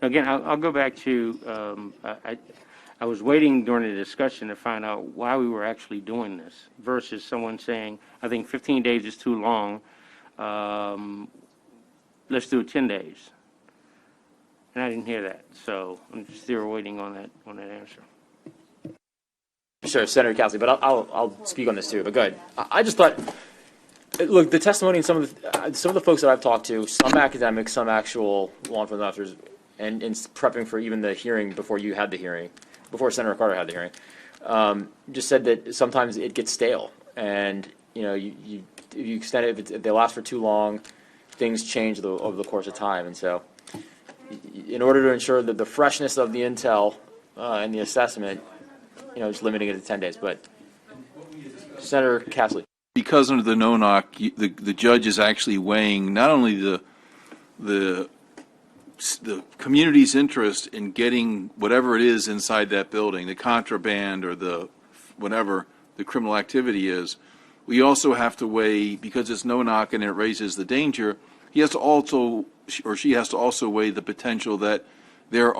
Again, I'll go back to, I was waiting during the discussion to find out why we were actually doing this versus someone saying, I think 15 days is too long. Let's do it 10 days. And I didn't hear that, so I'm still waiting on that answer. Sure, Senator Cassidy, but I'll speak on this too. But go ahead. I just thought, look, the testimony and some of the folks that I've talked to, some academics, some actual law enforcement officers, and in prepping for even the hearing before you had the hearing, before Senator Carter had the hearing, just said that sometimes it gets stale, and if you extend it, if they last for too long, things change over the course of time, and so in order to ensure that the freshness of the intel and the assessment, just limiting it to 10 days. But Senator Cassidy. Because under the no-knock, the judge is actually weighing not only the community's interest in getting whatever it is inside that building, the contraband or the whatever the criminal activity is, we also have to weigh, because it's no-knock and it raises the danger, he has to also, or she has to also weigh the potential that there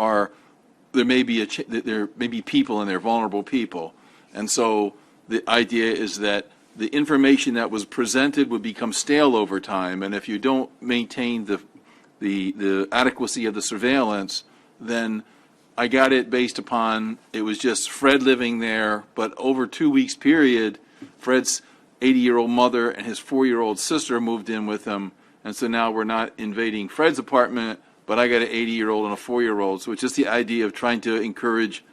may be people and they're vulnerable people. And so the idea is that the information that was presented would become stale over time, and if you don't maintain the adequacy of the surveillance, then I got it based upon, it was just Fred living there, but over 2 weeks period, Fred's 80-year-old mother and his 4-year-old sister moved in with him, and so now we're not invading Fred's apartment, but I got an 80-year-old and a 4-year-old, so it's just the idea of trying to encourage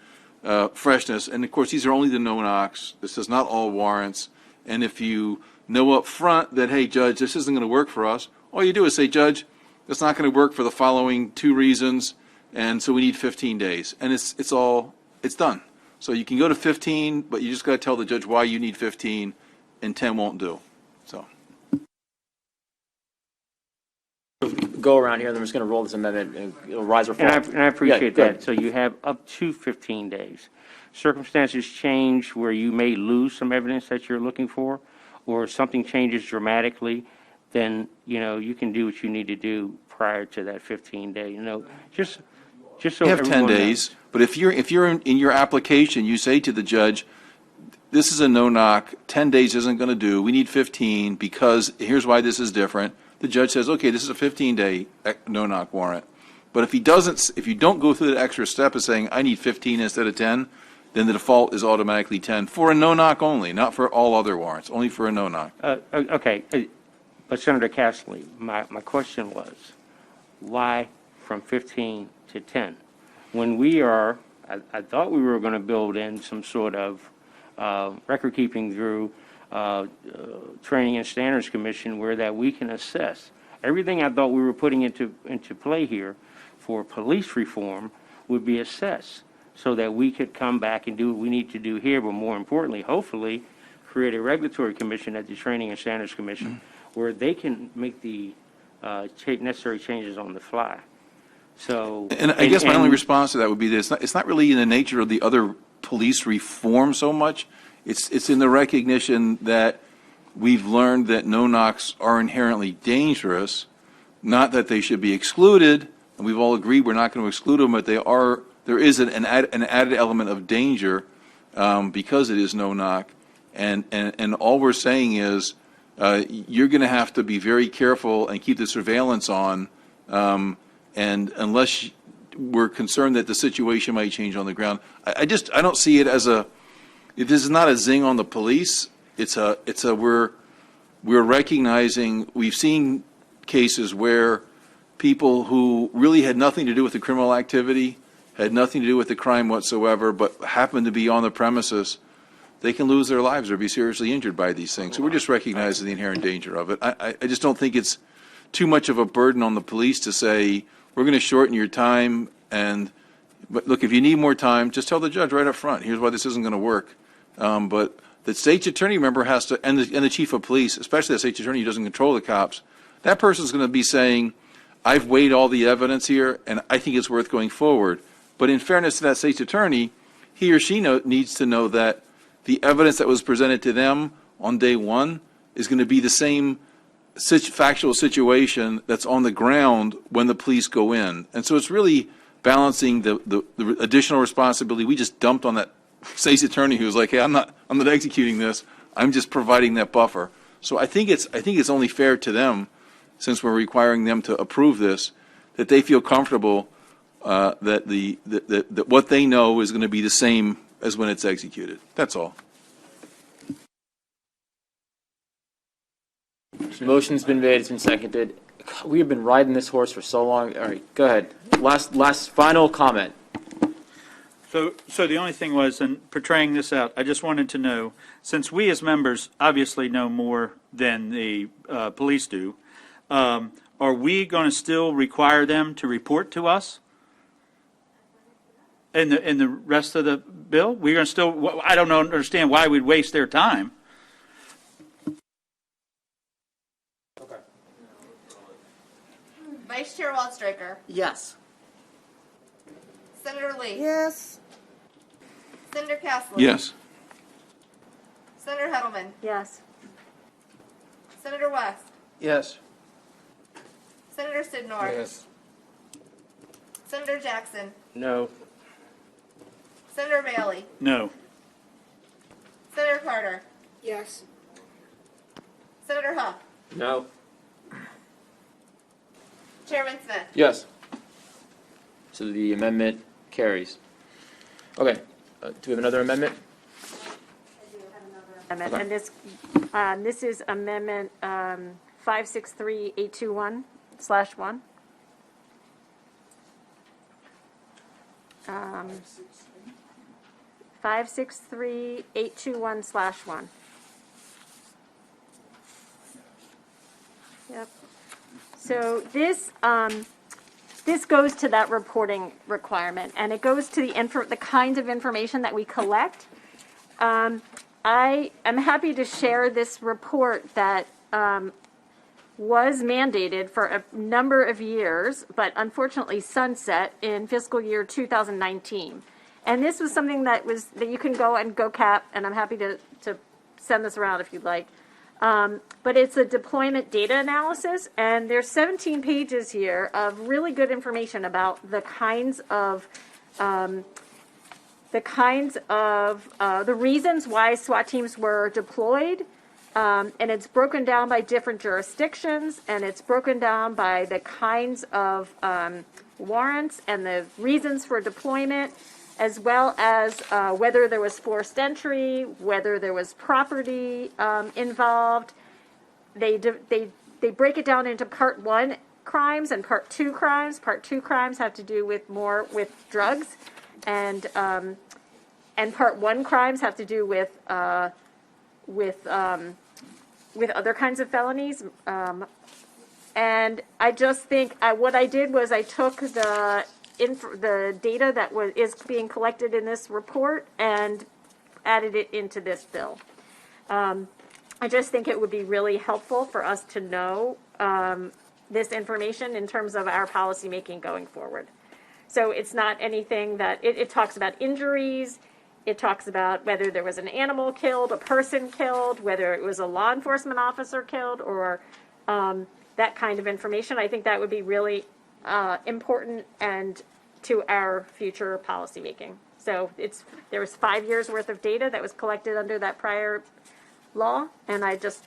freshness, and of course, these are only the no-knocks. This is not all warrants, and if you know up front that, hey, Judge, this isn't going to work for us, all you do is say, Judge, it's not going to work for the following 2 reasons, and so we need 15 days, and it's done. So you can go to 15, but you just got to tell the judge why you need 15, and 10 won't do. So. Go around here, then we're just going to roll this amendment, and it'll rise or fall. And I appreciate Yeah, that. So you have up to 15 days. Circumstances change where you may lose some evidence that you're looking for, or something changes dramatically, then, you can do what you need to do prior to that 15-day, just so You have 10 everyone days, but if you're in your application, you say to the judge, this is a no-knock, 10 days isn't going to do, we need 15 because here's why this is different. The judge says, okay, this is a 15-day no-knock warrant. But if you don't go through that extra step of saying, I need 15 instead of 10, then the default is automatically 10 for a no-knock only, not for all other warrants, only for a no-knock. Okay, but Senator Castley, my question was, why from 15 to 10? When I thought we were going to build in some sort of record keeping through Training and Standards Commission where that we can assess. Everything I thought we were putting into play here for police reform would be assessed so that we could come back and do what we need to do here, but more importantly, hopefully, create a regulatory commission at the Training and Standards Commission where they can make the necessary changes on the fly. So, and I guess my only response to that would be that it's not really in the nature of the other police reform so much. It's in the recognition that we've learned that no-knocks are inherently dangerous, not that they should be excluded, and we've all agreed we're not going to exclude them, but there is an added element of danger because it is no-knock, and all we're saying is you're going to have to be very careful and keep the surveillance on, and unless we're concerned that the situation might change on the ground, I don't see it as this is not a zing on the police. We're recognizing, we've seen cases where people who really had nothing to do with the criminal activity, had nothing to do with the crime whatsoever, but happened to be on the premises, they can lose their lives or be seriously injured by these things. So we're just recognizing the inherent danger of it. I just don't think it's too much of a burden on the police to say, we're going to shorten your time, but look, if you need more time, just tell the judge right up front, here's why this isn't going to work. But the state's attorney member has to, and the chief of police, especially the state's attorney who doesn't control the cops, that person's going to be saying, I've weighed all the evidence here, and I think it's worth going forward. But in fairness to that state's attorney, he or she needs to know that the evidence that was presented to them on day one is going to be the same factual situation that's on the ground when the police go in. And so it's really balancing the additional responsibility we just dumped on that state's attorney who's like, hey, I'm not executing this. I'm just providing that buffer. So I think it's only fair to them, since we're requiring them to approve this, that they feel comfortable that what they know is going to be the same as when it's executed. That's all. Motion's been made, it's been seconded. We have been riding this horse for so long. All right, go ahead. Last final comment. So the only thing was, in portraying this out, I just wanted to know, since we as members obviously know more than the police do, are we going to still require them to report to us in the rest of the bill? We're going to still, I don't understand why we'd waste their time. Vice Chair Waldstreicher. Yes. Senator Lee. Yes. Senator Castley. Yes. Senator Heddleman. Yes. Senator West. Yes. Senator Sidnor. Yes. Senator Jackson. No. Senator Bailey. No. Senator Carter. Yes. Senator Huff. No. Chairman Smith. Yes. So the amendment carries. Okay, do we have another amendment? Amendment, and this is amendment 563821/1. 563821/1. Yep. So this goes to that reporting requirement, and it goes to the kinds of information that we collect. I am happy to share this report that was mandated for a number of years, but unfortunately sunset in fiscal year 2019. And this was something that you can go and GoCap, and I'm happy to send this around if you'd like. But it's a deployment data analysis, and there's 17 pages here of really good information about the reasons why SWAT teams were deployed, and it's broken down by different jurisdictions, and it's broken down by the kinds of warrants and the reasons for deployment, as well as whether there was forced entry, whether there was property involved. They break it down into Part 1 crimes and Part 2 crimes. Part 2 crimes have to do more with drugs, and Part 1 crimes have to do with other kinds of felonies. And I just think what I did was I took the data that is being collected in this report and added it into this bill. I just think it would be really helpful for us to know this information in terms of our policymaking going forward. So it's not anything that, it talks about injuries, it talks about whether there was an animal killed, a person killed, whether it was a law enforcement officer killed, or that kind of information. I think that would be really important and to our future policymaking. So there was 5 years worth of data that was collected under that prior law, and I just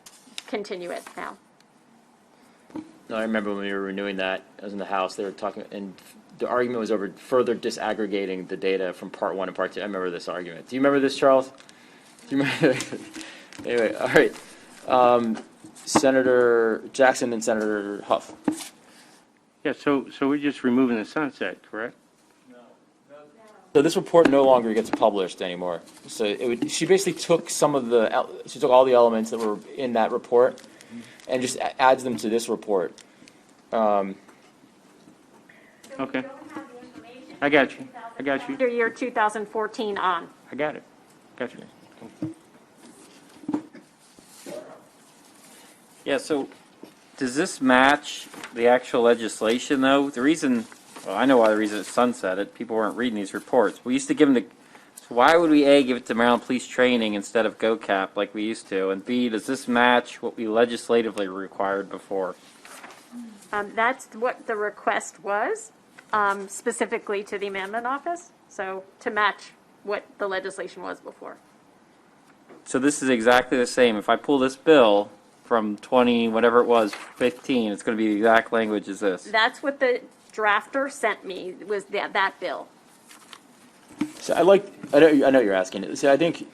continue it now. No, I remember when we were renewing that, I was in the House, they were talking, and the argument was over further disaggregating the data from Part 1 and Part 2. I remember this argument. Do you remember this, Charles? Do you remember? Anyway, all right. Senator Jackson and Senator Huff. Yeah, so we're just removing the sunset, correct? So this report no longer gets published anymore. So she basically took she took all the elements that were in that report and just adds them to this report. Okay. I got you. Under year 2014 on. I got it. Got you. Yeah, so does this match the actual legislation, though? The reason, well, I know why the reason it's sunsetted. People weren't reading these reports. We used to give them so why would we, A, give it to Maryland Police Training instead of GoCap like we used to? And B, does this match what we legislatively required before? That's what the request was, specifically to the Amendment Office, so to match what the legislation was before. So this is exactly the same. If I pull this bill from 20, whatever it was, 15, it's going to be the exact language as this. That's what the drafter sent me, was that bill. So I know what you're asking. So I think,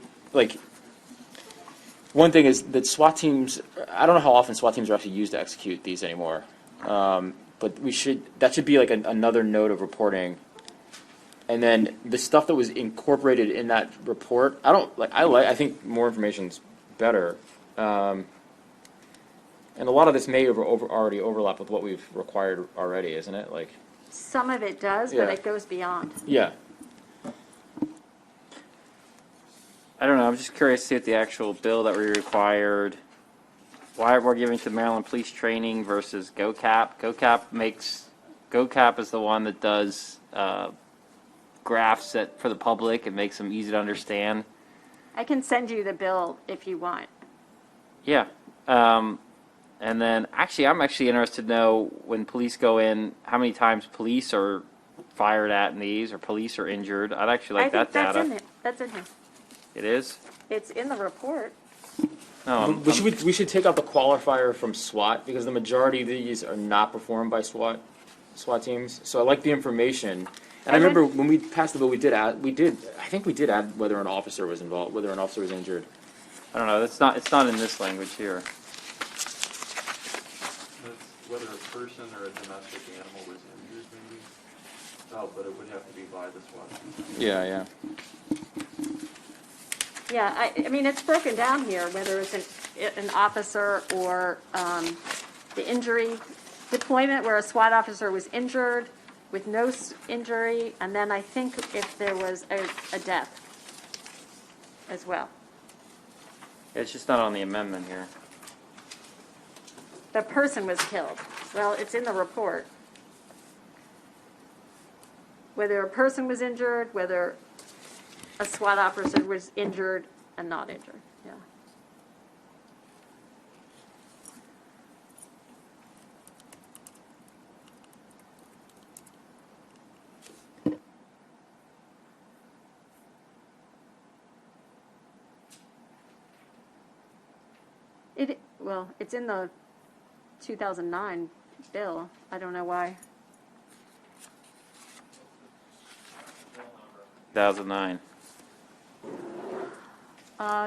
one thing is that SWAT teams, I don't know how often SWAT teams are actually used to execute these anymore. But that should be like another note of reporting. And then the stuff that was incorporated in that report, I think more information's better. And a lot of this may already overlap with what we've required already, isn't it? Some of it does, Yeah. but it goes beyond. Yeah. I don't know. I'm just curious to see what the actual bill that we required, why we're giving to Maryland Police Training versus GoCap. GoCap is the one that does graphs for the public. It makes them easy to understand. I can send you the bill if you want. Yeah. And then, I'm actually interested to know when police go in, how many times police are fired at in these, or police are injured. I'd actually like that data. That's in here. It is? It's in the report. We should take out the qualifier from SWAT, because the majority of these are not performed by SWAT teams. So I like the information. And I remember when we passed the bill, I think we did add whether an officer was involved, whether an officer was injured. I don't know, it's not in this language here. Whether a person or a domestic animal was injured, maybe? Oh, but it would have to be by the SWAT team. Yeah. Yeah, I mean, it's broken down here, whether it's an officer or the injury deployment where a SWAT officer was injured with no injury, and then I think if there was a death as well. It's just not on the amendment here. The person was killed. Well, it's in the report. Whether a person was injured, whether a SWAT officer was injured and not injured, yeah. Well, it's in the 2009 bill. I don't know why. 2009.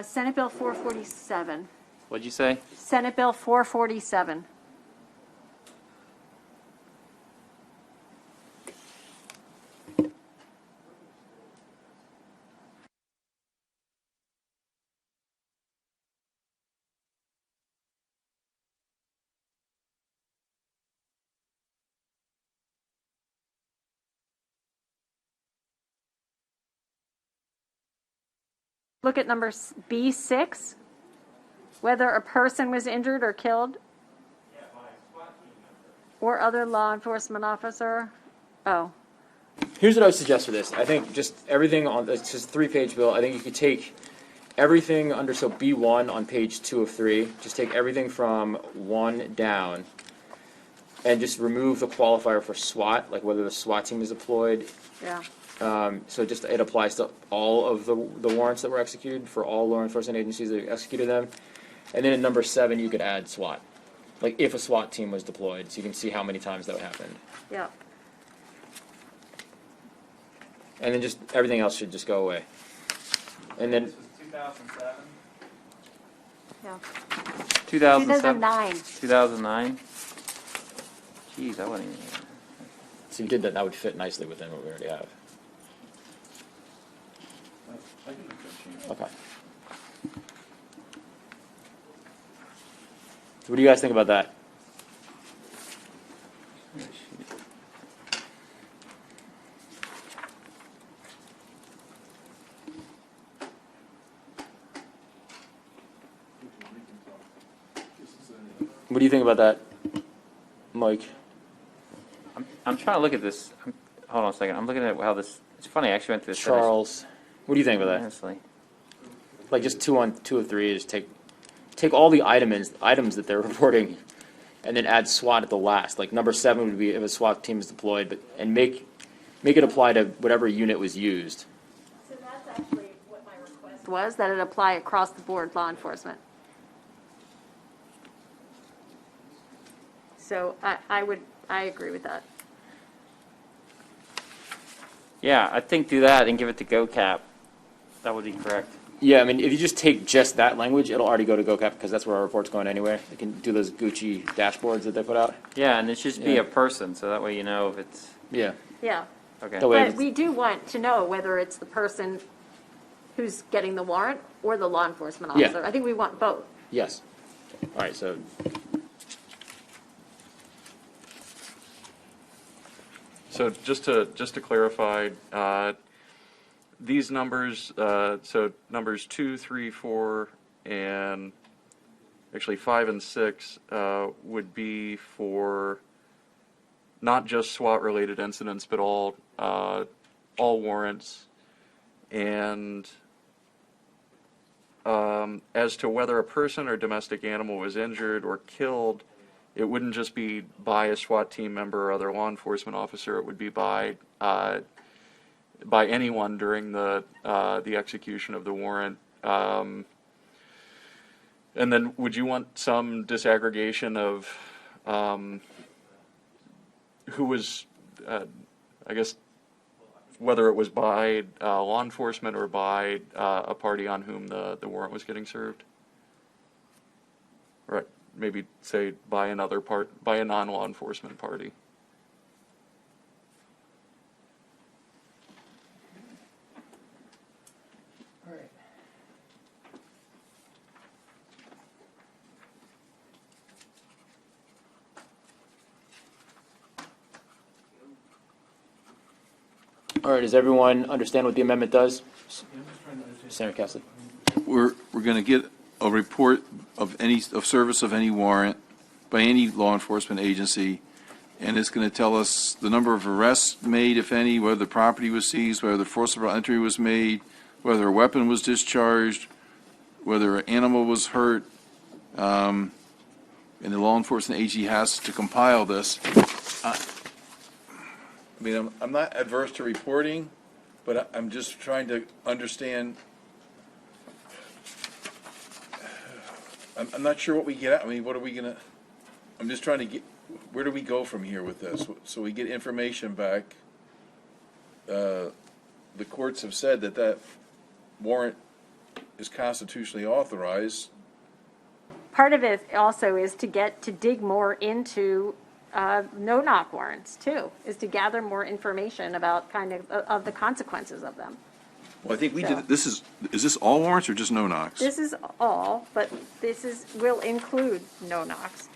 Senate Bill 447. What'd you say? Senate Bill 447. Look at number B6, whether a person was injured or killed, or other law enforcement officer. Oh, Here's what I would suggest for this. I think just everything on, it's just a 3-page bill. I think you could take everything under, so B1 on page 2 of 3, just take everything from 1 down and just remove the qualifier for SWAT, like whether the SWAT team is deployed. yeah. So just it applies to all of the warrants that were executed for all law enforcement agencies that executed them. And then in number 7, you could add SWAT, like if a SWAT team was deployed, so you can see how many times that happened. Yeah. And then just everything else should just go away. And then This is 2007. Yeah. 2007? 2009. 2009? Jeez, I wasn't even. so you did that. That would fit nicely within what we already have. I can make that change. Okay. So what do you guys think about that? What do you think about that, Mike? I'm trying to look at this. Hold on a second. I'm looking at how this. It's funny. I actually went through this. Charles, what do you think about that? Honestly. Like just 2 of 3, just take all the items that they're reporting, and then add SWAT at the last. Like number 7 would be if a SWAT team is deployed, and make it apply to whatever unit was used. So that's actually what my request was, that it apply across the board law enforcement. So I agree with that. Yeah, I think do that and give it to GoCap. That would be correct. Yeah, I mean, if you just take just that language, it'll already go to GoCap because that's where our report's going anyway. They can do those Gucci dashboards that they put out. Yeah, and it should be Yeah. a person, so that way you know if it's Yeah. Yeah. okay. That way But we do want to know whether it's the person who's getting the warrant or the law enforcement Yeah. officer. I think we want both. Yes. All right, so So just to clarify, these numbers, so numbers 2, 3, 4, and actually 5 and 6 would be for not just SWAT-related incidents, but all warrants. And as to whether a person or domestic animal was injured or killed, it wouldn't just be by a SWAT team member or other law enforcement officer. It would be by anyone during the execution of the warrant. And then would you want some disaggregation of who was, I guess, whether it was by law enforcement or by a party on whom the warrant was getting served? Right, maybe say by a non-law enforcement party. All right, does everyone understand what the amendment does? Senator Cassidy. We're going to get a report of service of any warrant by any law enforcement agency, and it's going to tell us the number of arrests made, if any, whether the property was seized, whether the forcible entry was made, whether a weapon was discharged, whether an animal was hurt, and the law enforcement agency has to compile this. I mean, I'm not adverse to reporting, but I'm just trying to understand. I'm not sure what we get at. I mean, what are we gonna? I'm just trying to get. Where do we go from here with this? So we get information back. The courts have said that warrant is constitutionally authorized. Part of it also is to dig more into no-knock warrants too, is to gather more information about of the consequences of them. Well, I think we did. Is this all warrants or just no-knocks? This is all, but will include no-knocks.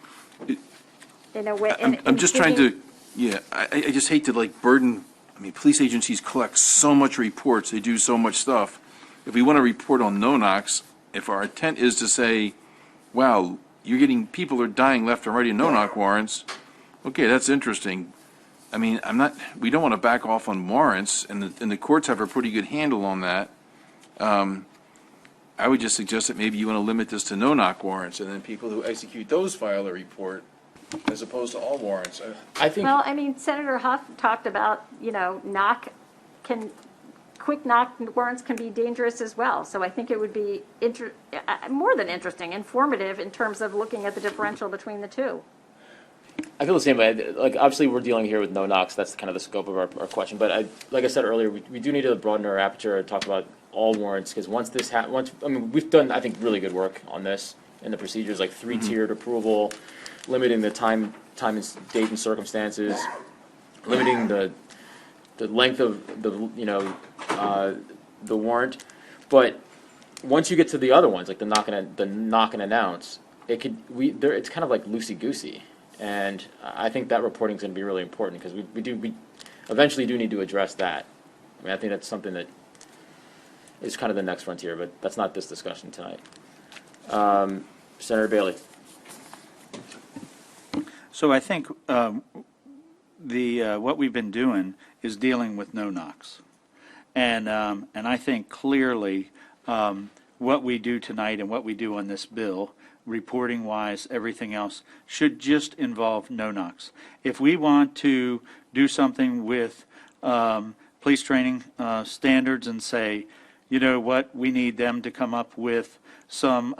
In a way, I'm just trying to. Yeah, I just hate to burden. I mean, police agencies collect so much reports. They do so much stuff. If we want to report on no-knocks, if our intent is to say, wow, people are dying left and right in no-knock warrants, okay, that's interesting. I mean, we don't want to back off on warrants, and the courts have a pretty good handle on that. I would just suggest that maybe you want to limit this to no-knock warrants, and then people who execute those file a report, as opposed to all warrants. I think. Well, I mean, Senator Huff talked about, quick knock warrants can be dangerous as well. So I think it would be more than interesting, informative in terms of looking at the differential between the two. I feel the same way. Obviously, we're dealing here with no knocks. That's kind of the scope of our question. But like I said earlier, we do need to broaden our aperture and talk about all warrants, because we've done, I think, really good work on this in the procedures, like three-tiered approval, limiting the time and date and circumstances, limiting the length of the warrant. But once you get to the other ones, like the knock and announce, it's kind of like loosey-goosey. And I think that reporting is going to be really important, because we eventually do need to address that. I mean, I think that's something that is kind of the next frontier, but that's not this discussion tonight. Senator Bailey. So I think what we've been doing is dealing with no-knocks. And I think clearly what we do tonight and what we do on this bill, reporting-wise, everything else, should just involve no-knocks. If we want to do something with police training standards and say, you know what, we need them to come up with some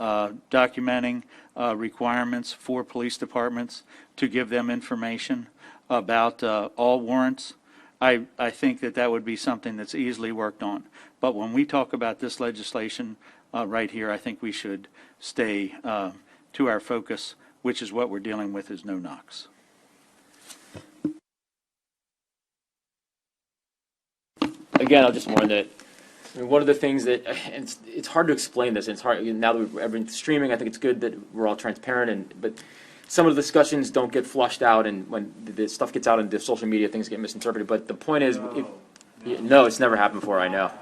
documenting requirements for police departments to give them information about all warrants, I think that would be something that's easily worked on. But when we talk about this legislation right here, I think we should stay to our focus, which is what we're dealing with, is no knocks. Again, I'll just warn that. I mean, one of the things that it's hard to explain this, and it's hard now that we've been streaming. I think it's good that we're all transparent, but some of the discussions don't get flushed out, and when the stuff gets out into social media, things get misinterpreted. But the point is, no, it's never happened before. I know.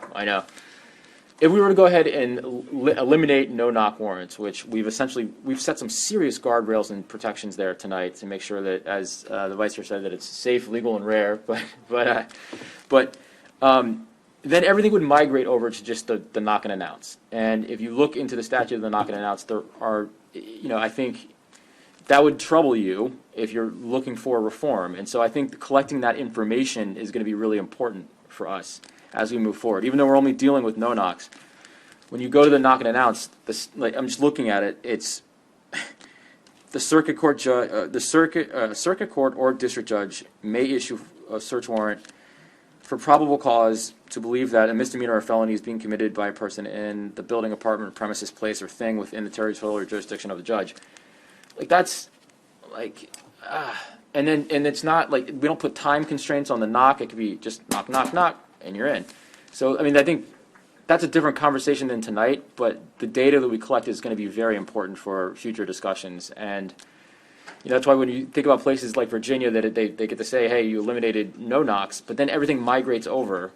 If we were to go ahead and eliminate no-knock warrants, which we've set some serious guardrails and protections there tonight to make sure that, as the Vice Chair said, that it's safe, legal, and rare. But then everything would migrate over to just the knock and announce. And if you look into the statute of the knock and announce, there are, I think that would trouble you if you're looking for reform. And so I think collecting that information is going to be really important for us as we move forward. Even though we're only dealing with no-knocks, when you go to the knock and announce, this, like, I'm just looking at it, it's the circuit court circuit court or district judge may issue a search warrant for probable cause to believe that a misdemeanor or felony is being committed by a person in the building, apartment, premises, place, or thing within the territorial or jurisdiction of the judge. Like, that's, like, and it's not, like, we don't put time constraints on the knock. It could be just knock, knock, knock, and you're in. So, I mean, I think that's a different conversation than tonight, but the data that we collect is going to be very important for future discussions. And that's why when you think about places like Virginia, that they get to say, hey, you eliminated no knocks, but then everything migrates over,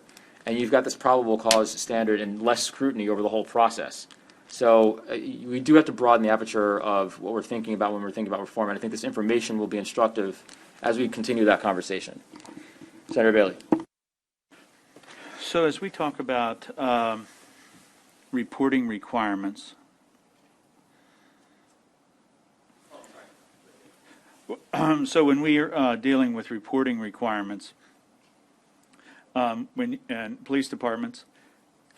and you've got this probable cause standard and less scrutiny over the whole process. So we do have to broaden the aperture of what we're thinking about when we're thinking about reform, and I think this information will be instructive as we continue that conversation. Senator Bailey. So as we talk about reporting requirements, so when we are dealing with reporting requirements, and police departments,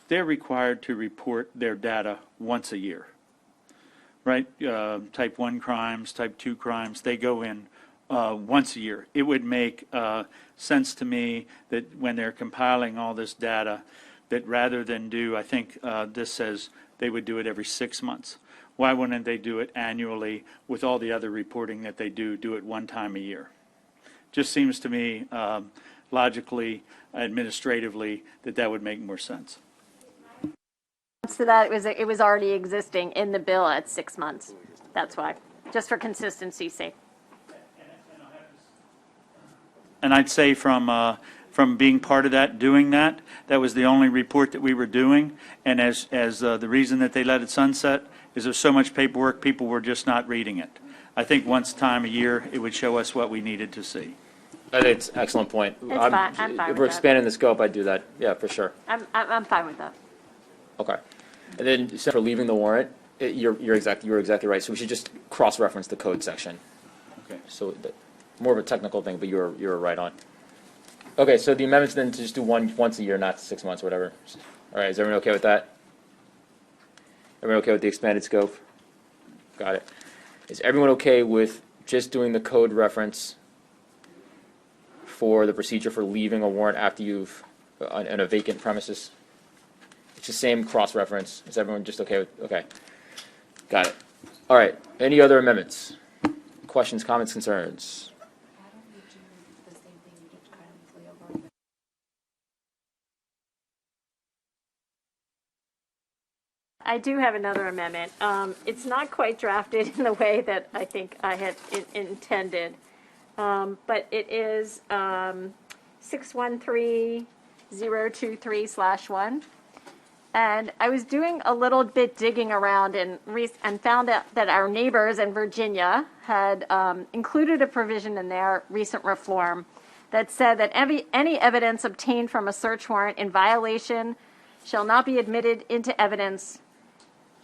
they're required to report their data once a year, right? Type 1 crimes, type 2 crimes, they go in once a year. It would make sense to me that when they're compiling all this data, that rather than do, I think this says they would do it every 6 months. Why wouldn't they do it annually with all the other reporting that they do it one time a year? Just seems to me logically, administratively, that would make more sense. So that it was already existing in the bill at 6 months. That's why, just for consistency's sake. And I'd say from being part of that, doing that, that was the only report that we were doing. And as the reason that they let it sunset is there's so much paperwork, people were just not reading it. I think once time a year, it would show us what we needed to see. I think it's an excellent point. I'm fine if with we're that. expanding the scope, I'd do that. Yeah, for sure. I'm fine with that. Okay. And then for leaving the warrant, you're exactly right. So we should just cross-reference the code section. Okay. So more of a technical thing, but you're right on. Okay, so the amendments then to just do once a year, not 6 months, whatever. All right, is everyone okay with that? Everyone okay with the expanded scope? Got it. Is everyone okay with just doing the code reference for the procedure for leaving a warrant after you've on a vacant premises? It's the same cross-reference. Is everyone just okay with? Okay, got it. All right. Any other amendments? Questions, comments, concerns? I do have another amendment. It's not quite drafted in the way that I think I had intended, but it is 613023/1. And I was doing a little bit digging around and found out that our neighbors in Virginia had included a provision in their recent reform that said that any evidence obtained from a search warrant in violation shall not be admitted into evidence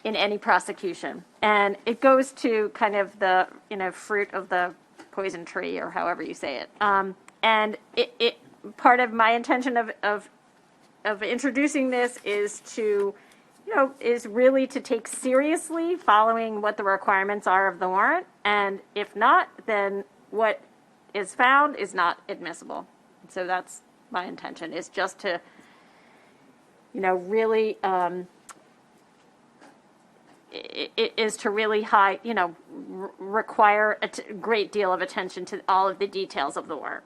in any prosecution. And it goes to kind of the fruit of the poison tree, or however you say it. And it part of my intention of introducing this is to, is really to take seriously following what the requirements are of the warrant. And if not, then what is found is not admissible. So that's my intention, is just to, really, it is to really require a great deal of attention to all of the details of the warrant.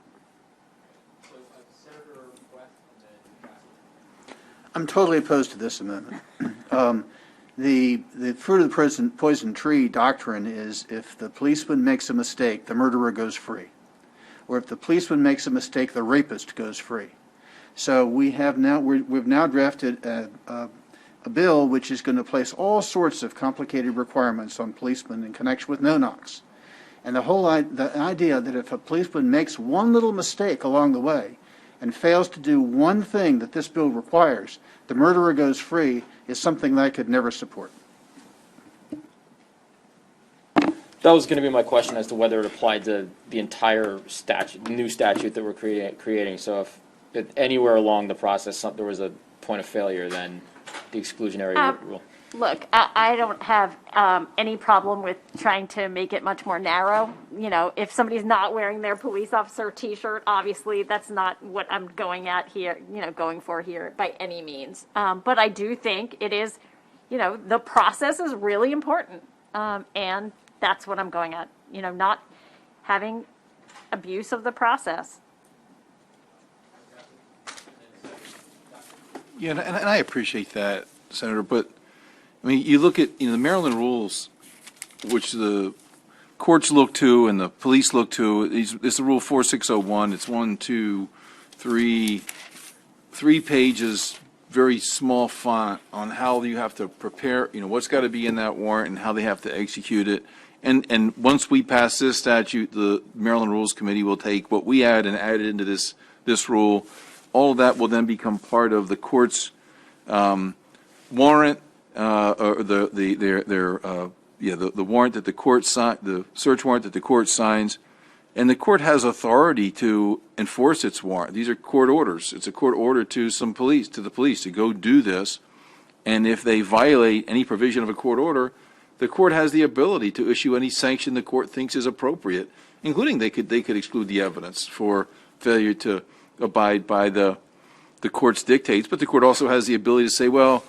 I'm totally opposed to this amendment. The fruit of the poison tree doctrine is if the policeman makes a mistake, the murderer goes free. Or if the policeman makes a mistake, the rapist goes free. So we've now drafted a bill which is going to place all sorts of complicated requirements on policemen in connection with no-knocks. And the idea that if a policeman makes one little mistake along the way and fails to do one thing that this bill requires, the murderer goes free, is something that I could never support. That was going to be my question as to whether it applied to the entire statute, new statute that we're creating. So if anywhere along the process there was a point of failure, then the exclusionary rule. Look, I don't have any problem with trying to make it much more narrow. You know, if somebody's not wearing their police officer T-shirt, obviously that's not what I'm going at here, going for here by any means. But I do think it is, the process is really important. And that's what I'm going at, not having abuse of the process. Yeah, and I appreciate that, Senator, but, I mean, you look at, the Maryland rules, which the courts look to and the police look to, it's the Rule 4601, it's 3 pages, very small font on how you have to prepare, what's got to be in that warrant and how they have to execute it. And once we pass this statute, the Maryland Rules Committee will take what we add and add it into this rule. All of that will then become part of the court's warrant, or the warrant that the court the search warrant that the court signs, and the court has authority to enforce its warrant. These are court orders. It's a court order to the police to go do this, and if they violate any provision of a court order, the court has the ability to issue any sanction the court thinks is appropriate, including they could exclude the evidence for failure to abide by the court's dictates. But the court also has the ability to say, well,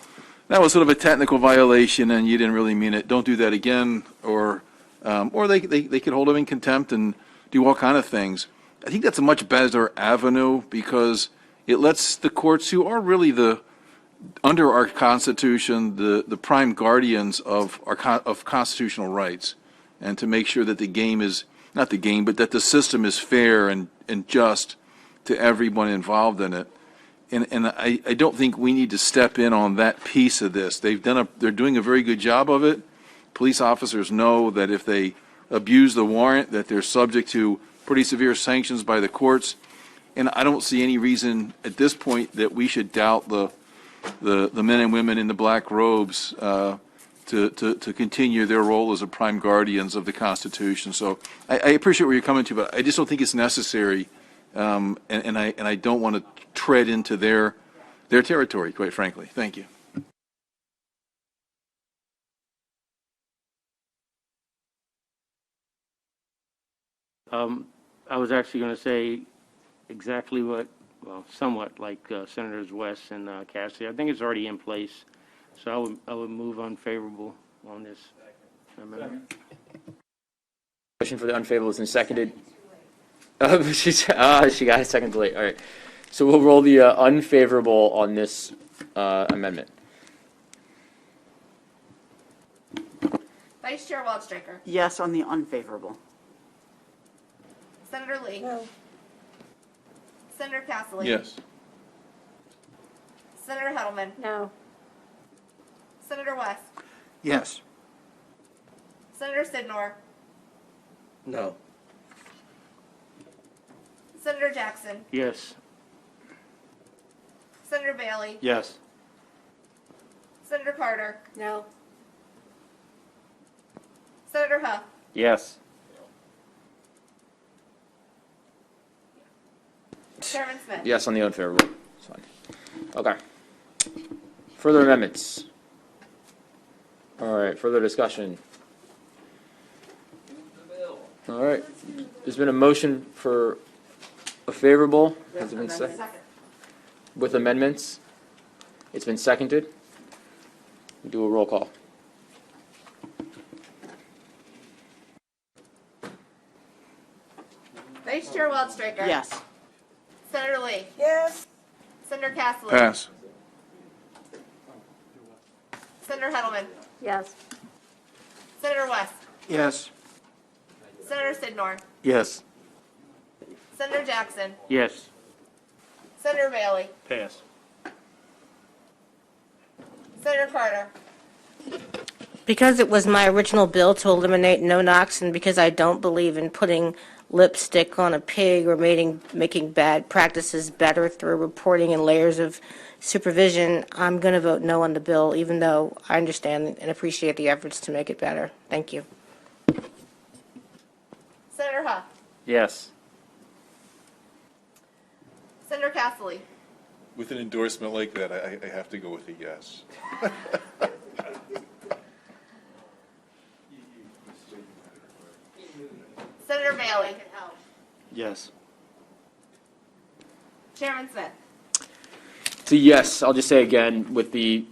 that was sort of a technical violation and you didn't really mean it. Don't do that again. Or they could hold them in contempt and do all kind of things. I think that's a much better avenue because it lets the courts, who are really under our Constitution, the prime guardians of constitutional rights, and to make sure that the game is, not the game, but that the system is fair and just to everyone involved in it. And I don't think we need to step in on that piece of this. They're doing a very good job of it. Police officers know that if they abuse the warrant, that they're subject to pretty severe sanctions by the courts. And I don't see any reason at this point that we should doubt the men and women in the black robes to continue their role as the prime guardians of the Constitution. So I appreciate where you're coming to, but I just don't think it's necessary. And I don't want to tread into their territory, quite frankly. Thank you. I was actually going to say exactly somewhat like Senators West and Cassidy. I think it's already in place, so I would move unfavorable on this amendment. Motion for the unfavorable has been seconded. She got a second delay. All right. So we'll roll the unfavorable on this amendment. Vice Chair Waldstreicher. Yes on the unfavorable. Senator Lee. No. Senator Castle. Yes. Senator Heddleman. No. Senator West. Yes. Senator Sidnor. No. Senator Jackson. Yes. Senator Bailey. Yes. Senator Carter. No. Senator Huff. Yes. Chairman Smith. Yes on the unfavorable. It's fine. Okay. Further amendments? All right, further discussion? All right. There's been a motion for a favorable. Has it been seconded? With amendments? It's been seconded. We do a roll call. Vice Chair Waldstreicher. Yes. Senator Lee. Yes. Senator Castle. Pass. Senator Heddleman. Yes. Senator West. Yes. Senator Sidnor. Yes. Senator Jackson. Yes. Senator Bailey. Pass. Senator Carter. Because it was my original bill to eliminate no-knocks, and because I don't believe in putting lipstick on a pig or making bad practices better through reporting and layers of supervision, I'm going to vote no on the bill, even though I understand and appreciate the efforts to make it better. Thank you. Senator Huff. Yes. Senator Cassidy. With an endorsement like that, I have to go with a yes. Senator Bailey. Yes. Chairman Smith. So yes, I'll just say again,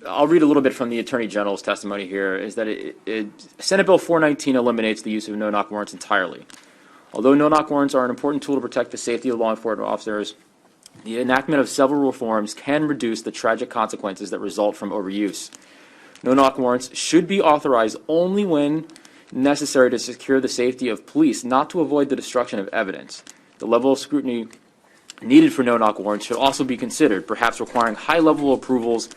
I'll read a little bit from the Attorney General's testimony here, is that Senate Bill 419 eliminates the use of no-knock warrants entirely. Although no-knock warrants are an important tool to protect the safety of law enforcement officers, the enactment of several reforms can reduce the tragic consequences that result from overuse. No-knock warrants should be authorized only when necessary to secure the safety of police, not to avoid the destruction of evidence. The level of scrutiny needed for no-knock warrants should also be considered, perhaps requiring high-level approvals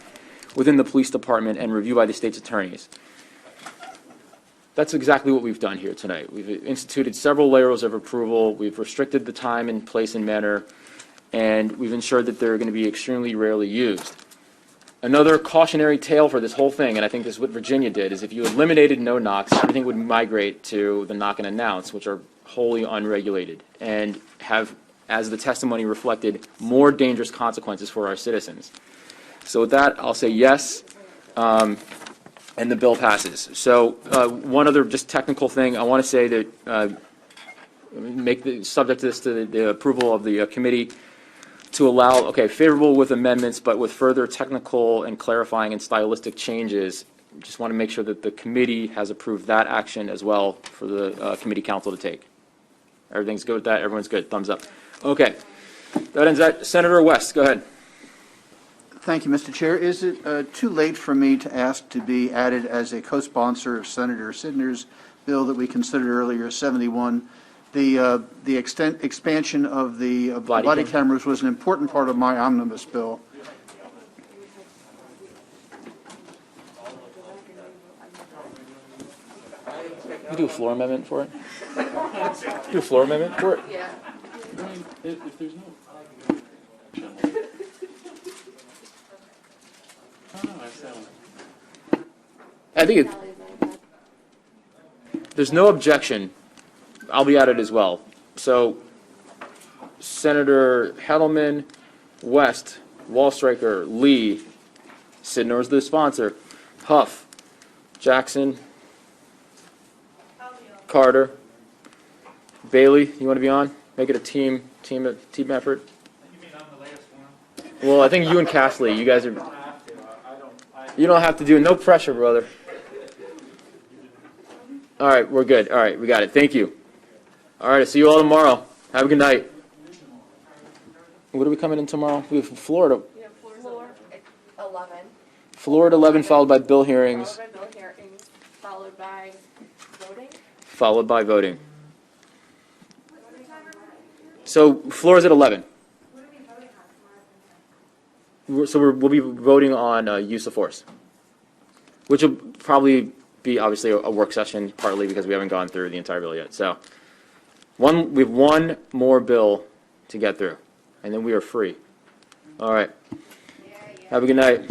within the police department and review by the state's attorneys. That's exactly what we've done here tonight. We've instituted several layers of approval. We've restricted the time and place and manner, and we've ensured that they're going to be extremely rarely used. Another cautionary tale for this whole thing, and I think this is what Virginia did, is if you eliminated no-knocks, everything would migrate to the knock and announce, which are wholly unregulated and have, as the testimony reflected, more dangerous consequences for our citizens. So with that, I'll say yes, and the bill passes. So one other just technical thing, I want to say that make the subject to this to the approval of the committee to allow, favorable with amendments, but with further technical and clarifying and stylistic changes. Just want to make sure that the committee has approved that action as well for the committee council to take. Everything's good with that? Everyone's good? Thumbs up. Okay. That ends that. Senator West, go ahead. Thank you, Mr. Chair. Is it too late for me to ask to be added as a co-sponsor of Senator Sidner's bill that we considered earlier, 71? The expansion of the body cameras was an important part of my omnibus bill. You do a floor amendment for it? Do a floor amendment for it? Yeah. If there's no... I think there's no objection. I'll be at it as well. So Senator Hedelman, West, Wallstreicher, Lee, Sidnor's the sponsor, Huff, Jackson, Carter, Bailey, you want to be on? Make it a team effort. You mean I'm the last one? Well, I think you and Castley, you guys are. You don't have to do it. No pressure, brother. All right, we're good. All right, we got it. Thank you. All right, I'll see you all tomorrow. Have a good night. What are we coming in tomorrow? We have Florida. Yeah, floor at 11. Floor at 11, followed by bill hearings. Followed by bill hearings, followed by voting. Followed by voting. So floor is at 11. So we'll be voting on use of force, which will probably be obviously a work session, partly because we haven't gone through the entire bill yet. So we have one more bill to get through, and then we are free. All right. Have a good night.